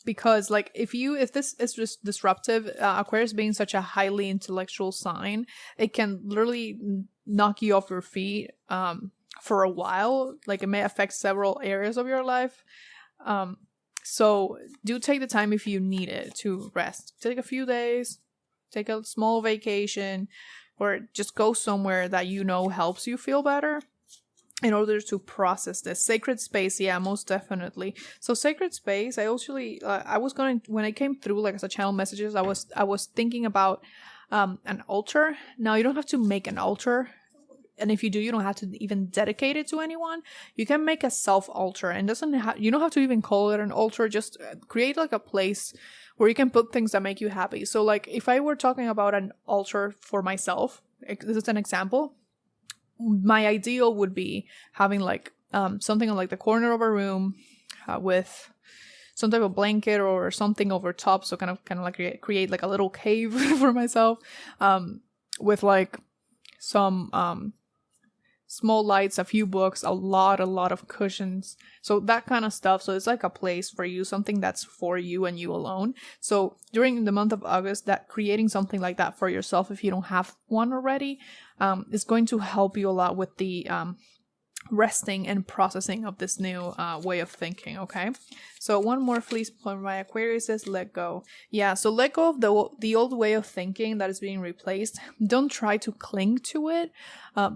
because like, if this is just disruptive, Aquarius being such a highly intellectual sign, it can literally knock you off your feet for a while. Like, it may affect several areas of your life. So do take the time if you need it to rest. Take a few days, take a small vacation, or just go somewhere that helps you feel better in order to process this. Sacred space, yeah, most definitely. So sacred space, I actually when I came through like as a channel messages, I was thinking about an altar. Now, you don't have to make an altar, and if you do, you don't have to even dedicate it to anyone. You can make a self altar, and you don't have to even call it an altar. Just create like a place where you can put things that make you happy. So like, if I were talking about an altar for myself, this is an example. My ideal would be having like something on like the corner of a room with some type of blanket or something over top, so kind of like create like a little cave for myself, with like some small lights, a few books, a lot of cushions, so that kind of stuff. So it's like a place for you, something that's for you and you alone. So during the month of August, that creating something like that for yourself, if you don't have one already, is going to help you a lot with the resting and processing of this new way of thinking. Okay, so one more fleece from my Aquarius is let go. Yeah, so let go of the old way of thinking that is being replaced. Don't try to cling to it,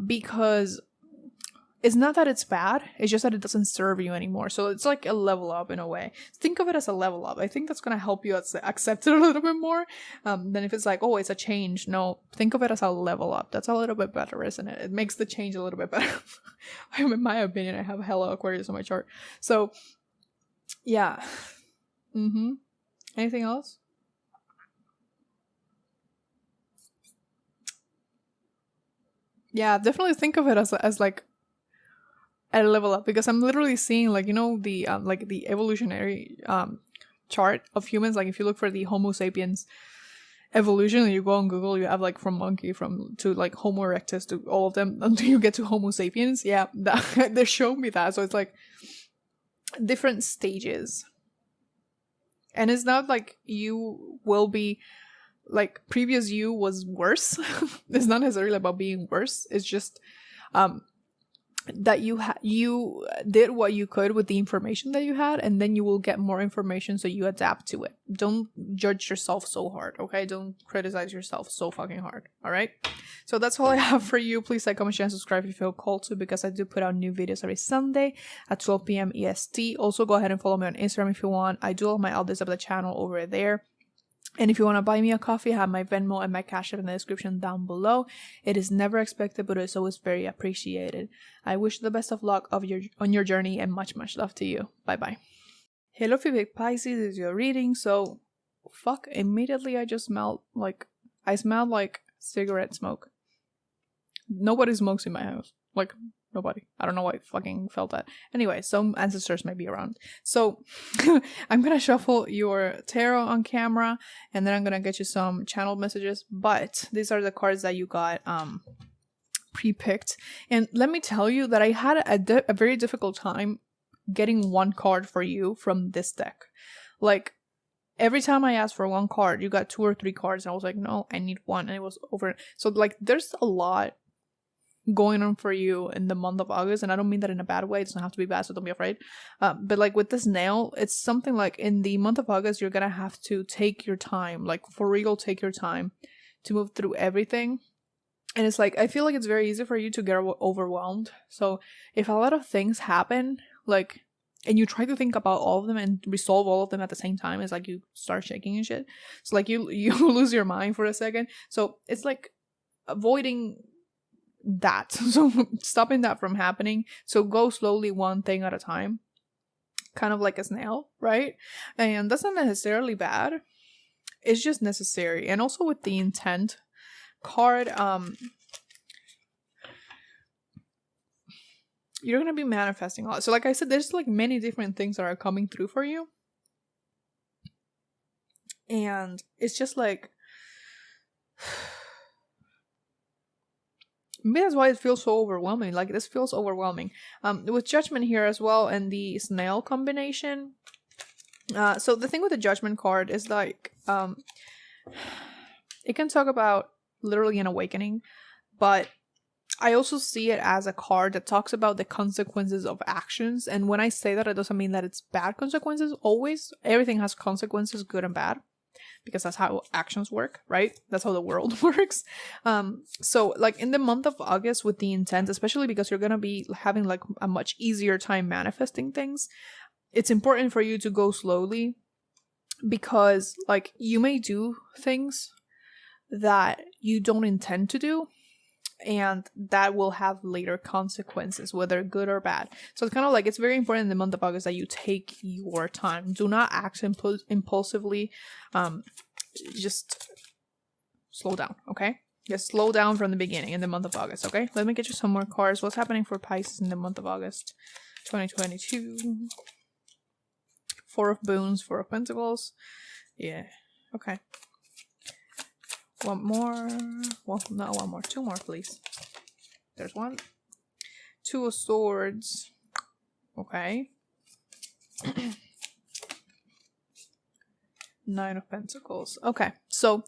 because it's not that it's bad, it's just that it doesn't serve you anymore. So it's like a level up in a way. Think of it as a level up. I think that's going to help you accept it a little bit more than if it's like, oh, it's a change. No, think of it as a level up. That's a little bit better, isn't it? It makes the change a little bit better. In my opinion, I have hella Aquarius on my chart. So yeah. Anything else? Yeah, definitely think of it as like a level up, because I'm literally seeing like, the evolutionary chart of humans. Like, if you look for the Homo sapiens evolution and you go on Google, you have like from monkey to like Homo erectus to all of them until you get to Homo sapiens. Yeah, they showed me that. So it's like different stages, and it's not like you will be like previous you was worse. It's not necessarily about being worse. It's just that you did what you could with the information that you had, and then you will get more information, so you adapt to it. Don't judge yourself so hard, okay? Don't criticize yourself so fucking hard, all right? So that's all I have for you. Please like, comment, share, and subscribe if you feel called to, because I do put out new videos every Sunday at 12 p.m. EST. Also, go ahead and follow me on Instagram if you want. I do all my updates of the channel over there. And if you want to buy me a coffee, I have my Venmo and my Cash App in the description down below. It is never expected, but it's always very appreciated. I wish the best of luck on your journey, and much love to you. Bye-bye. Hello, Big Pisces, this is your reading. So, immediately I smelled like cigarette smoke. Nobody smokes in my house. Like, nobody. I don't know why I fucking felt that. Anyway, some ancestors may be around. So I'm gonna shuffle your tarot on camera, and then I'm gonna get you some channel messages. But these are the cards that you got pre-picked. And let me tell you that I had a very difficult time getting one card for you from this deck. Like, every time I asked for one card, you got 2 or 3 cards. And I was like, no, I need one. And it was over. So, like, there's a lot going on for you in the month of August. And I don't mean that in a bad way. It doesn't have to be bad, so don't be afraid. But, like, with this nail, it's something like in the month of August, you're going to have to take your time. Like, for real, take your time to move through everything. And it's like, I feel like it's very easy for you to get overwhelmed. So if a lot of things happen, like, and you try to think about all of them and resolve all of them at the same time, it's like you start shaking and shit. So like you lose your mind for a second. So it's like avoiding that. So stopping that from happening. So go slowly, one thing at a time. Kind of like a snail, right? And that's not necessarily bad. It's just necessary. And also with the intent card, you're gonna be manifesting a lot. So like I said, there's like many different things that are coming through for you, and it's just like maybe that's why it feels so overwhelming. Like this feels overwhelming with Judgment here as well, and the snail combination. So the thing with the Judgment card is like it can talk about literally an awakening, but I also see it as a card that talks about the consequences of actions. And when I say that, it doesn't mean that it's bad consequences. Always, everything has consequences, good and bad, because that's how actions work, right? That's how the world works. So like in the month of August with the intent, especially because you're gonna be having like a much easier time manifesting things, it's important for you to go slowly, because like you may do things that you don't intend to do, and that will have later consequences, whether good or bad. So it's kind of like, it's very important in the month of August that you take your time. Do not act impulsively. Just slow down, okay? Just slow down from the beginning in the month of August, okay? Let me get you some more cards. What's happening for Pisces in the month of August 2022? 4 of Boons, 4 of Pentacles. Yeah, okay. One more. Well, not one more. 2 more, please. There's 1. 2 of Swords. Okay. 9 of Pentacles. Okay. So,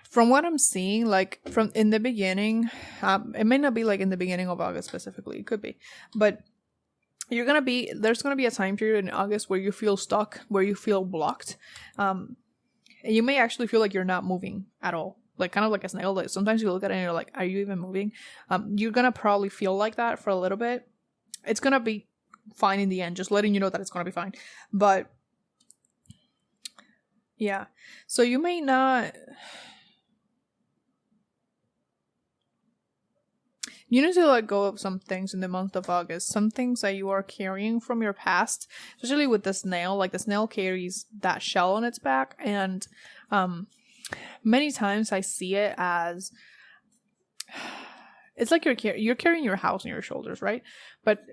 from what I'm seeing, like, from in the beginning, it may not be like in the beginning of August specifically. It could be. But there's gonna be a time period in August where you feel stuck, where you feel blocked. And you may actually feel like you're not moving at all. Like kind of like a snail. Like sometimes you look at it and you're like, are you even moving? You're gonna probably feel like that for a little bit. It's gonna be fine in the end, just letting you know that it's gonna be fine. But yeah, so you may not, you need to let go of some things in the month of August. Some things that you are carrying from your past, especially with the snail. Like the snail carries that shell on its back, and many times I see it as, it's like you're carrying your house on your shoulders, right? But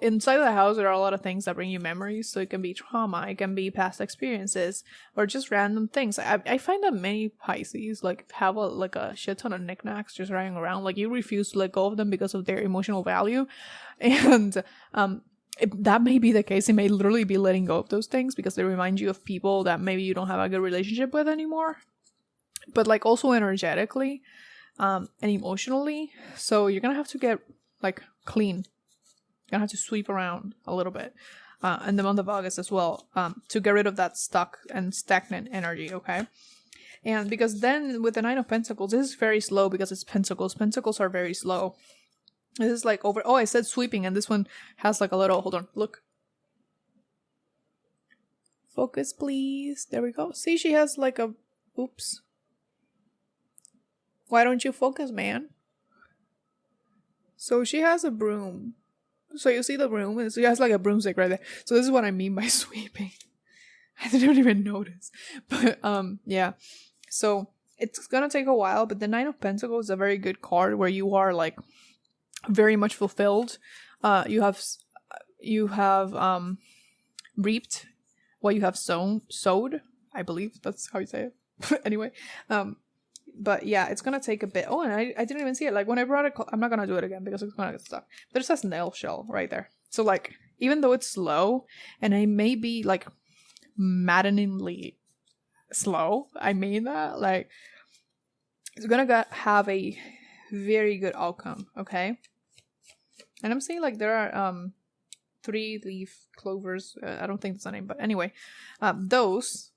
inside of the house, there are a lot of things that bring you memories. So it can be trauma, it can be past experiences, or just random things. I find that many Pisces like have a shit ton of knickknacks just lying around. Like you refuse to let go of them because of their emotional value, and that may be the case. It may literally be letting go of those things because they remind you of people that maybe you don't have a good relationship with anymore. But like also energetically and emotionally. So you're gonna have to get like clean. You're gonna have to sweep around a little bit in the month of August as well, to get rid of that stuck and stagnant energy, okay? And because then with the 9 of Pentacles, this is very slow because it's Pentacles. Pentacles are very slow. This is like over, oh, I said sweeping, and this one has like a little, hold on, look. Focus, please. There we go. See, she has like a, oops. Why don't you focus, man? So she has a broom. So you see the broom, and she has like a broomstick right there. So this is what I mean by sweeping. I didn't even notice. But yeah. So it's gonna take a while, but the 9 of Pentacles is a very good card where you are like very much fulfilled. You have reaped what you have sowed. I believe that's how you say it. Anyway, but yeah, it's gonna take a bit. Oh, and I didn't even see it. Like when I brought it, I'm not gonna do it again because it's gonna get stuck. There's a snail shell right there. So like even though it's slow, and it may be like maddeningly slow, I mean that, like, it's gonna have a very good outcome, okay? And I'm saying like there are 3-leaf clovers. I don't think that's the name, but anyway, those.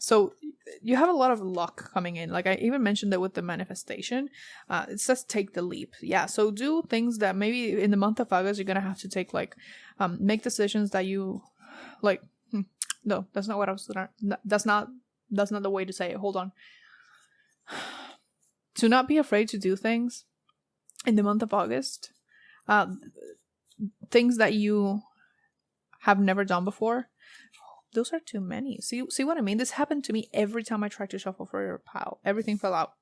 So you have a lot of luck coming in. Like I even mentioned that with the manifestation, it says take the leap. Yeah. So do things that maybe in the month of August you're gonna have to take, like, make decisions that you like. No, that's not what I was. That's not the way to say it. Hold on. To not be afraid to do things in the month of August. Things that you have never done before. Those are too many. See what I mean? This happened to me every time I tried to shuffle for your pile. Everything fell out.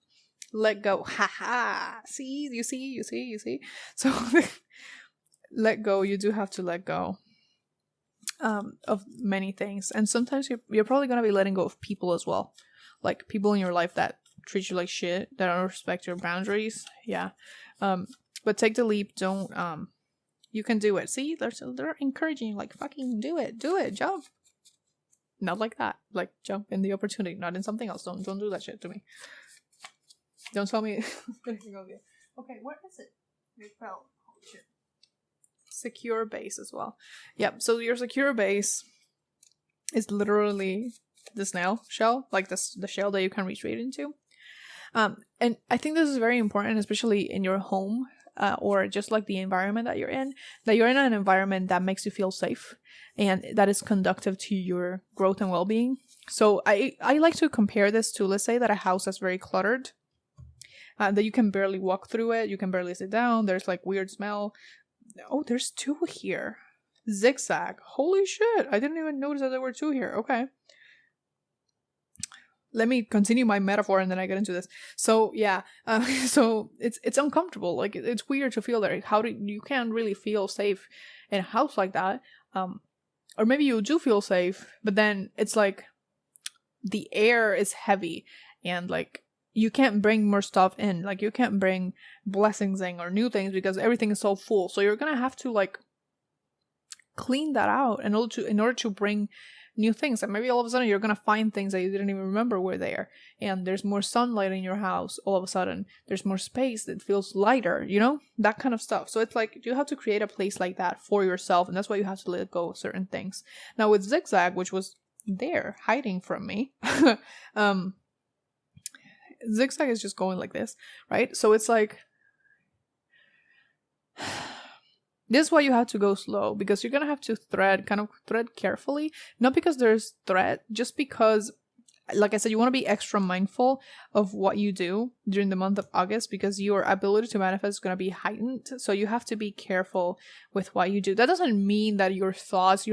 Let go. Ha. See? You see? So let go. You do have to let go of many things. And sometimes you're probably going to be letting go of people as well. Like people in your life that treat you like shit, that don't respect your boundaries. Yeah. But take the leap. Don't, you can do it. See, they're encouraging you, like, fucking do it, jump. Not like that. Like, jump in the opportunity, not in something else. Don't do that shit to me. Don't tell me. Okay, where is it? It fell. Oh, shit. Secure base as well. Yep, so your secure base is literally the snail shell, like the shell that you can retreat into. And I think this is very important, especially in your home, or just like the environment that you're in an environment that makes you feel safe and that is conducive to your growth and well-being. So I like to compare this to, let's say that a house that's very cluttered, that you can barely walk through it, you can barely sit down, there's like weird smell. Oh, there's 2 here. Zigzag. Holy shit, I didn't even notice that there were 2 here. Okay. Let me continue my metaphor and then I get into this. So yeah, so it's uncomfortable. Like it's weird to feel there. You can't really feel safe in a house like that. Or maybe you do feel safe, but then it's like the air is heavy and like you can't bring more stuff in. Like you can't bring blessings in or new things because everything is so full. So you're gonna have to like clean that out in order to bring new things. And maybe all of a sudden you're gonna find things that you didn't even remember were there, and there's more sunlight in your house. All of a sudden there's more space that feels lighter, you know, that kind of stuff. So it's like you have to create a place like that for yourself, and that's why you have to let go of certain things. Now with Zigzag, which was there hiding from me, Zigzag is just going like this, right? So it's like this is why you have to go slow, because you're gonna have to thread carefully, not because there's threat, just because, like I said, you want to be extra mindful of what you do during the month of August, because your ability to manifest is going to be heightened. So you have to be careful with what you do. That doesn't mean that your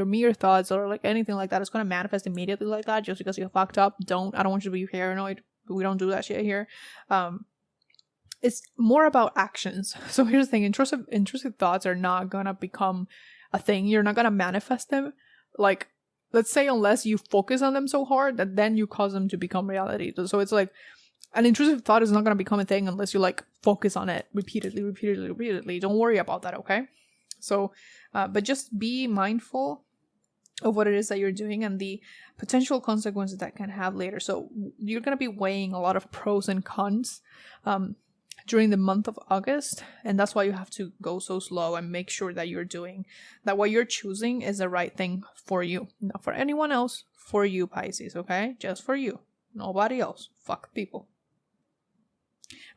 mere thoughts or like anything like that is going to manifest immediately like that just because you fucked up. I don't want you to be paranoid. We don't do that shit here. It's more about actions. So here's the thing. Intrusive thoughts are not going to become a thing. You're not going to manifest them. Like, let's say unless you focus on them so hard that then you cause them to become reality. So it's like an intrusive thought is not going to become a thing unless you like focus on it repeatedly. Don't worry about that, okay? So, but just be mindful of what it is that you're doing and the potential consequences that can have later. So you're going to be weighing a lot of pros and cons during the month of August, and that's why you have to go so slow and make sure that what you're choosing is the right thing for you, not for anyone else, for you, Pisces, okay? Just for you, nobody else. Fuck people.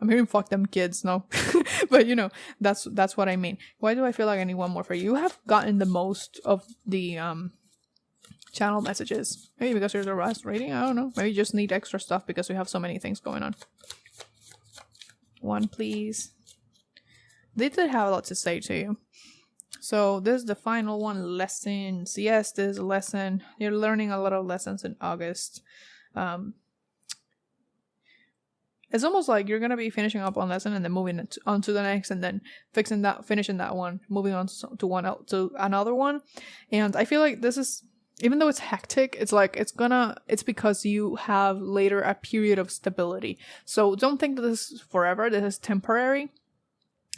I'm hearing fuck them kids, no. But you know, that's what I mean. Why do I feel like I need one more for you? You have gotten the most of the channel messages. Maybe because you're the last rating, I don't know. Maybe you just need extra stuff because we have so many things going on. One, please. They did have a lot to say to you. So this is the final one. Lessons. Yes, this is a lesson. You're learning a lot of lessons in August. It's almost like you're gonna be finishing up one lesson and then moving on to the next, and then finishing that one, moving on to another one. And I feel like this is, even though it's hectic, it's because you have later a period of stability. So don't think that this is forever. This is temporary.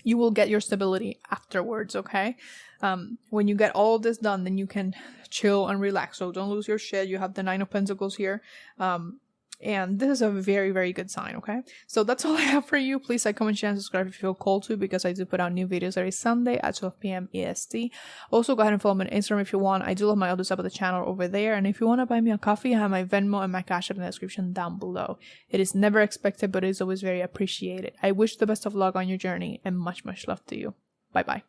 you will get your stability afterwards, okay? When you get all this done, then you can chill and relax. So don't lose your shit. You have the 9 of Pentacles here. And this is a very, very good sign, okay? So that's all I have for you. Please like, comment, share, and subscribe if you feel called to, because I do put out new videos every Sunday at 12 p.m. EST. Also, go ahead and follow me on Instagram if you want. I do love my other stuff at the channel over there. And if you want to buy me a coffee, I have my Venmo and my Cash App in the description down below. It is never expected, but it is always very appreciated. I wish the best of luck on your journey, and much, much love to you. Bye-bye.